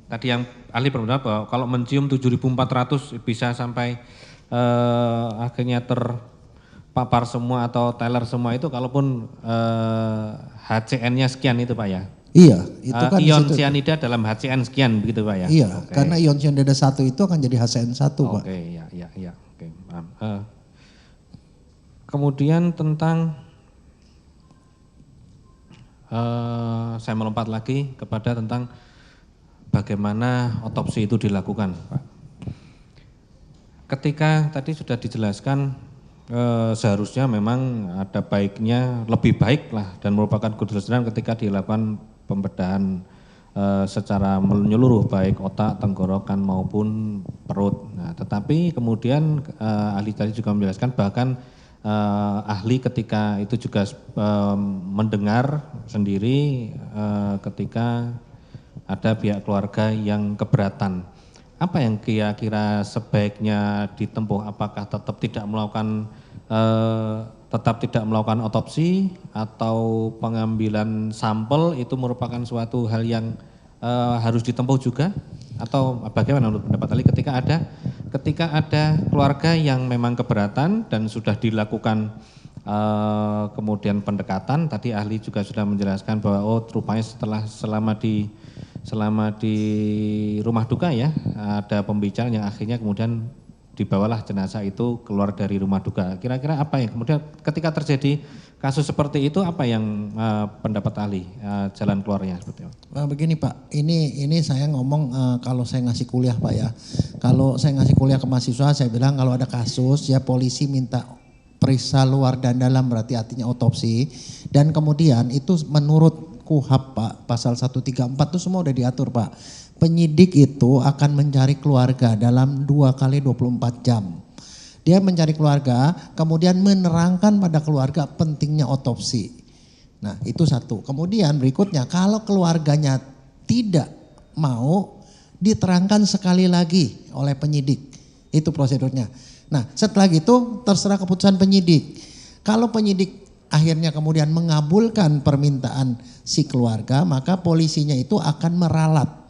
Tadi yang ahli berpendapat bahwa kalau mencium 7.400 bisa sampai akhirnya papar semua atau teler semua itu kalaupun HCN-nya sekian itu Pak ya? Iya, itu kan ion sianida dalam HCN sekian begitu Pak ya? Iya, karena ion sianida 1 itu akan jadi HCN 1 Pak. Oke, iya. Oke, paham. Kemudian tentang saya melompat lagi kepada tentang bagaimana otopsi itu dilakukan Pak. Ketika tadi sudah dijelaskan seharusnya memang ada baiknya, lebih baik lah dan merupakan kedisiplinan ketika dilakukan pembedahan secara menyeluruh baik otak, tenggorokan maupun perut. Nah, tetapi kemudian ahli tadi juga menjelaskan bahkan ahli ketika itu juga mendengar sendiri ketika ada pihak keluarga yang keberatan. Apa yang kira-kira sebaiknya ditempuh? Apakah tetap tidak melakukan otopsi atau pengambilan sampel itu merupakan suatu hal yang harus ditempuh juga? Atau bagaimana menurut pendapat ahli ketika ada keluarga yang memang keberatan dan sudah dilakukan kemudian pendekatan, tadi ahli juga sudah menjelaskan bahwa rupanya selama di selama di rumah duka ya, ada pembicaraan yang akhirnya kemudian dibawalah jenazah itu keluar dari rumah duka. Kira-kira apa yang kemudian ketika terjadi kasus seperti itu, apa yang pendapat ahli jalan keluarnya seperti itu? Begini Pak, ini saya ngomong kalau saya ngasih kuliah Pak ya. Kalau saya ngasih kuliah ke mahasiswa, saya bilang kalau ada kasus ya polisi minta periksa luar dan dalam, berarti artinya otopsi. Dan kemudian itu menurut KUHAP Pak, pasal 134 itu semua udah diatur Pak. Penyidik itu akan mencari keluarga dalam 2 kali 24 jam. Dia mencari keluarga, kemudian menerangkan pada keluarga pentingnya otopsi. Nah itu satu. Kemudian berikutnya, kalau keluarganya tidak mau, diterangkan sekali lagi oleh penyidik. Itu prosedurnya. Nah setelah itu terserah keputusan penyidik. Kalau penyidik akhirnya kemudian mengabulkan permintaan si keluarga, maka polisinya itu akan meralat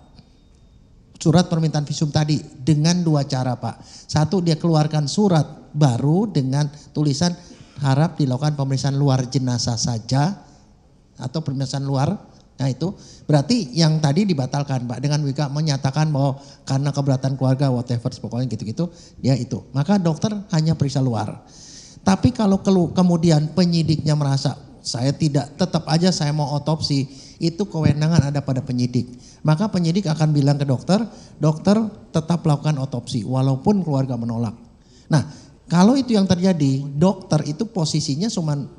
surat permintaan visum tadi dengan 2 cara Pak. Satu, dia keluarkan surat baru dengan tulisan harap dilakukan pemeriksaan luar jenazah saja atau pemeriksaan luar. Nah itu berarti yang tadi dibatalkan Pak, dengan juga menyatakan bahwa karena keberatan keluarga whatever pokoknya gitu-gitu dia itu. Maka dokter hanya periksa luar. Tapi kalau kemudian penyidiknya merasa saya tidak, tetap aja saya mau otopsi, itu kewenangan ada pada penyidik. Maka penyidik akan bilang ke dokter, dokter tetap lakukan otopsi walaupun keluarga menolak. Nah kalau itu yang terjadi, dokter itu posisinya cuman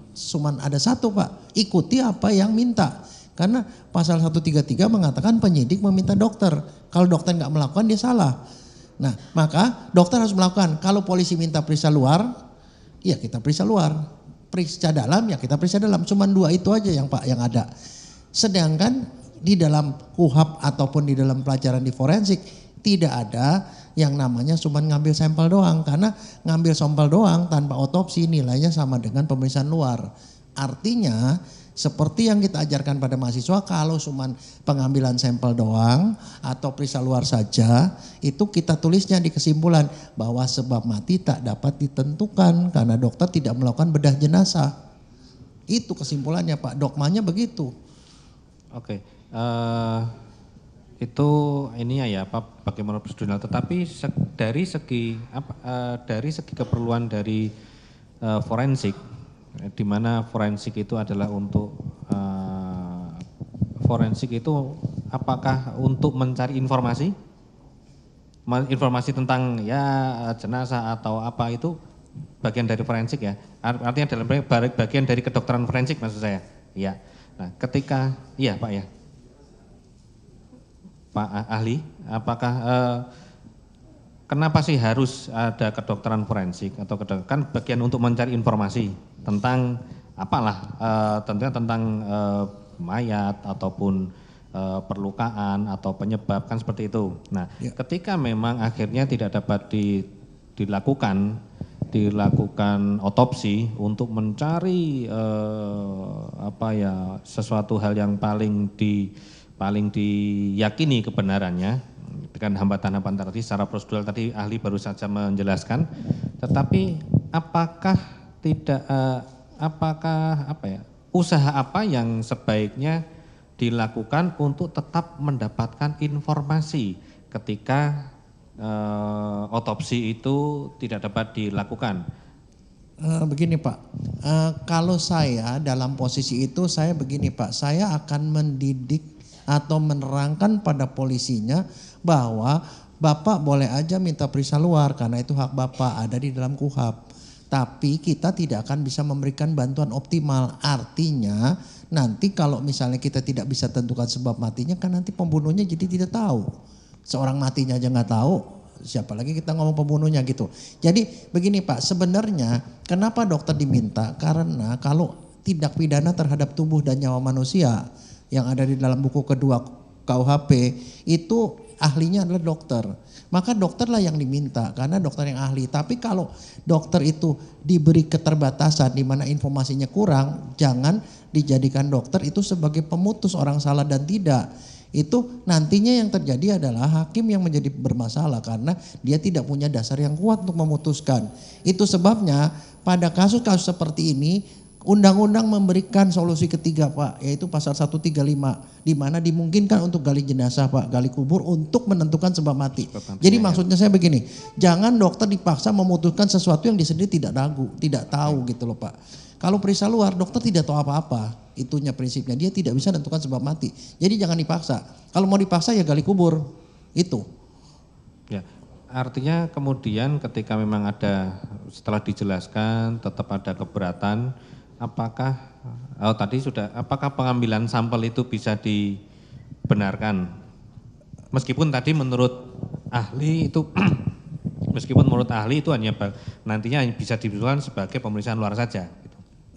ada satu Pak, ikuti apa yang minta. Karena pasal 133 mengatakan penyidik meminta dokter, kalau dokter nggak melakukan dia salah. Nah maka dokter harus melakukan, kalau polisi minta periksa luar, ya kita periksa luar. Periksa dalam ya kita periksa dalam, cuman 2 itu aja yang Pak yang ada. Sedangkan di dalam KUHAP ataupun di dalam pelajaran di forensik tidak ada yang namanya cuma ngambil sampel doang, karena ngambil sampel doang tanpa otopsi nilainya sama dengan pemeriksaan luar. Artinya seperti yang kita ajarkan pada mahasiswa, kalau cuma pengambilan sampel doang atau periksa luar saja, itu kita tulisnya di kesimpulan bahwa sebab mati tak dapat ditentukan karena dokter tidak melakukan bedah jenazah. Itu kesimpulannya Pak, dogmanya begitu. Oke, itu ininya ya Pak, bagaimana prosedural. Tetapi dari segi keperluan dari forensik, di mana forensik itu adalah untuk forensik itu apakah untuk mencari informasi tentang ya jenazah atau apa, itu bagian dari forensik ya, artinya dalam bagian dari kedokteran forensik maksud saya. Iya. Nah ketika iya Pak ya, Pak ahli, apakah kenapa sih harus ada kedokteran forensik atau kan bagian untuk mencari informasi tentang apalah, tentunya tentang mayat ataupun perlukaan atau penyebab, kan seperti itu. Nah ya, ketika memang akhirnya tidak dapat dilakukan otopsi untuk mencari sesuatu hal yang paling diyakini kebenarannya, dengan hambatan-hambatan tadi secara prosedural tadi ahli baru saja menjelaskan. Tetapi apakah usaha apa yang sebaiknya dilakukan untuk tetap mendapatkan informasi ketika otopsi itu tidak dapat dilakukan? Begini Pak, kalau saya dalam posisi itu saya begini Pak, saya akan mendidik atau menerangkan pada polisinya bahwa Bapak boleh aja minta periksa luar karena itu hak Bapak, ada di dalam KUHAP. Tapi kita tidak akan bisa memberikan bantuan optimal. Artinya nanti kalau misalnya kita tidak bisa tentukan sebab matinya, kan nanti pembunuhnya jadi tidak tahu. Seorang matinya aja nggak tahu, siapa lagi kita ngomong pembunuhnya gitu. Jadi begini Pak, sebenarnya kenapa dokter diminta? Karena kalau tindak pidana terhadap tubuh dan nyawa manusia yang ada di dalam buku kedua KUHP itu ahlinya adalah dokter. Maka dokterlah yang diminta karena dokter yang ahli. Tapi kalau dokter itu diberi keterbatasan di mana informasinya kurang, jangan dijadikan dokter itu sebagai pemutus orang salah dan tidak. Itu nantinya yang terjadi adalah hakim yang menjadi bermasalah karena dia tidak punya dasar yang kuat untuk memutuskan. Itu sebabnya pada kasus-kasus seperti ini Undang-undang memberikan solusi ketiga Pak, yaitu pasal 135, di mana dimungkinkan untuk gali jenazah Pak, gali kubur untuk menentukan sebab mati. Jadi maksudnya saya begini, jangan dokter dipaksa memutuskan sesuatu yang dia sendiri tidak tahu gitu loh Pak. Kalau periksa luar, dokter tidak tahu apa-apa, itunya prinsipnya, dia tidak bisa menentukan sebab mati. Jadi jangan dipaksa, kalau mau dipaksa ya gali kubur, itu. Ya. Artinya kemudian ketika memang ada, setelah dijelaskan tetap ada keberatan, apakah apakah pengambilan sampel itu bisa dibenarkan? Meskipun tadi menurut ahli itu hanya nantinya bisa dibutuhkan sebagai pemeriksaan luar saja.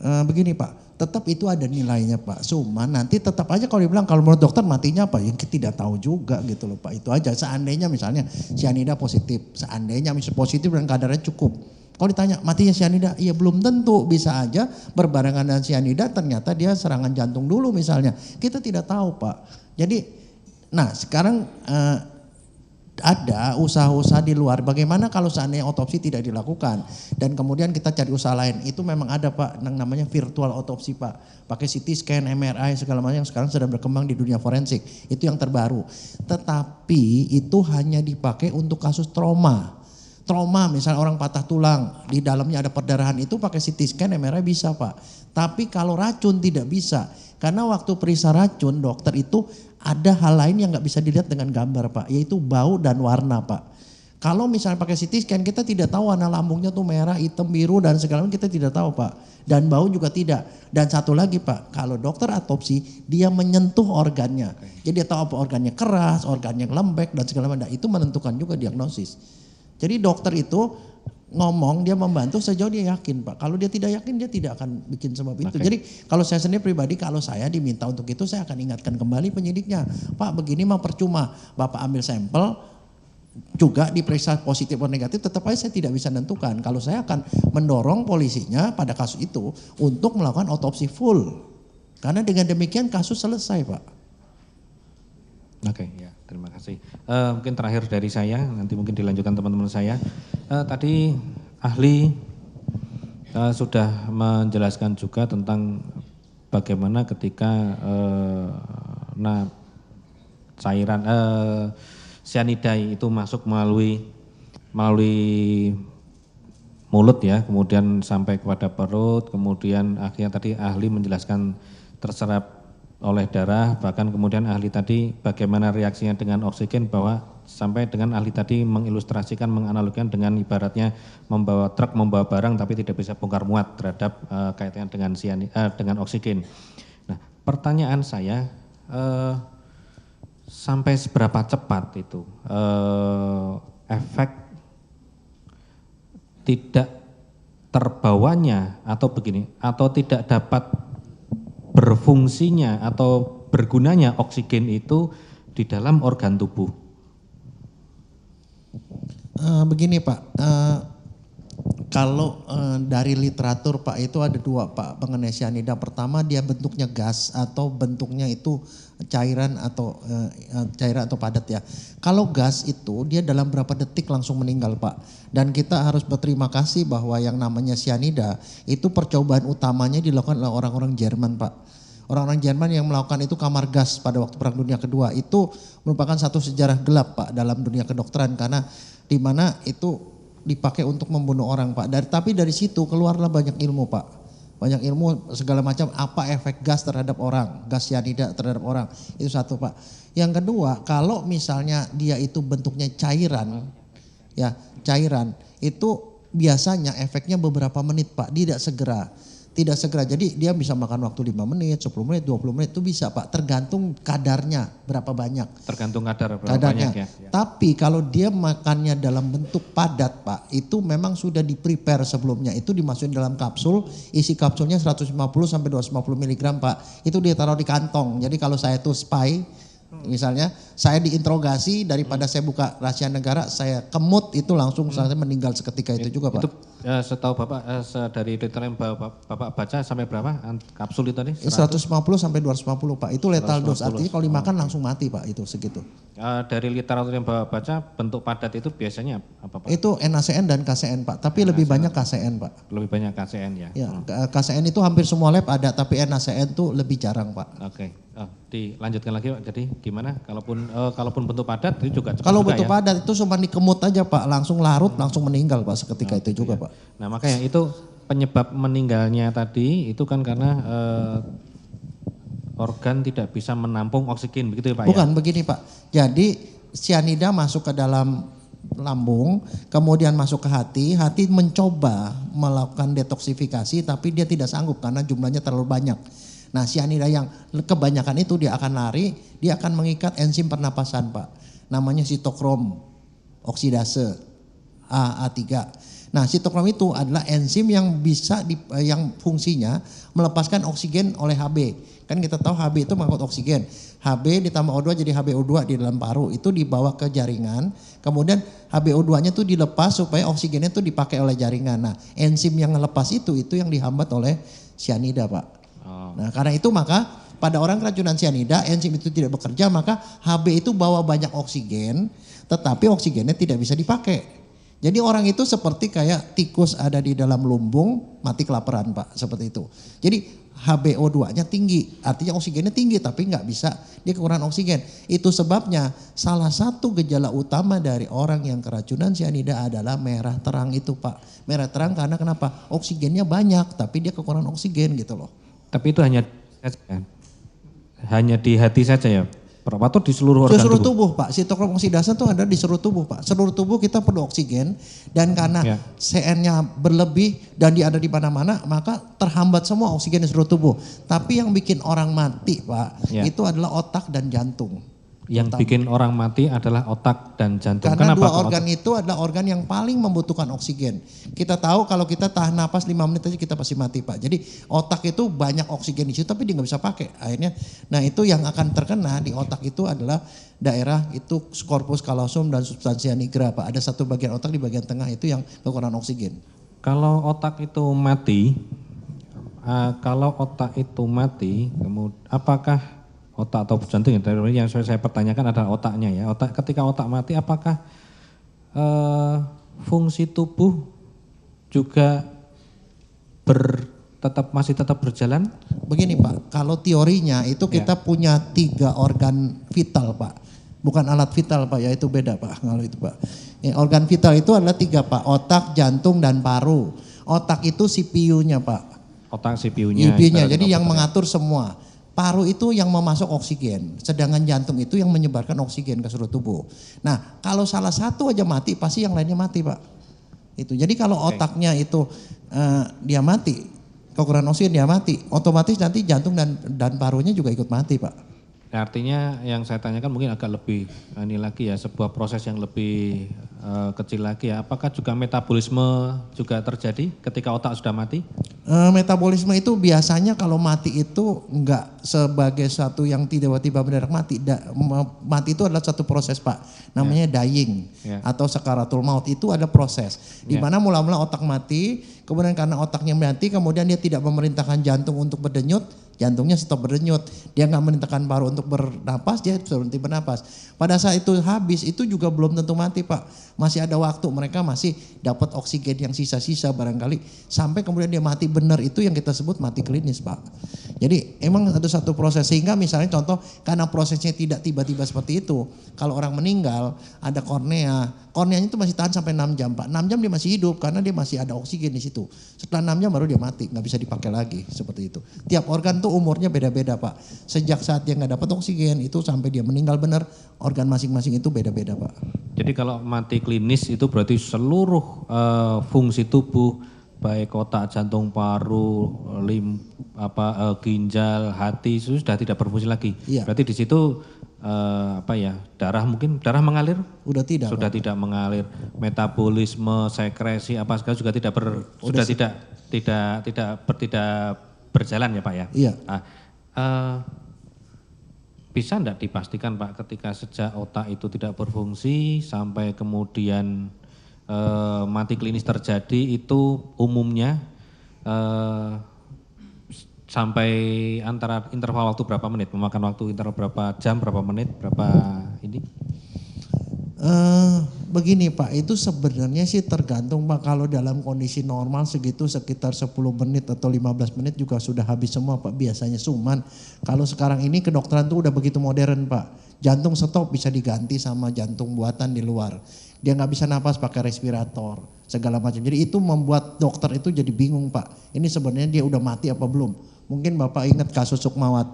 Begini Pak, tetap itu ada nilainya Pak. Cuma nanti tetap aja kalau dibilang kalau menurut dokter matinya apa, yang kita tidak tahu juga gitu loh Pak. Itu aja. Seandainya misalnya cyanida positif, seandainya misalnya positif dan kadarnya cukup. Kalau ditanya matinya cyanida, iya belum tentu, bisa aja berbarengan dengan cyanida ternyata dia serangan jantung dulu misalnya. Kita tidak tahu Pak. Jadi, nah sekarang ada usaha-usaha di luar. Bagaimana kalau seandainya otopsi tidak dilakukan dan kemudian kita cari usaha lain? Itu memang ada Pak, yang namanya virtual otopsi Pak. Pakai CT scan, MRI segala macam yang sekarang sedang berkembang di dunia forensik. Itu yang terbaru. Tetapi itu hanya dipakai untuk kasus trauma. Trauma misalnya orang patah tulang, di dalamnya ada perdarahan, itu pakai CT scan, MRI bisa Pak. Tapi kalau racun tidak bisa, karena waktu periksa racun dokter itu ada hal lain yang nggak bisa dilihat dengan gambar Pak, yaitu bau dan warna Pak. Kalau misalnya pakai CT scan kita tidak tahu warna lambungnya tuh merah, hitam, biru dan segala macam kita tidak tahu Pak. Dan bau juga tidak. Dan satu lagi Pak, kalau dokter otopsi dia menyentuh organnya. Jadi dia tahu apa organnya keras, organnya lembek dan segala macam. Itu menentukan juga diagnosis. Jadi dokter itu ngomong, dia membantu sejauh dia yakin Pak. Kalau dia tidak yakin dia tidak akan bikin sebab itu. Jadi kalau saya sendiri pribadi, kalau saya diminta untuk itu saya akan ingatkan kembali penyidiknya. Pak begini mah percuma, Bapak ambil sampel juga diperiksa positif atau negatif, tetap aja saya tidak bisa menentukan. Kalau saya akan mendorong polisinya pada kasus itu untuk melakukan otopsi full. Karena dengan demikian kasus selesai Pak. Oke, ya, terima kasih. Mungkin terakhir dari saya, nanti mungkin dilanjutkan teman-teman saya. Tadi ahli sudah menjelaskan juga tentang bagaimana ketika cairan cyanida itu masuk melalui mulut ya, kemudian sampai kepada perut, kemudian akhirnya tadi ahli menjelaskan terserap oleh darah, bahkan kemudian ahli tadi bagaimana reaksinya dengan oksigen, bahwa sampai dengan ahli tadi mengilustrasikan, menganalogikan dengan ibaratnya membawa truk, membawa barang tapi tidak bisa bongkar muat terhadap kaitannya dengan oksigen. Nah, pertanyaan saya, sampai seberapa cepat itu efek tidak terbawanya atau begini, atau tidak dapat berfungsinya atau bergunanya oksigen itu di dalam organ tubuh? Begini Pak, kalau dari literatur Pak itu ada dua Pak mengenai cyanida. Pertama dia bentuknya gas atau bentuknya itu cairan atau padat ya. Kalau gas itu dia dalam berapa detik langsung meninggal Pak. Dan kita harus berterima kasih bahwa yang namanya cyanida itu percobaan utamanya dilakukan oleh orang-orang Jerman Pak. Orang-orang Jerman yang melakukan itu kamar gas pada waktu Perang Dunia Kedua. Itu merupakan satu sejarah gelap Pak dalam dunia kedokteran, karena di mana itu dipakai untuk membunuh orang Pak. Tapi dari situ keluarlah banyak ilmu Pak. Banyak ilmu segala macam, apa efek gas terhadap orang, gas cyanida terhadap orang. Itu satu Pak. Yang kedua, kalau misalnya dia itu bentuknya cairan, ya cairan, itu biasanya efeknya beberapa menit Pak, tidak segera. Jadi dia bisa makan waktu 5 menit, 10 menit, 20 menit itu bisa Pak. Tergantung kadarnya berapa banyak. Tergantung kadar berapa kadarnya. Banyak ya. Tapi kalau dia makannya dalam bentuk padat Pak, itu memang sudah di-prepare sebelumnya. Itu dimasukin dalam kapsul, isi kapsulnya 150 sampai 250 mg Pak. Itu dia taruh di kantong. Jadi kalau saya tuh spy, Misalnya saya diinterogasi daripada saya buka rahasia negara, saya kemut itu langsung saya meninggal seketika itu juga Pak. Itu setahu Bapak dari literatur yang Bapak baca sampai berapa kapsul itu tadi? 150 sampai 250 Pak, itu lethal dose, artinya kalau dimakan langsung mati Pak, itu segitu. Dari literatur yang Bapak baca bentuk padat itu biasanya apa Pak? Itu NaCN dan KCN Pak, tapi lebih banyak KCN Pak. Lebih banyak KCN ya? Ya, KCN itu hampir semua lab ada, tapi NaCN itu lebih jarang Pak. Oke. Dilanjutkan lagi Pak, jadi gimana? Kalaupun bentuk padat itu juga cepat Kalau juga bentuk ya? padat itu cuma dikemut aja Pak, langsung larut, langsung meninggal Pak seketika itu juga Pak. Nah makanya itu penyebab meninggalnya tadi itu kan karena organ tidak bisa menampung oksigen begitu ya Pak? Bukan begini Pak, jadi cyanida masuk ke dalam lambung, kemudian masuk ke hati mencoba melakukan detoksifikasi tapi dia tidak sanggup karena jumlahnya terlalu banyak. Nah cyanida yang kebanyakan itu dia akan lari, dia akan mengikat enzim pernapasan Pak. Namanya sitokrom oksidase A3. Nah sitokrom itu adalah enzim yang bisa yang fungsinya melepaskan oksigen oleh Hb. Kan kita tahu Hb itu mengangkut oksigen. Hb ditambah O2 jadi HbO2 di dalam paru itu dibawa ke jaringan. Kemudian HbO2-nya itu dilepas supaya oksigennya itu dipakai oleh jaringan. Nah enzim yang melepas itu yang dihambat oleh cyanida Pak. Nah karena itu maka pada orang keracunan cyanida enzim itu tidak bekerja maka Hb itu bawa banyak oksigen tetapi oksigennya tidak bisa dipakai. Jadi orang itu seperti kayak tikus ada di dalam lumbung mati kelaparan Pak, seperti itu. Jadi HbO2-nya tinggi, artinya oksigennya tinggi tapi nggak bisa, dia kekurangan oksigen. Itu sebabnya salah satu gejala utama dari orang yang keracunan cyanida adalah merah terang itu Pak. Merah terang karena kenapa? Oksigennya banyak tapi dia kekurangan oksigen gitu loh. Tapi itu hanya di hati saja ya? Atau di seluruh organ seluruh tubuh Pak, sitokrom oksidase itu ada di seluruh tubuh Pak. Seluruh tubuh kita perlu oksigen dan karena CN-nya berlebih dan dia ada di mana-mana maka terhambat semua oksigen di seluruh tubuh. Tapi yang bikin orang mati Pak itu adalah otak dan jantung. Yang bikin orang mati adalah otak dan jantung. Karena Kenapa dua organ itu adalah organ yang paling membutuhkan oksigen. Kita tahu kalau kita tahan napas 5 menit aja kita pasti mati Pak. Jadi otak itu banyak oksigen di situ tapi dia nggak bisa pakai. Akhirnya, nah itu yang akan terkena di otak itu adalah daerah itu corpus callosum dan substantia nigra Pak. Ada satu bagian otak di bagian tengah itu yang kekurangan oksigen. Kalau otak itu mati, kemudian apakah otak atau jantung yang saya pertanyakan adalah otaknya ya. Ketika otak mati apakah fungsi tubuh juga masih tetap berjalan? Begini Pak, kalau teorinya itu kita punya 3 organ vital Pak. Bukan alat vital Pak, ya itu beda Pak kalau itu Pak. Organ vital itu adalah 3 Pak, otak, jantung dan paru. Otak itu CPU-nya Pak. Otak CPU-nya. CPU-nya jadi yang mengatur semua. Paru itu yang memasok oksigen, sedangkan jantung itu yang menyebarkan oksigen ke seluruh tubuh. Nah, kalau salah satu aja mati, pasti yang lainnya mati, Pak. Itu. Jadi kalau otaknya itu dia mati, kekurangan oksigen dia mati, otomatis nanti jantung dan parunya juga ikut mati, Pak. Artinya yang saya tanyakan mungkin agak lebih ini lagi ya, sebuah proses yang lebih kecil lagi ya. Apakah juga metabolisme juga terjadi ketika otak sudah mati? Metabolisme itu biasanya kalau mati itu enggak sebagai satu yang tiba-tiba mendadak mati. Mati itu adalah satu proses Pak, namanya dying atau sakaratul maut, itu ada proses. Di mana mula-mula otak mati, kemudian karena otaknya mati, kemudian dia tidak memerintahkan jantung untuk berdenyut, jantungnya stop berdenyut. Dia nggak memerintahkan paru untuk bernapas, dia berhenti bernapas. Pada saat itu habis, itu juga belum tentu mati Pak. Masih ada waktu, mereka masih dapat oksigen yang sisa-sisa barangkali. Sampai kemudian dia mati benar, itu yang kita sebut mati klinis Pak. Jadi emang ada satu proses, sehingga misalnya contoh karena prosesnya tidak tiba-tiba seperti itu. Kalau orang meninggal, ada kornea. Korneanya itu masih tahan sampai 6 jam Pak. 6 jam dia masih hidup karena dia masih ada oksigen di situ. Setelah 6 jam baru dia mati, nggak bisa dipakai lagi, seperti itu. Tiap organ tuh umurnya beda-beda Pak. Sejak saat dia nggak dapat oksigen itu sampai dia meninggal benar, organ masing-masing itu beda-beda Pak. Jadi kalau mati klinis itu berarti seluruh fungsi tubuh baik otak, jantung, paru, ginjal, hati itu sudah tidak berfungsi lagi. Iya. Berarti di situ darah mengalir? Sudah Pak. tidak mengalir. Metabolisme, sekresi apa segala juga tidak berjalan ya Pak ya. Iya. bisa enggak dipastikan Pak ketika sejak otak itu tidak berfungsi sampai kemudian mati klinis terjadi itu umumnya sampai antara interval waktu berapa menit, memakan waktu interval berapa jam, berapa menit, berapa ini? Begini Pak, itu sebenarnya sih tergantung Pak, kalau dalam kondisi normal segitu sekitar 10 menit atau 15 menit juga sudah habis semua Pak biasanya. Cuman kalau sekarang ini kedokteran tuh udah begitu modern Pak, jantung stop bisa diganti sama jantung buatan di luar. Dia nggak bisa napas pakai respirator, segala macam. Jadi itu membuat dokter itu jadi bingung Pak, ini sebenarnya dia udah mati apa belum. Mungkin Bapak ingat kasus Sukma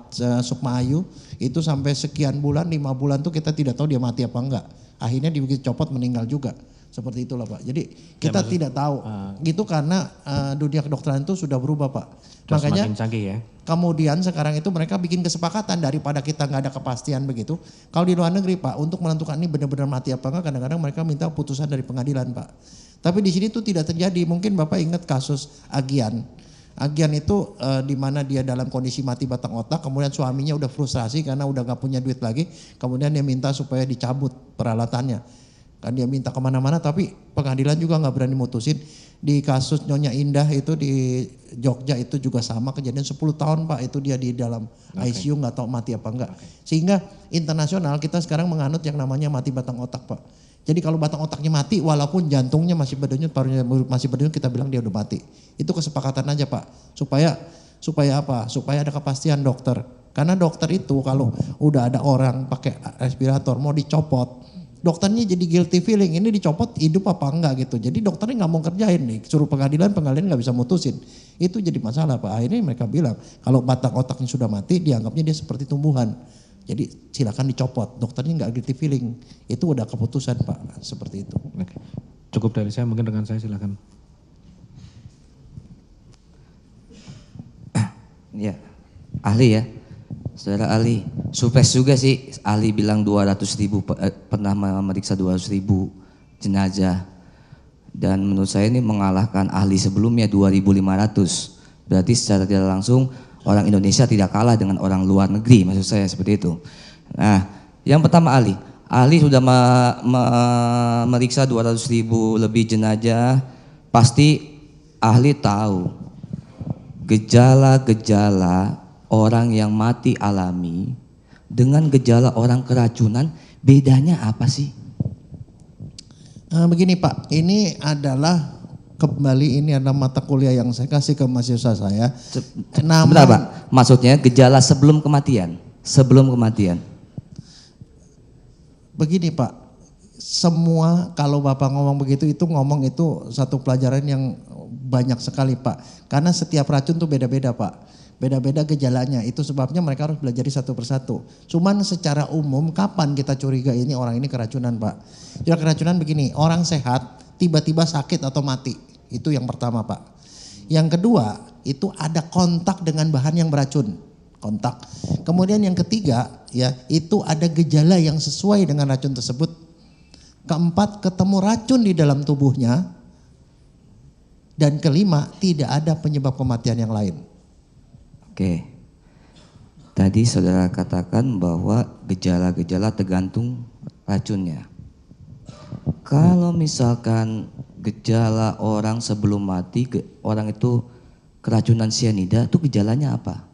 Ayu, itu sampai sekian bulan, 5 bulan tuh kita tidak tahu dia mati apa enggak. Akhirnya dicopot meninggal juga. Seperti itulah Pak. Jadi kita tidak tahu. Gitu karena dunia kedokteran itu sudah berubah Pak. Makanya canggih ya. Kemudian sekarang itu mereka bikin kesepakatan daripada kita nggak ada kepastian begitu. Kalau di luar negeri Pak, untuk menentukan ini benar-benar mati apa enggak, kadang-kadang mereka minta putusan dari pengadilan Pak. Tapi di sini tuh tidak terjadi. Mungkin Bapak ingat kasus Agian. Agian itu di mana dia dalam kondisi mati batang otak, kemudian suaminya udah frustrasi karena udah gak punya duit lagi, kemudian dia minta supaya dicabut peralatannya. Kan dia minta kemana-mana tapi pengadilan juga gak berani mutusin. Di kasus Nyonya Indah itu di Jogja itu juga sama kejadian 10 tahun Pak, itu dia di dalam ICU gak tahu mati apa enggak. Sehingga internasional kita sekarang menganut yang namanya mati batang otak Pak. Jadi kalau batang otaknya mati walaupun jantungnya masih berdenyut, parunya masih berdenyut, kita bilang dia udah mati. Itu kesepakatan aja Pak. Supaya apa? Supaya ada kepastian dokter. Karena dokter itu kalau udah ada orang pakai respirator mau dicopot, dokternya jadi guilty feeling, ini dicopot hidup apa enggak gitu. Jadi dokternya nggak mau kerjain nih, suruh pengadilan nggak bisa mutusin. Itu jadi masalah Pak. Akhirnya mereka bilang kalau batang otaknya sudah mati dianggapnya dia seperti tumbuhan. Jadi silakan dicopot, dokternya nggak guilty feeling, itu udah keputusan Pak, seperti itu. Oke. Cukup dari saya, mungkin dengan saya silakan. Ya, ahli ya, saudara ahli, surprise juga sih ahli bilang 200.000 pernah memeriksa 200.000 jenazah, dan menurut saya ini mengalahkan ahli sebelumnya 2.500, berarti secara tidak langsung orang Indonesia tidak kalah dengan orang luar negeri, maksud saya seperti itu. Nah, yang pertama ahli sudah memeriksa 200.000 lebih jenazah, pasti ahli tahu gejala-gejala orang yang mati alami dengan gejala orang keracunan, bedanya apa sih? Begini Pak, ini adalah kembali ini ada mata kuliah yang saya kasih ke mahasiswa saya. Bentar Pak, maksudnya gejala sebelum kematian, Begini Pak, semua kalau Bapak ngomong begitu itu ngomong itu satu pelajaran yang banyak sekali Pak. Karena setiap racun tuh beda-beda Pak, beda-beda gejalanya. Itu sebabnya mereka harus belajar satu persatu. Cuman secara umum kapan kita curiga ini orang ini keracunan Pak? Ya keracunan begini, orang sehat tiba-tiba sakit atau mati, itu yang pertama Pak. Yang kedua itu ada kontak dengan bahan yang beracun, kontak. Kemudian yang ketiga ya itu ada gejala yang sesuai dengan racun tersebut. Keempat ketemu racun di dalam tubuhnya. Dan kelima tidak ada penyebab kematian yang lain. Oke, tadi saudara katakan bahwa gejala-gejala tergantung racunnya. Kalau misalkan gejala orang sebelum mati, orang itu keracunan sianida, itu gejalanya apa?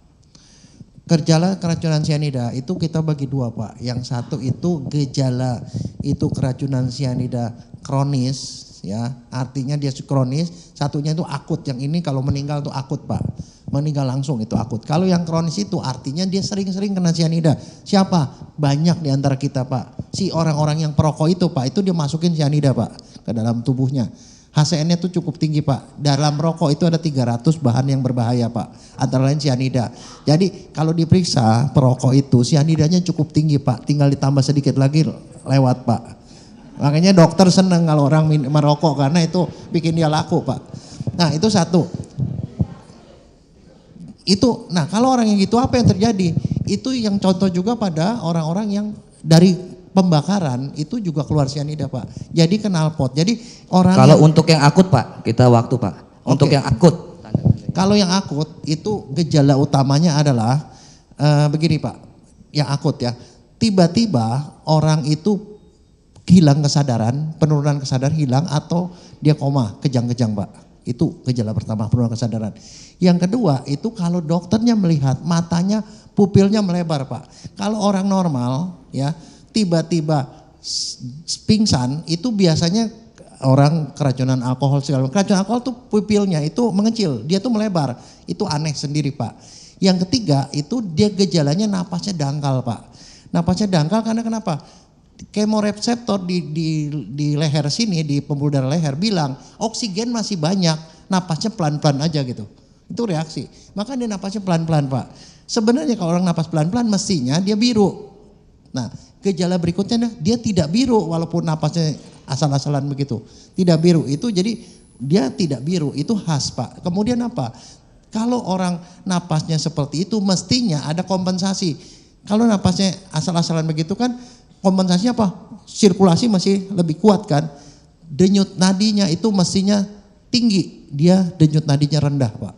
Gejala keracunan sianida itu kita bagi dua Pak. Yang satu itu gejala itu keracunan sianida kronis ya, artinya dia kronis. Satunya itu akut, yang ini kalau meninggal itu akut Pak, meninggal langsung itu akut. Kalau yang kronis itu artinya dia sering-sering kena sianida. Siapa? Banyak di antara kita Pak. Si orang-orang yang perokok itu Pak, itu dia masukin sianida Pak ke dalam tubuhnya. HCN-nya itu cukup tinggi Pak. Dalam rokok itu ada 300 bahan yang berbahaya Pak. Antara lain sianida. Jadi kalau diperiksa perokok itu sianidanya cukup tinggi Pak. Tinggal ditambah sedikit lagi lewat Pak. Makanya dokter senang kalau orang merokok karena itu bikin dia laku Pak. Nah itu satu. Itu, nah kalau orang yang gitu apa yang terjadi? Itu yang contoh juga pada orang-orang yang dari pembakaran itu juga keluar sianida Pak. Jadi knalpot. Jadi orang kalau untuk yang akut Pak, kita waktu Pak. Untuk yang akut. Kalau yang akut itu gejala utamanya adalah begini Pak. yang akut ya. Tiba-tiba orang itu hilang kesadaran, penurunan kesadaran hilang atau dia koma, kejang-kejang Pak. Itu gejala pertama, penurunan kesadaran. Yang kedua itu kalau dokternya melihat matanya, pupilnya melebar Pak. Kalau orang normal ya tiba-tiba pingsan itu biasanya orang keracunan alkohol segala macam. Keracunan alkohol tuh pupilnya itu mengecil, dia tuh melebar. Itu aneh sendiri Pak. Yang ketiga itu dia gejalanya napasnya dangkal Pak. Napasnya dangkal karena kenapa? Kemoreseptor di leher sini, di pembuluh darah leher bilang oksigen masih banyak, napasnya pelan-pelan aja gitu. Itu reaksi. Maka dia napasnya pelan-pelan Pak. Sebenarnya kalau orang napas pelan-pelan mestinya dia biru. Nah gejala berikutnya dia tidak biru walaupun napasnya asal-asalan begitu. Tidak biru itu jadi dia tidak biru itu khas Pak. Kemudian apa? Kalau orang napasnya seperti itu mestinya ada kompensasi. Kalau napasnya asal-asalan begitu kan kompensasinya apa? Sirkulasi masih lebih kuat kan. Denyut nadinya itu mestinya tinggi. Dia denyut nadinya rendah Pak.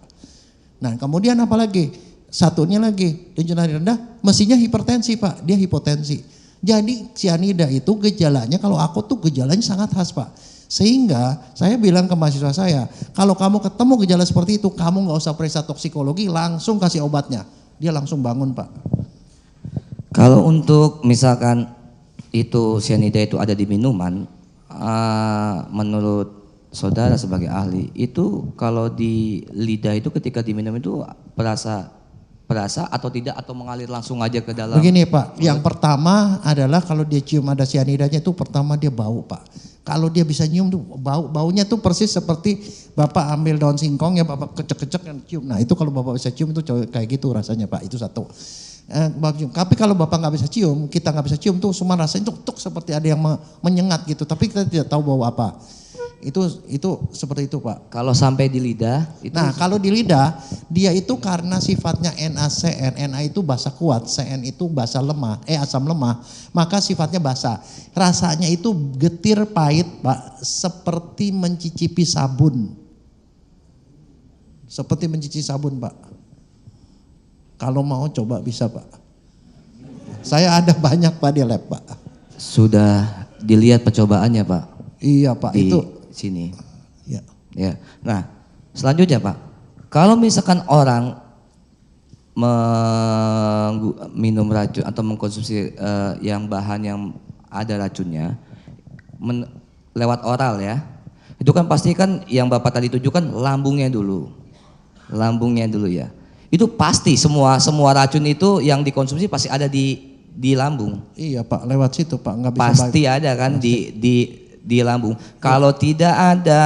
Nah kemudian apa lagi? Satunya lagi denyut nadi rendah mestinya hipertensi Pak. Dia hipotensi. Jadi cyanida itu gejalanya kalau akut tuh gejalanya sangat khas Pak. Sehingga saya bilang ke mahasiswa saya, kalau kamu ketemu gejala seperti itu, kamu nggak usah periksa toksikologi, langsung kasih obatnya. Dia langsung bangun Pak. Kalau untuk misalkan itu cyanida itu ada di minuman, menurut saudara sebagai ahli, itu kalau di lidah itu ketika diminum itu perasa atau tidak atau mengalir langsung aja ke dalam? Begini Pak, yang pertama adalah kalau dia cium ada cyanidanya itu pertama dia bau Pak. Kalau dia bisa nyium tuh baunya tuh persis seperti Bapak ambil daun singkong ya Bapak kecek-kecek dan cium. Nah itu kalau Bapak bisa cium itu kayak gitu rasanya Pak, itu satu. Tapi kalau Bapak nggak bisa cium, kita nggak bisa cium tuh cuma rasanya tuk seperti ada yang menyengat gitu. Tapi kita tidak tahu bau apa. Itu seperti itu Pak. Kalau sampai di lidah itu. Nah kalau di lidah dia itu karena sifatnya NaCN, Na itu basa kuat, Cn itu basa lemah, asam lemah, maka sifatnya basa. Rasanya itu getir pahit Pak, seperti mencicipi sabun. Seperti mencicipi sabun Pak. Kalau mau coba bisa Pak. Saya ada banyak Pak di lab Pak. Sudah dilihat percobaannya Pak? Iya Pak, di itu sini. Ya. Nah, selanjutnya Pak, kalau misalkan orang minum racun atau mengkonsumsi yang bahan yang ada racunnya lewat oral ya, itu kan pasti kan yang Bapak tadi tunjukkan lambungnya dulu ya. Itu pasti semua racun itu yang dikonsumsi pasti ada di lambung. Iya Pak, lewat situ Pak, nggak bisa. Pasti ada kan di lambung. Kalau tidak ada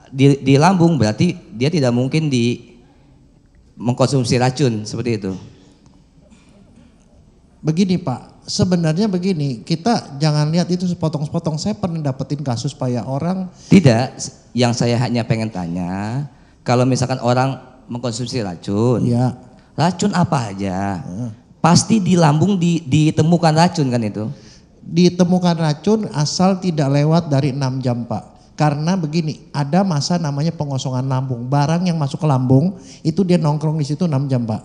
di lambung berarti dia tidak mungkin mengkonsumsi racun seperti itu. Begini Pak, sebenarnya begini, kita jangan lihat itu sepotong-sepotong. Saya pernah dapetin kasus Pak ya orang. Tidak, yang saya hanya pengen tanya, kalau misalkan orang mengkonsumsi racun, ya. Racun apa aja, pasti di lambung ditemukan racun kan itu? Ditemukan racun asal tidak lewat dari 6 jam Pak. Karena begini, ada masa namanya pengosongan lambung. Barang yang masuk ke lambung itu dia nongkrong di situ 6 jam Pak.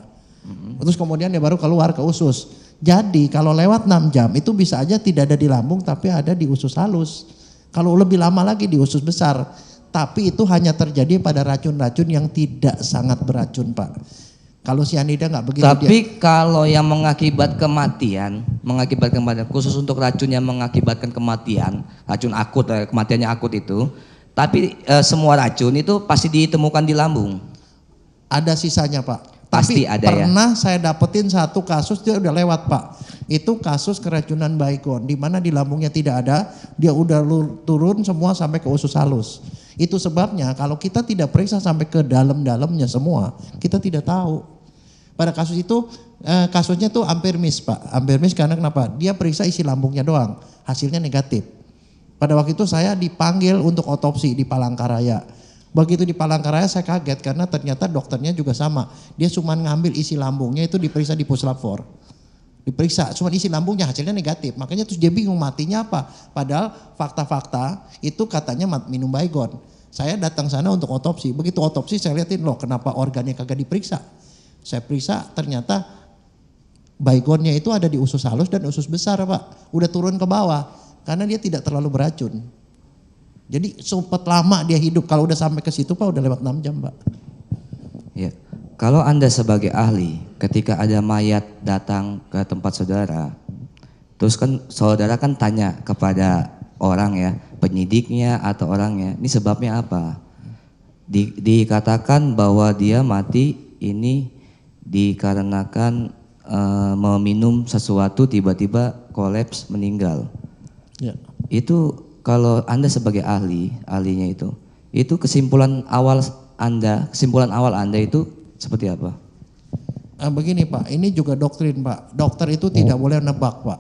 Terus kemudian dia baru keluar ke usus. Jadi kalau lewat 6 jam itu bisa aja tidak ada di lambung tapi ada di usus halus. Kalau lebih lama lagi di usus besar. Tapi itu hanya terjadi pada racun-racun yang tidak sangat beracun Pak. Kalau cyanida nggak begitu. Tapi kalau yang mengakibatkan kematian, khusus untuk racun yang mengakibatkan kematian, racun akut, kematiannya akut itu, tapi semua racun itu pasti ditemukan di lambung. Ada sisanya Pak. Pasti tapi ada ya. Pernah saya dapetin satu kasus dia udah lewat Pak. Itu kasus keracunan baygon, di mana di lambungnya tidak ada, dia udah turun semua sampai ke usus halus. Itu sebabnya kalau kita tidak periksa sampai ke dalam-dalamnya semua, kita tidak tahu. Pada kasus itu, kasusnya tuh hampir miss Pak. Hampir miss karena kenapa? Dia periksa isi lambungnya doang, hasilnya negatif. Pada waktu itu saya dipanggil untuk otopsi di Palangkaraya. Begitu di Palangkaraya saya kaget karena ternyata dokternya juga sama. Dia cuma ngambil isi lambungnya itu diperiksa di puslapfor. Diperiksa, cuma isi lambungnya hasilnya negatif. Makanya terus dia bingung matinya apa. Padahal fakta-fakta itu katanya minum baygon. Saya datang sana untuk otopsi. Begitu otopsi saya lihatin loh kenapa organnya kagak diperiksa. Saya periksa ternyata baygonnya itu ada di usus halus dan usus besar Pak. Udah turun ke bawah karena dia tidak terlalu beracun. Jadi sempat lama dia hidup. Kalau udah sampai ke situ Pak udah lewat 6 jam Pak. Ya. Kalau Anda sebagai ahli, ketika ada mayat datang ke tempat saudara, terus kan saudara kan tanya kepada orang ya, penyidiknya atau orangnya, ini sebabnya apa? Dikatakan bahwa dia mati ini dikarenakan meminum sesuatu tiba-tiba kolaps meninggal. Ya. Itu kalau Anda sebagai ahlinya itu kesimpulan awal Anda itu seperti apa? Begini Pak, ini juga doktrin Pak. Dokter itu tidak boleh nebak Pak.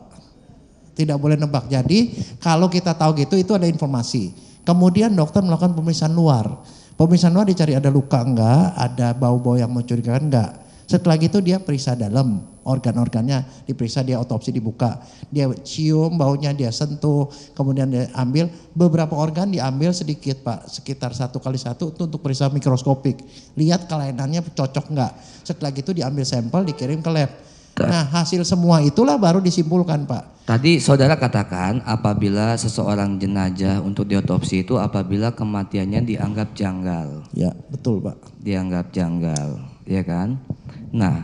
Tidak boleh nebak. Jadi kalau kita tahu gitu itu ada informasi. Kemudian dokter melakukan pemeriksaan luar. Pemeriksaan luar dicari ada luka enggak, ada bau-bau yang mencurigakan enggak. Setelah gitu dia periksa dalam, organ-organnya diperiksa, dia otopsi dibuka. Dia cium baunya, dia sentuh, kemudian dia ambil beberapa organ diambil sedikit Pak, sekitar 1 kali 1 itu untuk periksa mikroskopik. Lihat kelainannya cocok enggak. Setelah gitu diambil sampel, dikirim ke lab. Nah hasil semua itulah baru disimpulkan Pak. Tadi saudara katakan apabila seseorang jenazah untuk diotopsi itu apabila kematiannya dianggap janggal. Ya betul Pak. Dianggap janggal, ya kan? Nah,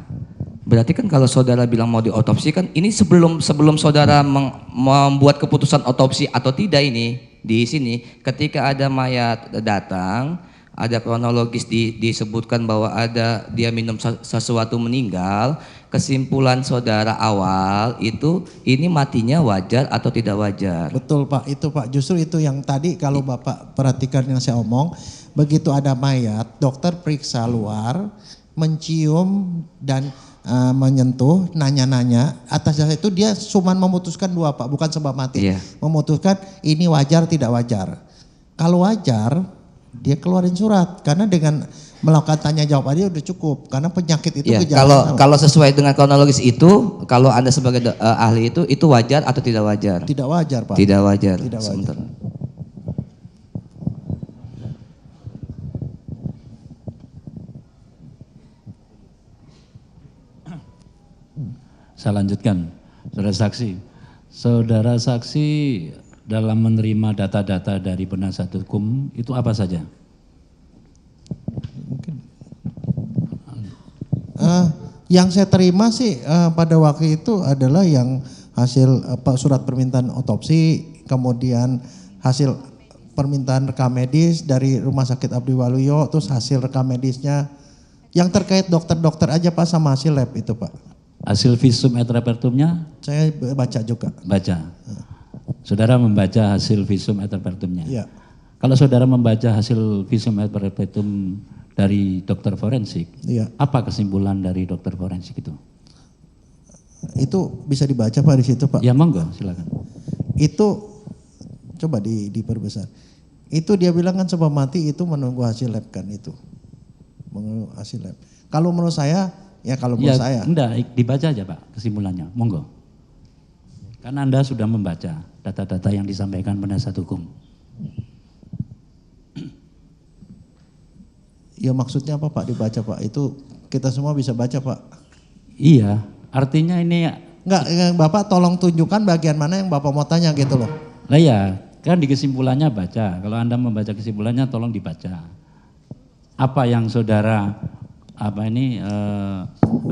berarti kan kalau saudara bilang mau diotopsi kan ini sebelum saudara membuat keputusan otopsi atau tidak ini di sini ketika ada mayat datang, ada kronologis disebutkan bahwa ada dia minum sesuatu meninggal, kesimpulan saudara awal itu ini matinya wajar atau tidak wajar? Betul Pak, itu Pak justru itu yang tadi kalau Bapak perhatikan yang saya omong, begitu ada mayat, dokter periksa luar, mencium dan menyentuh, nanya-nanya, atas dasar itu dia cuma memutuskan 2 Pak, bukan sebab mati. Iya. Memutuskan ini wajar tidak wajar. Kalau wajar, dia keluarin surat karena dengan melakukan tanya jawab aja udah cukup karena penyakit itu ya, gejala. kalau sesuai dengan kronologis itu, kalau Anda sebagai ahli itu wajar atau tidak wajar? Tidak wajar Pak. Tidak wajar. Tidak wajar. Sebentar. Saya lanjutkan, saudara saksi dalam menerima data-data dari penasihat hukum itu apa saja? Yang saya terima sih pada waktu itu adalah yang hasil surat permintaan otopsi, kemudian hasil permintaan rekam medis dari Rumah Sakit Abdi Waluyo, terus hasil rekam medisnya yang terkait dokter-dokter aja Pak sama hasil lab itu Pak. Hasil visum et repertumnya? Saya baca juga. Baca. Saudara membaca hasil visum et repertumnya? Iya. Kalau saudara membaca hasil visum et repertum dari dokter forensik, iya. Apa kesimpulan dari dokter forensik itu? Itu bisa dibaca Pak di situ Pak. Ya monggo, silakan. Itu coba diperbesar. Itu dia bilang kan sebab mati itu menunggu hasil lab kan itu. Menunggu hasil lab. Kalau menurut saya, ya kalau menurut saya. Enggak, dibaca aja Pak kesimpulannya, monggo. Karena Anda sudah membaca data-data yang disampaikan penasihat hukum. Ya maksudnya apa Pak dibaca Pak? Itu kita semua bisa baca Pak. Iya, artinya ini. Enggak, Bapak tolong tunjukkan bagian mana yang Bapak mau tanya gitu loh. Lah ya, kan di kesimpulannya baca. Kalau Anda membaca kesimpulannya tolong dibaca. Apa yang saudara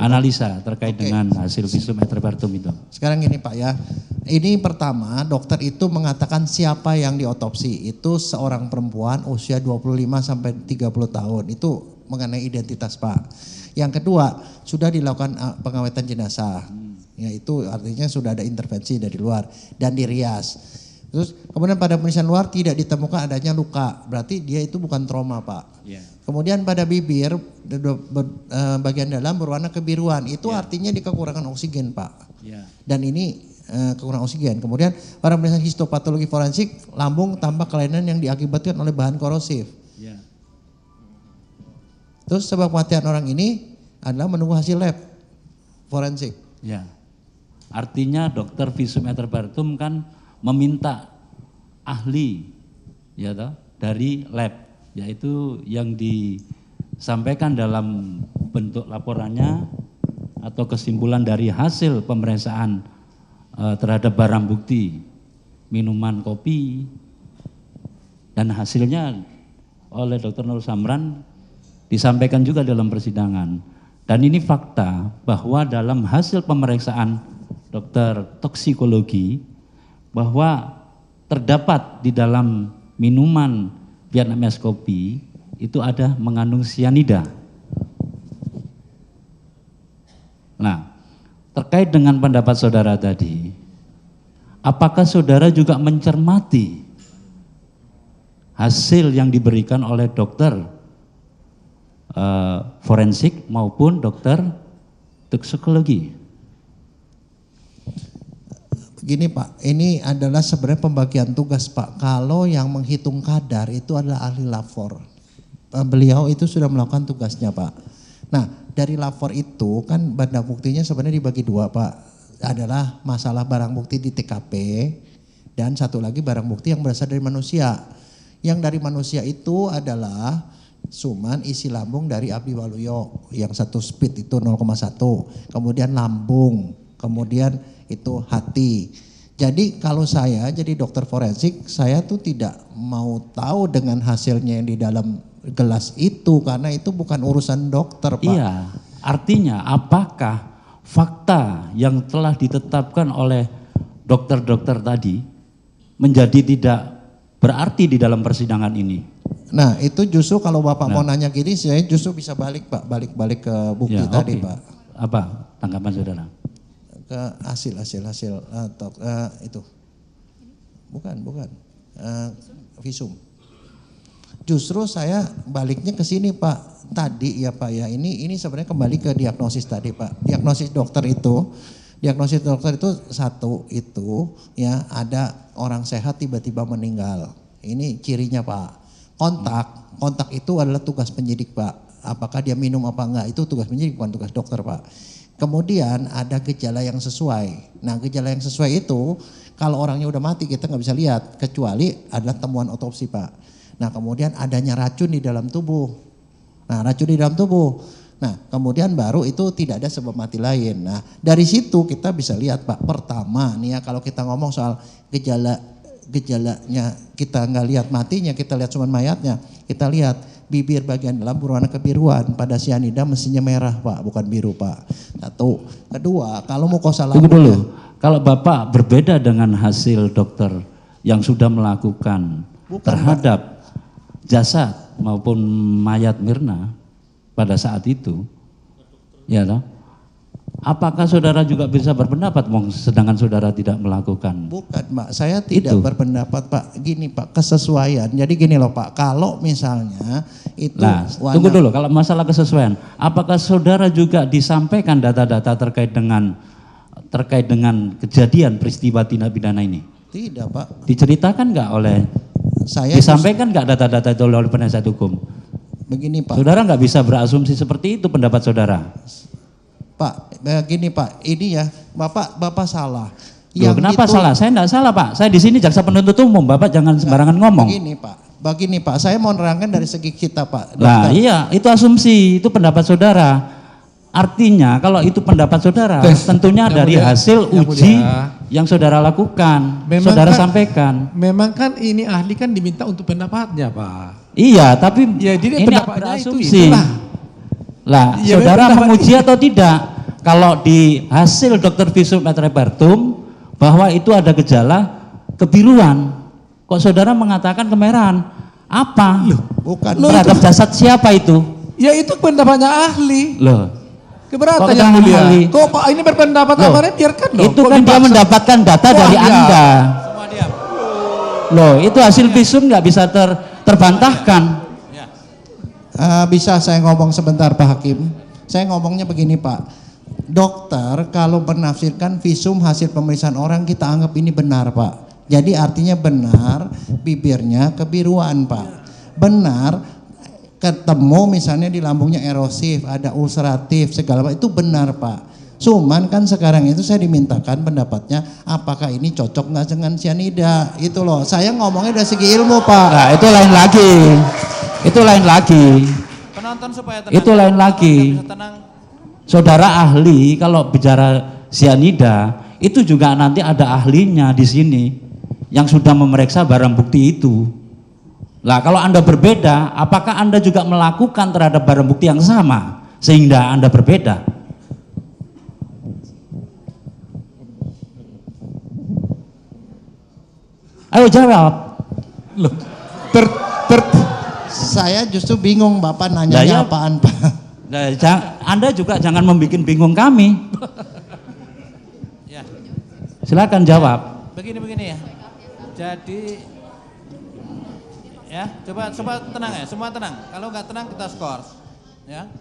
analisa terkait dengan hasil visum et repertum itu. Sekarang ini Pak ya, ini pertama dokter itu mengatakan siapa yang diotopsi itu seorang perempuan usia 25 sampai 30 tahun, itu mengenai identitas Pak. Yang kedua sudah dilakukan pengawetan jenazah, ya itu artinya sudah ada intervensi dari luar dan dirias. Terus kemudian pada pemeriksaan luar tidak ditemukan adanya luka, berarti dia itu bukan trauma Pak. Yeah. Kemudian pada bibir bagian dalam berwarna kebiruan, itu artinya di kekurangan oksigen Pak. Yeah. Dan ini kekurangan oksigen. Kemudian pada pemeriksaan histopatologi forensik, lambung tambah kelainan yang diakibatkan oleh bahan korosif. Yeah. Terus sebab kematian orang ini adalah menunggu hasil lab forensik. Ya. Artinya dokter visum et repertum kan meminta ahli ya toh, dari lab, yaitu yang disampaikan dalam bentuk laporannya atau kesimpulan dari hasil pemeriksaan terhadap barang bukti minuman kopi, dan hasilnya oleh Dr. Nur Samran disampaikan juga dalam persidangan. Dan ini fakta bahwa dalam hasil pemeriksaan dokter toksikologi bahwa terdapat di dalam minuman Vietnamese kopi itu ada mengandung sianida. Nah, terkait dengan pendapat saudara tadi, apakah saudara juga mencermati hasil yang diberikan oleh dokter forensik maupun dokter toksikologi? Begini Pak, ini adalah sebenarnya pembagian tugas Pak. Kalau yang menghitung kadar itu adalah ahli lapor. Beliau itu sudah melakukan tugasnya Pak. Nah, dari lapor itu kan barang buktinya sebenarnya dibagi dua Pak. Adalah masalah barang bukti di TKP dan satu lagi barang bukti yang berasal dari manusia. Yang dari manusia itu adalah suman isi lambung dari Abdi Waluyo yang satu speed itu 0,1, kemudian lambung, kemudian itu hati. Jadi kalau saya jadi dokter forensik, saya tuh tidak mau tahu dengan hasilnya yang di dalam gelas itu karena itu bukan urusan dokter Pak. Iya, artinya apakah fakta yang telah ditetapkan oleh dokter-dokter tadi menjadi tidak berarti di dalam persidangan ini? Nah itu justru kalau Bapak mau nanya gini, saya justru bisa balik Pak, balik ke bukti Ya, tadi oke. Pak. Apa tanggapan saudara? Ke hasil itu bukan visum. Justru saya baliknya ke sini Pak. Tadi ya Pak ya, ini sebenarnya kembali ke diagnosis tadi Pak. Diagnosis dokter itu satu itu ya ada orang sehat tiba-tiba meninggal. Ini cirinya Pak. Kontak itu adalah tugas penyidik Pak. Apakah dia minum apa enggak itu tugas penyidik bukan tugas dokter Pak. Kemudian ada gejala yang sesuai. Nah gejala yang sesuai itu kalau orangnya udah mati kita nggak bisa lihat kecuali adalah temuan otopsi Pak. Nah kemudian adanya racun di dalam tubuh. Nah racun di dalam tubuh. Nah kemudian baru itu tidak ada sebab mati lain. Nah dari situ kita bisa lihat Pak. Pertama nih ya kalau kita ngomong soal gejalanya kita nggak lihat matinya, kita lihat cuma mayatnya. Kita lihat bibir bagian dalam berwarna kebiruan, pada sianida mestinya merah Pak, bukan biru Pak. Satu. Kedua, kalau mukosa Tunggu dulu, kalau Bapak berbeda dengan hasil dokter yang sudah melakukan terhadap jasad maupun mayat Mirna pada saat itu, ya toh? Apakah saudara juga bisa berpendapat sedangkan saudara tidak melakukan? Bukan Pak, saya tidak Itu. berpendapat Pak. Gini Pak, kesesuaian. Jadi gini loh Pak, kalau misalnya itu Nah, tunggu dulu, kalau masalah kesesuaian, apakah saudara juga disampaikan data-data terkait dengan kejadian peristiwa tindak pidana ini? Tidak Pak. Diceritakan nggak oleh, Saya disampaikan nggak data-data itu oleh penasihat hukum? begini Pak. Saudara nggak bisa berasumsi seperti itu pendapat saudara. Pak, begini Pak, ini ya Bapak salah. Loh, kenapa salah? Saya enggak salah Pak, saya di sini jaksa penuntut umum, Bapak jangan sembarangan ngomong. Begini Pak, saya mau nerangkan dari segi kita Pak. Nah iya, itu asumsi, itu pendapat saudara. Artinya kalau itu pendapat saudara, tentunya dari hasil uji yang saudara lakukan, saudara sampaikan. Memang kan ini ahli kan diminta untuk pendapatnya Pak. Iya, tapi Ya, jadi ini pendapatnya berasumsi. itulah. Lah, Ya, saudara pendapat menguji atau tidak? Kalau di hasil dokter visum et repertum bahwa itu ada gejala kebiruan, kok saudara mengatakan kemerahan? Apa? Bukan. Terhadap jasad siapa itu? Ya itu pendapatnya ahli. Loh, Keberatan Kok yang keterangan mulia. ahli? Kok Pak ini berpendapat Loh, amarnya biarkan dong. itu Kok kan dia dipaksa? mendapatkan data Wah, dari ya. Anda. Semua diam. Loh, itu hasil visum nggak bisa terbantahkan. Bisa saya ngomong sebentar Pak Hakim? Saya ngomongnya begini Pak. Dokter kalau menafsirkan visum hasil pemeriksaan orang kita anggap ini benar Pak. Jadi artinya benar bibirnya kebiruan Pak. Benar ketemu misalnya di lambungnya erosif, ada ulceratif segala macam itu benar Pak. Cuman kan sekarang itu saya dimintakan pendapatnya apakah ini cocok nggak dengan sianida itu loh. Saya ngomongnya dari segi ilmu Pak. Nah, itu lain lagi. Itu lain lagi. Penonton supaya tenang. Itu lain lagi. Penonton bisa tenang. saudara ahli kalau bicara sianida itu juga nanti ada ahlinya di sini yang sudah memeriksa barang bukti itu. Lah kalau Anda berbeda, apakah Anda juga melakukan terhadap barang bukti yang sama sehingga Anda berbeda? Ayo jawab. Loh, Saya justru bingung Bapak nanyanya apaan Pak. Nah, Anda juga jangan membuat bingung kami. Ya, Silakan jawab. begini ya. Jadi ya, coba tenang ya, semua tenang. Kalau nggak tenang kita skors, ya.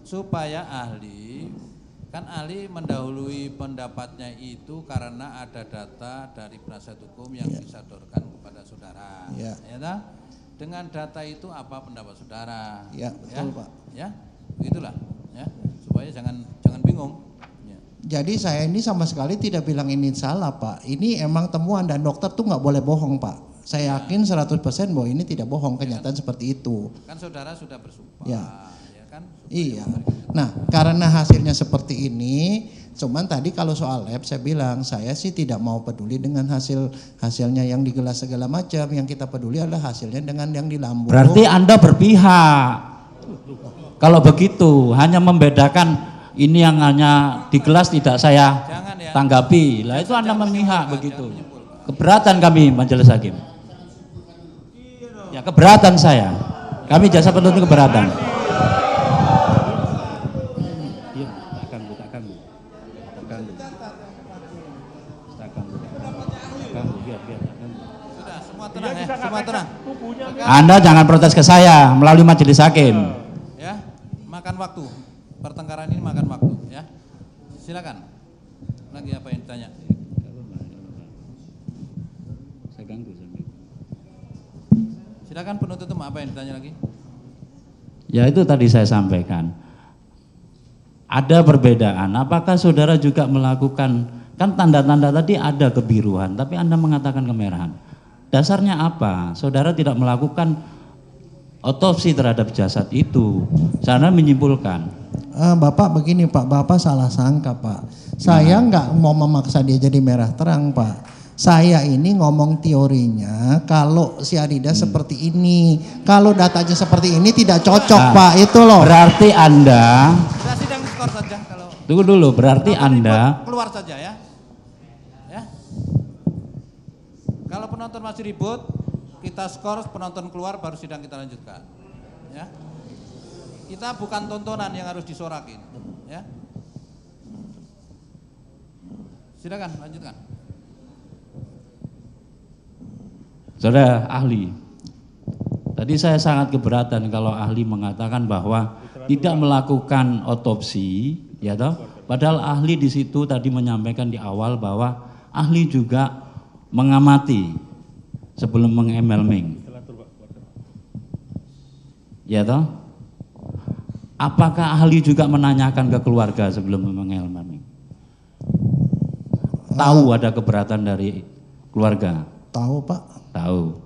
Supaya ahli, kan ahli mendahului pendapatnya itu karena ada data dari penasihat hukum yang disodorkan kepada saudara. Ya. Ya toh? Dengan data itu apa pendapat saudara? Ya, betul Pak. Ya, begitulah. Ya, supaya jangan bingung. Ya. Jadi saya ini sama sekali tidak bilang ini salah Pak. Ini emang temuan dan dokter tuh nggak boleh bohong Pak. Saya yakin 100% bahwa ini tidak bohong, kenyataan seperti itu. Kan saudara sudah bersumpah. Ya. Ya kan? Iya. Nah, karena hasilnya seperti ini, cuman tadi kalau soal lab saya bilang saya sih tidak mau peduli dengan hasilnya yang di gelas segala macam. Yang kita peduli adalah hasilnya dengan yang di lambung. Berarti Anda berpihak. Kalau begitu, hanya membedakan ini yang hanya di gelas tidak saya Jangan ya. tanggapi. Lah itu Anda memihak begitu. Keberatan kami majelis hakim. Ya keberatan saya. Kami jasa penuntut keberatan. Sudah, semua tenang ya, semua tenang. Anda jangan protes ke saya melalui majelis hakim. Ya, makan waktu. Pertengkaran ini makan waktu ya. Silakan. Lagi apa yang ditanya? Silakan penuntut umum, apa yang ditanya lagi? Ya itu tadi saya sampaikan. Ada perbedaan. Apakah saudara juga melakukan, kan tanda-tanda tadi ada kebiruan, tapi Anda mengatakan kemerahan. Dasarnya apa? Saudara tidak melakukan otopsi terhadap jasad itu. Saya menyimpulkan. Bapak begini Pak, Bapak salah sangka Pak. Saya nggak mau memaksa dia jadi merah terang Pak. Saya ini ngomong teorinya kalau sianida seperti ini, kalau datanya seperti ini tidak cocok Pak, itu loh. Berarti Anda, Sudah sidang skor saja kalau. tunggu dulu, berarti kalau Anda ribut, keluar saja ya. Ya. Kalau penonton masih ribut, kita skor, penonton keluar baru sidang kita lanjutkan. Ya. Kita bukan tontonan yang harus disorakin, ya. Silakan lanjutkan. Saudara ahli, tadi saya sangat keberatan kalau ahli mengatakan bahwa tidak melakukan otopsi, ya toh. Padahal ahli di situ tadi menyampaikan di awal bahwa ahli juga mengamati sebelum mengemelming, ya toh. Apakah ahli juga menanyakan ke keluarga sebelum mengemelming? Tahu ada keberatan dari keluarga? Tahu Pak. Tahu.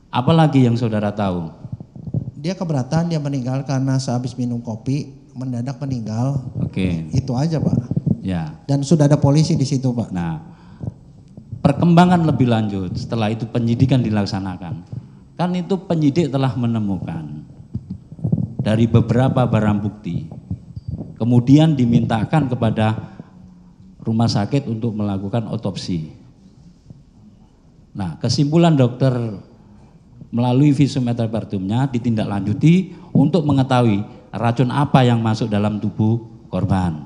Apalagi yang saudara tahu? Dia keberatan, dia meninggal karena sehabis minum kopi mendadak meninggal. Oke. Itu aja Pak. Ya. Dan sudah ada polisi di situ Pak. Nah, perkembangan lebih lanjut setelah itu penyidikan dilaksanakan. Kan itu penyidik telah menemukan dari beberapa barang bukti. Kemudian dimintakan kepada rumah sakit untuk melakukan otopsi. Nah, kesimpulan dokter melalui visum et repertumnya ditindaklanjuti untuk mengetahui racun apa yang masuk dalam tubuh korban.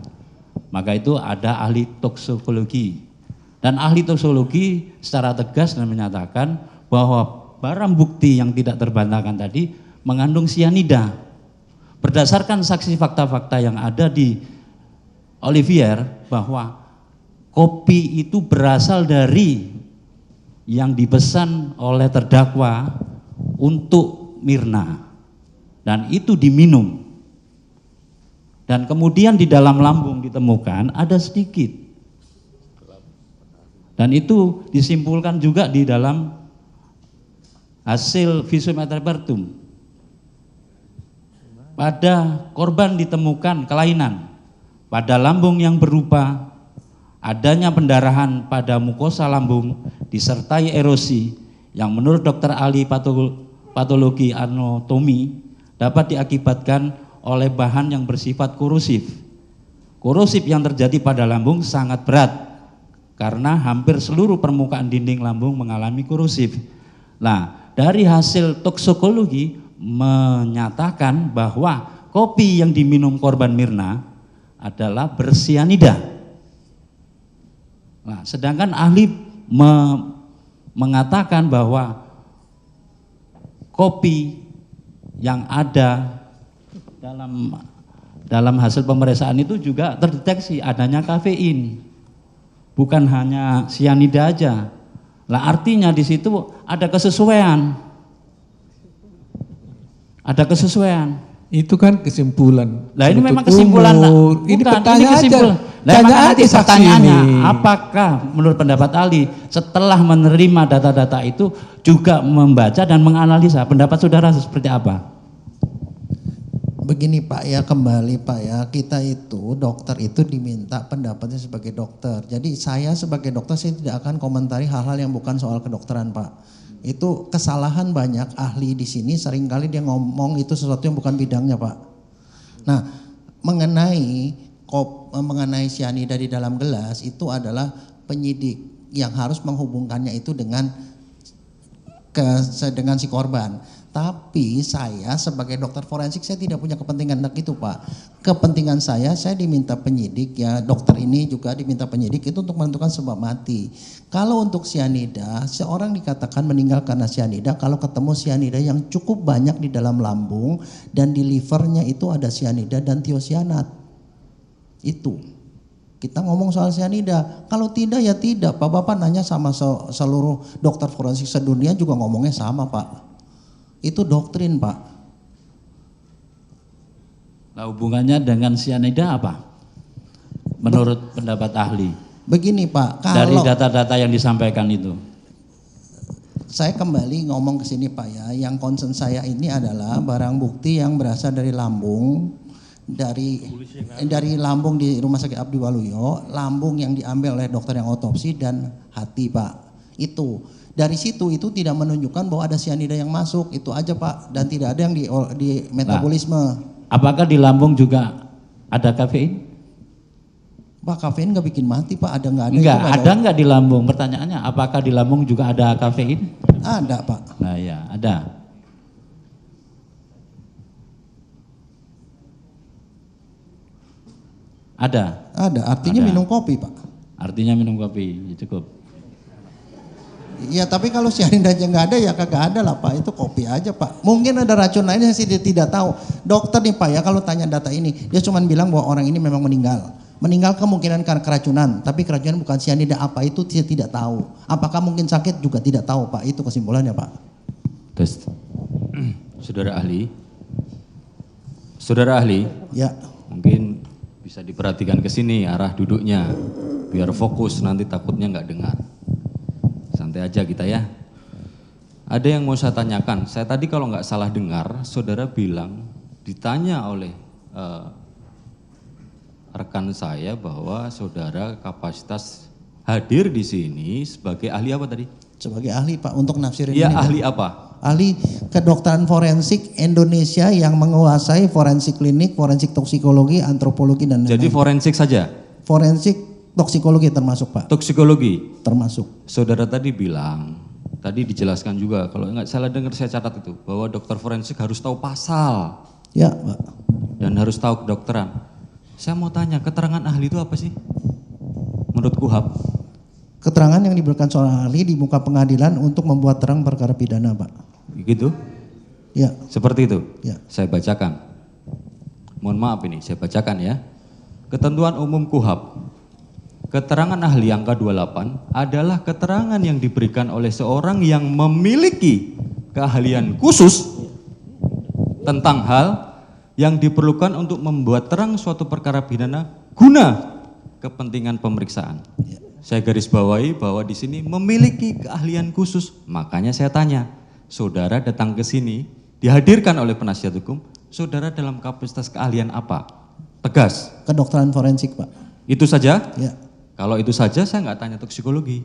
Maka itu ada ahli toksikologi. Dan ahli toksikologi secara tegas dan menyatakan bahwa barang bukti yang tidak terbantahkan tadi mengandung sianida. Berdasarkan saksi fakta-fakta yang ada di Olivier bahwa kopi itu berasal dari yang dipesan oleh terdakwa untuk Mirna dan itu diminum dan kemudian di dalam lambung ditemukan ada sedikit dan itu disimpulkan juga di dalam hasil visum et repertum pada korban ditemukan kelainan pada lambung yang berupa adanya pendarahan pada mukosa lambung disertai erosi yang menurut dokter ahli patologi anatomi dapat diakibatkan oleh bahan yang bersifat korosif. Korosif yang terjadi pada lambung sangat berat karena hampir seluruh permukaan dinding lambung mengalami korosif. Nah, dari hasil toksikologi menyatakan bahwa kopi yang diminum korban Mirna adalah bersianida. Nah, sedangkan ahli mengatakan bahwa kopi yang ada dalam hasil pemeriksaan itu juga terdeteksi adanya kafein, bukan hanya sianida aja. Lah artinya di situ ada kesesuaian. Ada kesesuaian. Itu kan kesimpulan. Lah ini memang penuntut kesimpulan. umum. Bukan, Ini pertanyaan kesimpulan. aja. Lah Tanya makanya aja nanti saksi pertanyaannya, ini. apakah menurut pendapat ahli setelah menerima data-data itu juga membaca dan menganalisa, pendapat saudara seperti apa? Begini Pak ya, kembali Pak ya, kita itu dokter itu diminta pendapatnya sebagai dokter. Jadi saya sebagai dokter saya tidak akan komentari hal-hal yang bukan soal kedokteran Pak. Itu kesalahan banyak ahli di sini, seringkali dia ngomong itu sesuatu yang bukan bidangnya Pak. Nah, mengenai sianida di dalam gelas itu adalah penyidik yang harus menghubungkannya itu dengan si korban. Tapi saya sebagai dokter forensik saya tidak punya kepentingan itu Pak. Kepentingan saya diminta penyidik ya, dokter ini juga diminta penyidik itu untuk menentukan sebab mati. Kalau untuk sianida, seorang dikatakan meninggal karena sianida kalau ketemu sianida yang cukup banyak di dalam lambung dan di livernya itu ada sianida dan tiosianat. Itu. Kita ngomong soal sianida. Kalau tidak ya tidak. Pak Bapak nanya sama seluruh dokter forensik sedunia juga ngomongnya sama Pak. Itu doktrin Pak. Nah, hubungannya dengan sianida apa? Menurut pendapat ahli. Begini Pak, Dari kalau data-data yang disampaikan itu. saya kembali ngomong ke sini Pak ya, yang concern saya ini adalah barang bukti yang berasal dari lambung, dari lambung di Rumah Sakit Abdi Waluyo, lambung yang diambil oleh dokter yang otopsi dan hati Pak. Itu. Dari situ itu tidak menunjukkan bahwa ada sianida yang masuk, itu aja Pak, dan tidak ada yang di metabolisme. Apakah di lambung juga ada kafein? Pak, kafein nggak bikin mati Pak, ada nggak ada? Enggak, ada nggak di lambung? Pertanyaannya, apakah di lambung juga ada kafein? Ada Pak. Nah ya, ada. Ada. Ada, artinya Ada. minum kopi Pak. Artinya minum kopi, ya cukup. Ya tapi kalau sianida aja nggak ada ya kagak ada lah Pak, itu kopi aja Pak. Mungkin ada racun lainnya sih dia tidak tahu. Dokter nih Pak ya kalau tanya data ini, dia cuma bilang bahwa orang ini memang meninggal. Meninggal kemungkinan karena keracunan, tapi keracunan bukan sianida apa itu dia tidak tahu. Apakah mungkin sakit juga tidak tahu Pak, itu kesimpulannya Pak. Tes. Saudara ahli, Ya. mungkin bisa diperhatikan ke sini arah duduknya, biar fokus nanti takutnya nggak dengar. Santai aja kita ya. Ada yang mau saya tanyakan. Saya tadi kalau nggak salah dengar, saudara bilang ditanya oleh rekan saya bahwa saudara kapasitas hadir di sini sebagai ahli apa tadi? Sebagai ahli Pak untuk nafsirin Iya, ini. ahli apa? Ahli kedokteran forensik Indonesia yang menguasai forensik klinik, forensik toksikologi, antropologi dan Jadi lain-lain. forensik saja. Forensik toksikologi termasuk Pak. Toksikologi. Termasuk. Saudara tadi bilang, tadi dijelaskan juga, kalau nggak salah dengar saya catat itu, bahwa dokter forensik harus tahu pasal Ya Pak. dan harus tahu kedokteran. Saya mau tanya, keterangan ahli itu apa sih? Menurut KUHAP? Keterangan yang diberikan seorang ahli di muka pengadilan untuk membuat terang perkara pidana Pak. Gitu? Ya. Seperti itu? Ya. Saya bacakan. Mohon maaf ini, saya bacakan ya. Ketentuan umum KUHAP. Keterangan ahli angka 28 adalah keterangan yang diberikan oleh seorang yang memiliki keahlian khusus tentang hal yang diperlukan untuk membuat terang suatu perkara pidana guna kepentingan pemeriksaan. Saya garis bawahi bahwa di sini memiliki keahlian khusus. Makanya saya tanya, saudara datang ke sini dihadirkan oleh penasihat hukum, saudara dalam kapasitas keahlian apa? Tegas. Kedokteran forensik, Pak. Itu saja? Ya. Kalau itu saja saya nggak tanya toksikologi.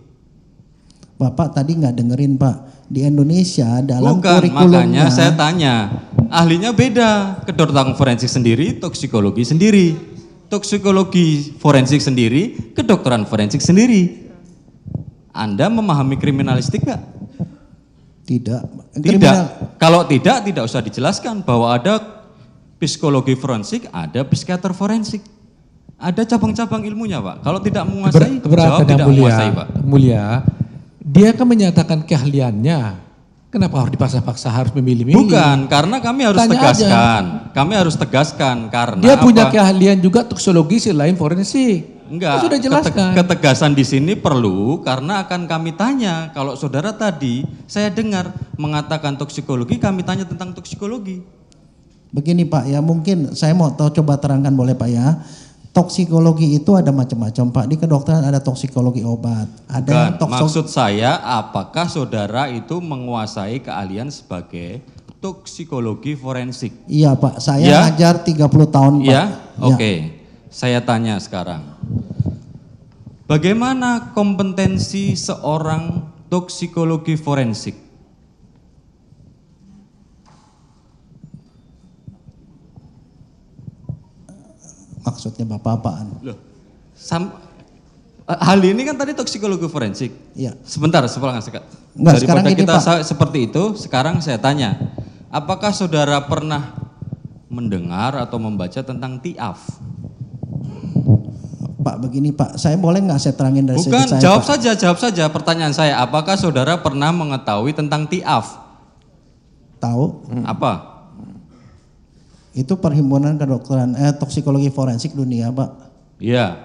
Bapak tadi nggak dengerin, Pak. Di Indonesia dalam Bukan, kurikulumnya. makanya saya tanya. Ahlinya beda. Kedokteran forensik sendiri, toksikologi sendiri. Toksikologi forensik sendiri, kedokteran forensik sendiri. Anda memahami kriminalistik nggak? Tidak. Tidak. Kalau tidak usah dijelaskan bahwa ada psikologi forensik, ada psikiater forensik. Ada cabang-cabang ilmunya, Pak. Kalau tidak menguasai, jawab tidak menguasai, Pak. Mulia, dia kan menyatakan keahliannya. Kenapa harus dipaksa-paksa harus memilih-milih? Bukan, karena kami harus Tanya tegaskan. Kami harus tegaskan karena Dia punya apa? keahlian juga toksikologi selain forensik. Enggak, Sudah jelaskan. ketegasan di sini perlu karena akan kami tanya. Kalau saudara tadi saya dengar mengatakan toksikologi, kami tanya tentang toksikologi. Begini, Pak, ya mungkin saya mau tahu, coba terangkan boleh, Pak, ya. Toksikologi itu ada macam-macam, Pak. Di kedokteran ada toksikologi obat. Ada Bukan, maksud saya apakah saudara itu menguasai keahlian sebagai toksikologi forensik? Iya, Pak. Saya Ya? ngajar 30 tahun, Pak. Ya, oke. Saya tanya sekarang. Bagaimana kompetensi seorang toksikologi forensik? Maksudnya Bapak apaan? Loh, hal ini kan tadi toksikologi forensik. Iya. Sebentar, sekarang Enggak, sekarang daripada gini, kita Pak. seperti itu, sekarang saya tanya, apakah saudara pernah mendengar atau membaca tentang TIAF? Pak, begini, Pak. Saya boleh nggak saya terangin dari Bukan, segi saya, jawab Pak? jawab saja pertanyaan saya. Apakah saudara pernah mengetahui tentang TIAF? Tahu? Apa? Itu perhimpunan kedokteran toksikologi forensik dunia, Pak. Iya.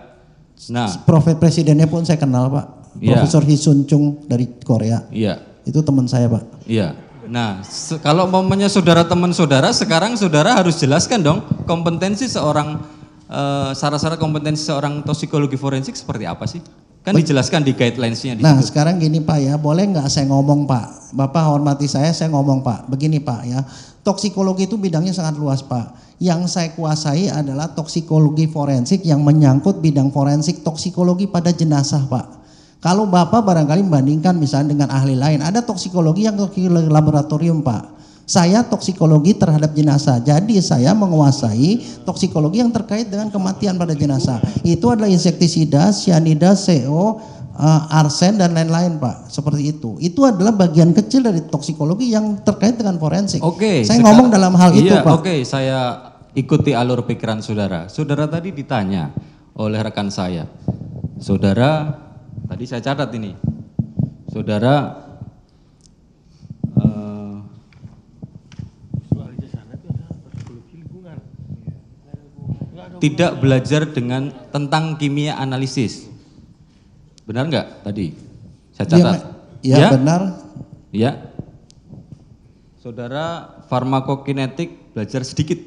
Nah, Profesor presidennya pun saya kenal, Pak. Iya. Profesor Hisun Chung dari Korea. iya. Itu teman saya, Pak. Iya. Nah, kalau momennya saudara teman saudara, sekarang saudara harus jelaskan dong kompetensi seorang syarat-syarat kompetensi seorang toksikologi forensik seperti apa sih? Kan dijelaskan di guidelines-nya di Nah, situ. sekarang gini, Pak, ya. Boleh nggak saya ngomong, Pak? Bapak hormati saya ngomong, Pak. Begini, Pak, ya. Toksikologi itu bidangnya sangat luas, Pak. Yang saya kuasai adalah toksikologi forensik yang menyangkut bidang forensik toksikologi pada jenazah, Pak. Kalau Bapak barangkali membandingkan misalnya dengan ahli lain, ada toksikologi yang toksikologi laboratorium, Pak. Saya toksikologi terhadap jenazah, jadi saya menguasai toksikologi yang terkait dengan kematian pada jenazah. Itu adalah insektisida, cyanida, CO, arsen dan lain-lain, Pak. Seperti itu. Itu adalah bagian kecil dari toksikologi yang terkait dengan forensik. Oke. Saya ngomong dalam hal itu, iya, Pak. Oke, saya ikuti alur pikiran saudara. Saudara tadi ditanya oleh rekan saya. Saudara, tadi saya catat ini. Saudara tidak belajar dengan tentang kimia analisis. Benar nggak tadi? Saya catat. Ya, benar. Ya. Saudara farmakokinetik belajar sedikit.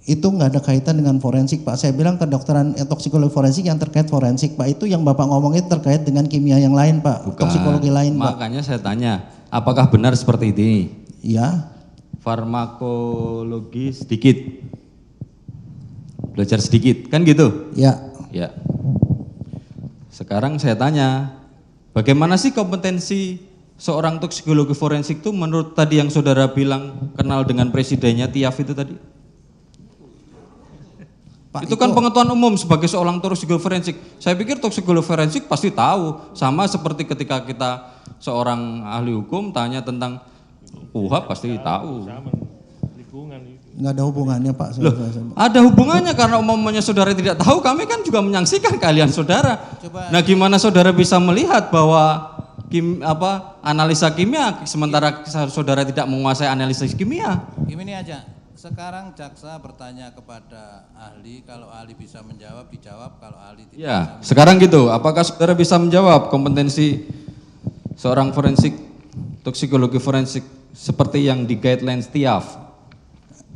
Itu nggak ada kaitan dengan forensik, Pak. Saya bilang kedokteran toksikologi forensik yang terkait forensik, Pak. Itu yang Bapak ngomong itu terkait dengan kimia yang lain, Pak. Bukan. Toksikologi lain, Pak. Makanya saya tanya, apakah benar seperti ini? Iya. Farmakologi sedikit. Belajar sedikit, kan gitu? Ya. Ya. Sekarang saya tanya, bagaimana sih kompetensi seorang toksikologi forensik itu menurut tadi yang saudara bilang kenal dengan presidennya TIAF itu tadi? Pak, itu kan pengetahuan umum sebagai seorang toksikologi forensik. Saya pikir toksikologi forensik pasti tahu. Sama seperti ketika kita seorang ahli hukum tanya tentang KUHP pasti tahu. Nggak ada hubungannya, Pak. Loh, ada hubungannya karena umumnya saudara tidak tahu, kami kan juga menyaksikan keahlian saudara. Nah, gimana saudara bisa melihat bahwa analisa kimia sementara saudara tidak menguasai analisis kimia? Gini aja, sekarang jaksa bertanya kepada ahli, kalau ahli bisa menjawab dijawab, kalau ahli tidak Ya, bisa sekarang gitu, apakah saudara bisa menjawab kompetensi seorang forensik, toksikologi forensik seperti yang di guidelines TIAF?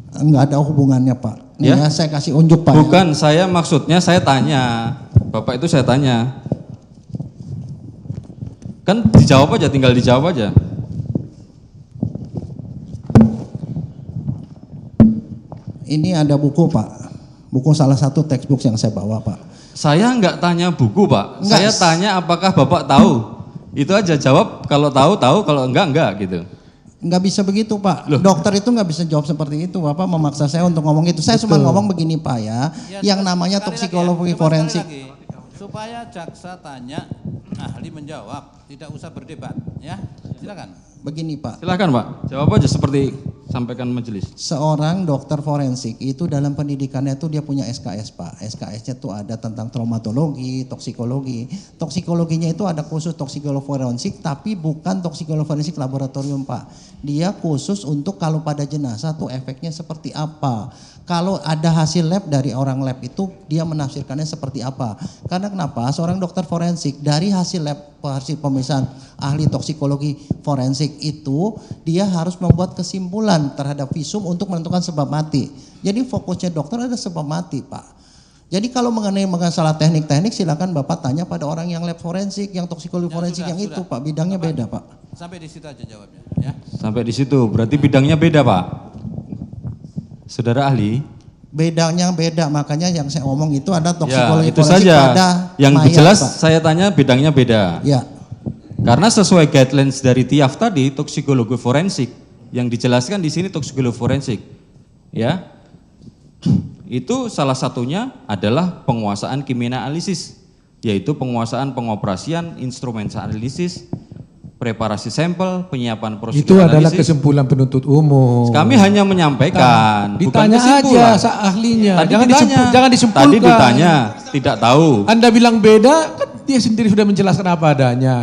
Enggak ada hubungannya, Pak. Ya? Ya, saya kasih unjuk, Pak. Bukan, saya maksudnya saya tanya. Bapak itu saya tanya. Kan dijawab aja, tinggal dijawab aja. Ini ada buku Pak, buku salah satu textbook yang saya bawa Pak. Saya nggak tanya buku Pak, Enggak. saya tanya apakah Bapak tahu. Itu aja jawab, kalau tahu, kalau enggak gitu. Nggak bisa begitu Pak, dokter itu nggak bisa jawab seperti itu. Bapak memaksa saya untuk ngomong itu. Saya cuma ngomong begini Pak ya, yang namanya toksikologi forensik. Supaya jaksa tanya, ahli menjawab, tidak usah berdebat, ya. Silakan. Begini Pak, Silakan Pak, jawab aja seperti sampaikan majelis. seorang dokter forensik itu dalam pendidikannya itu dia punya SKS Pak. SKS-nya itu ada tentang traumatologi, toksikologi. Toksikologinya itu ada khusus toksikologi forensik, tapi bukan toksikologi forensik laboratorium Pak. Dia khusus untuk kalau pada jenazah tuh efeknya seperti apa. Kalau ada hasil lab dari orang lab itu dia menafsirkannya seperti apa. Karena kenapa? Seorang dokter forensik dari hasil lab, hasil pemeriksaan ahli toksikologi forensik itu dia harus membuat kesimpulan terhadap visum untuk menentukan sebab mati. Jadi fokusnya dokter ada sebab mati Pak. Jadi kalau mengenai masalah teknik-teknik silakan Bapak tanya pada orang yang lab forensik, yang toksikologi forensik yang itu Pak, bidangnya beda Pak. Sampai di situ aja jawabnya, ya. Sampai di situ, berarti bidangnya beda Pak. Saudara ahli. Bedanya beda, makanya yang saya omong itu ada toksikologi Ya, itu forensik saja. pada Yang mayat, jelas Pak. saya tanya bidangnya beda. Ya. Karena sesuai guidelines dari TIAF tadi, toksikologi forensik, yang dijelaskan di sini toksikologi forensik, ya, itu salah satunya adalah penguasaan kimia analisis, yaitu penguasaan pengoperasian instrumen analisis, preparasi sampel, penyiapan prosedur Itu adalah analisis. kesimpulan penuntut umum. Kami hanya menyampaikan, bukan Ditanya aja kesimpulan. ahlinya. Tadi Jangan ditanya. jangan disimpulkan. Tadi ditanya, tidak tahu. Anda bilang beda, kan dia sendiri sudah menjelaskan apa adanya.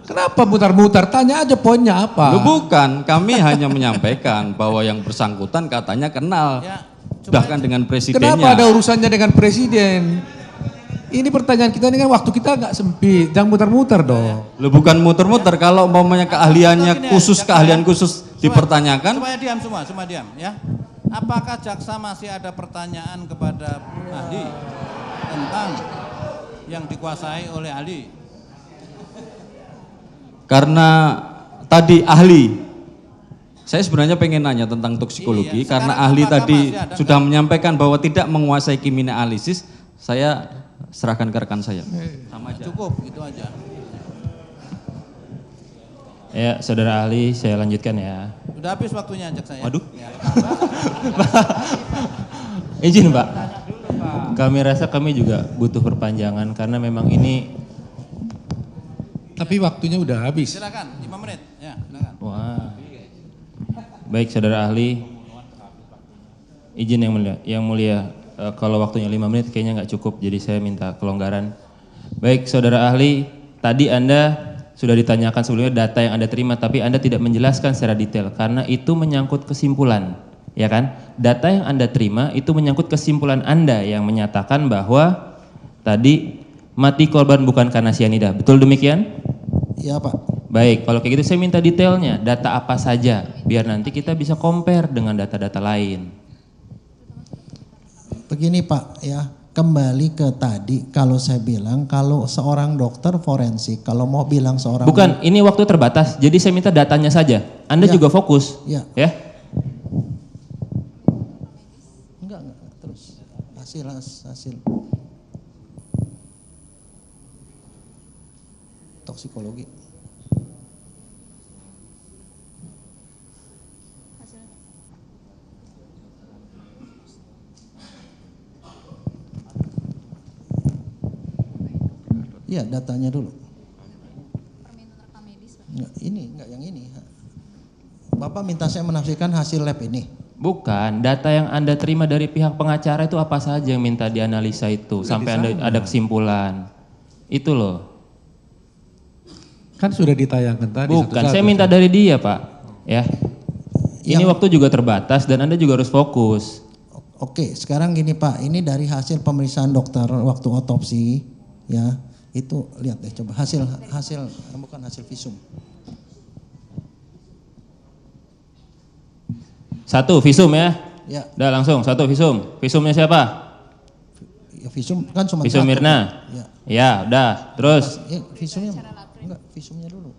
Kenapa mutar-mutar? Tanya aja poinnya apa. Loh, bukan, kami hanya menyampaikan bahwa yang bersangkutan katanya kenal, Ya, bahkan dengan presidennya. Kenapa ada urusannya dengan presiden? Ini pertanyaan kita ini kan waktu kita agak sempit, jangan muter-muter dong. Loh, bukan muter-muter, kalau umpamanya keahliannya khusus, keahlian khusus dipertanyakan. Supaya diam semua diam, ya. Apakah jaksa masih ada pertanyaan kepada ahli tentang yang dikuasai oleh ahli? Karena tadi ahli, saya sebenarnya pengen nanya tentang toksikologi, Iya, karena sekarang ahli apakah tadi masih ada sudah menyampaikan bahwa tidak menguasai kimia analisis, saya serahkan ke rekan saya. Sama aja. Cukup, itu aja. Ya, saudara ahli, saya lanjutkan ya. Sudah habis waktunya jaksa ya. Waduh. Ya. Izin Pak. Kami rasa kami juga butuh perpanjangan karena memang ini. Tapi waktunya udah habis. Silakan, 5 menit. Ya, silakan. Wah. Baik saudara ahli. Izin yang mulia, kalau waktunya 5 menit kayaknya nggak cukup, jadi saya minta kelonggaran. Baik saudara ahli, tadi Anda sudah ditanyakan sebelumnya data yang Anda terima, tapi Anda tidak menjelaskan secara detail karena itu menyangkut kesimpulan, ya kan? Data yang Anda terima itu menyangkut kesimpulan Anda yang menyatakan bahwa tadi mati korban bukan karena sianida, betul demikian? Iya Pak. Baik, kalau kayak gitu saya minta detailnya, data apa saja, biar nanti kita bisa compare dengan data-data lain. Begini Pak ya, kembali ke tadi kalau saya bilang kalau seorang dokter forensik kalau mau bilang seorang Bukan, ini waktu terbatas, jadi saya minta datanya saja. Anda Ya. juga fokus, Ya. ya? enggak terus hasil toksikologi. Iya, datanya dulu. Enggak, enggak yang ini. Bapak minta saya menafsirkan hasil lab ini. Bukan, data yang Anda terima dari pihak pengacara itu apa saja yang minta dianalisa itu, sampai Anda ada kesimpulan. Itu loh. Kan sudah ditayangkan tadi. Bukan, satu-satu. saya minta dari dia Pak. Ya. Ini Yang- waktu juga terbatas dan Anda juga harus fokus. Oke, sekarang gini Pak, ini dari hasil pemeriksaan dokter waktu otopsi, ya itu lihat deh coba hasil bukan hasil visum. Satu, visum ya. Ya, Udah langsung, satu visum. Visumnya siapa? ya visum kan cuma Visum satu, Mirna. Pak. Ya, Ya, udah. Terus. ya visumnya enggak, visumnya dulu.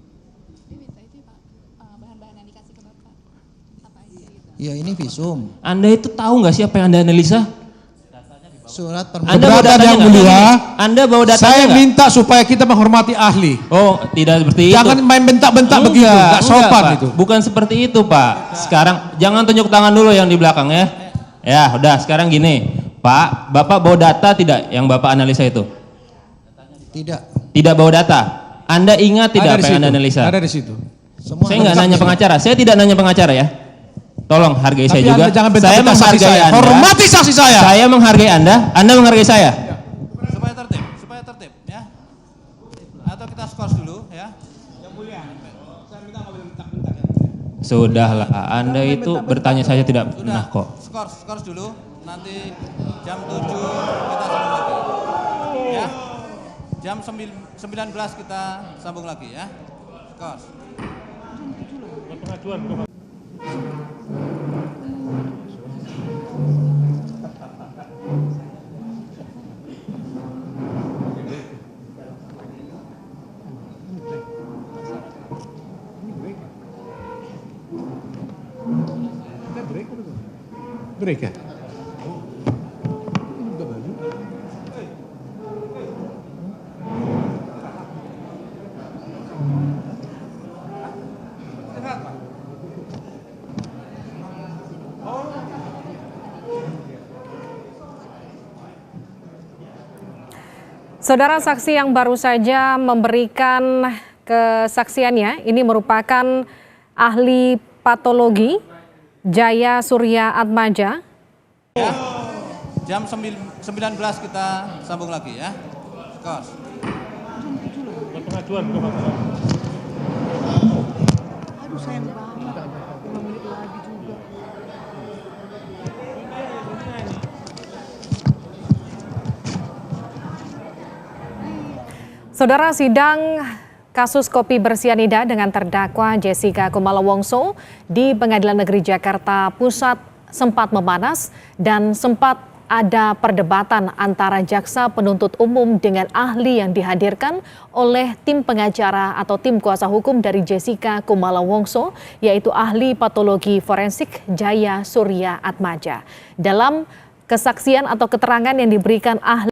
Ya ini visum. Anda itu tahu nggak sih apa yang Anda analisa? Surat Anda bawa datanya yang mulia, Anda bawa datanya saya nggak? minta supaya kita menghormati ahli. Oh, tidak seperti Jangan itu. main bentak-bentak begitu, nggak sopan Pak. itu. Bukan seperti itu, Pak. Sekarang jangan tunjuk tangan dulu yang di belakang ya. Ya, udah sekarang gini. Pak, Bapak bawa data tidak yang Bapak analisa itu? Tidak. Tidak bawa data. Anda ingat tidak Ada apa di yang Anda situ, analisa? ada di situ. Semua Saya nggak nanya pengacara. Saya tidak nanya pengacara ya. Tolong hargai saya Tapi juga. Anda jangan Saya bentak-bentak saksi menghargai saya. Anda. Hormati saksi saya. Saya menghargai Anda menghargai saya. Supaya tertib ya. Atau kita skors dulu ya. Yang mulia. Saya minta nggak boleh bentak-bentak ya. Sudahlah, Anda itu bertanya saja tidak pernah kok. Skors dulu. Nanti jam 7 kita sambung lagi. Ya. Jam 19 kita sambung lagi ya. Skors. Break ya? Saudara, saksi yang baru saja memberikan kesaksiannya ini merupakan ahli patologi Jaya Surya Atmaja. Ya. Jam 19 kita sambung lagi ya. Skors. Aduh sayang banget, 5 menit lagi juga. Saudara, sidang kasus kopi bersianida dengan terdakwa Jessica Kumala Wongso di Pengadilan Negeri Jakarta Pusat sempat memanas dan sempat ada perdebatan antara jaksa penuntut umum dengan ahli yang dihadirkan oleh tim pengacara atau tim kuasa hukum dari Jessica Kumala Wongso, yaitu ahli patologi forensik Jaya Surya Atmaja. Dalam kesaksian atau keterangan yang diberikan ahli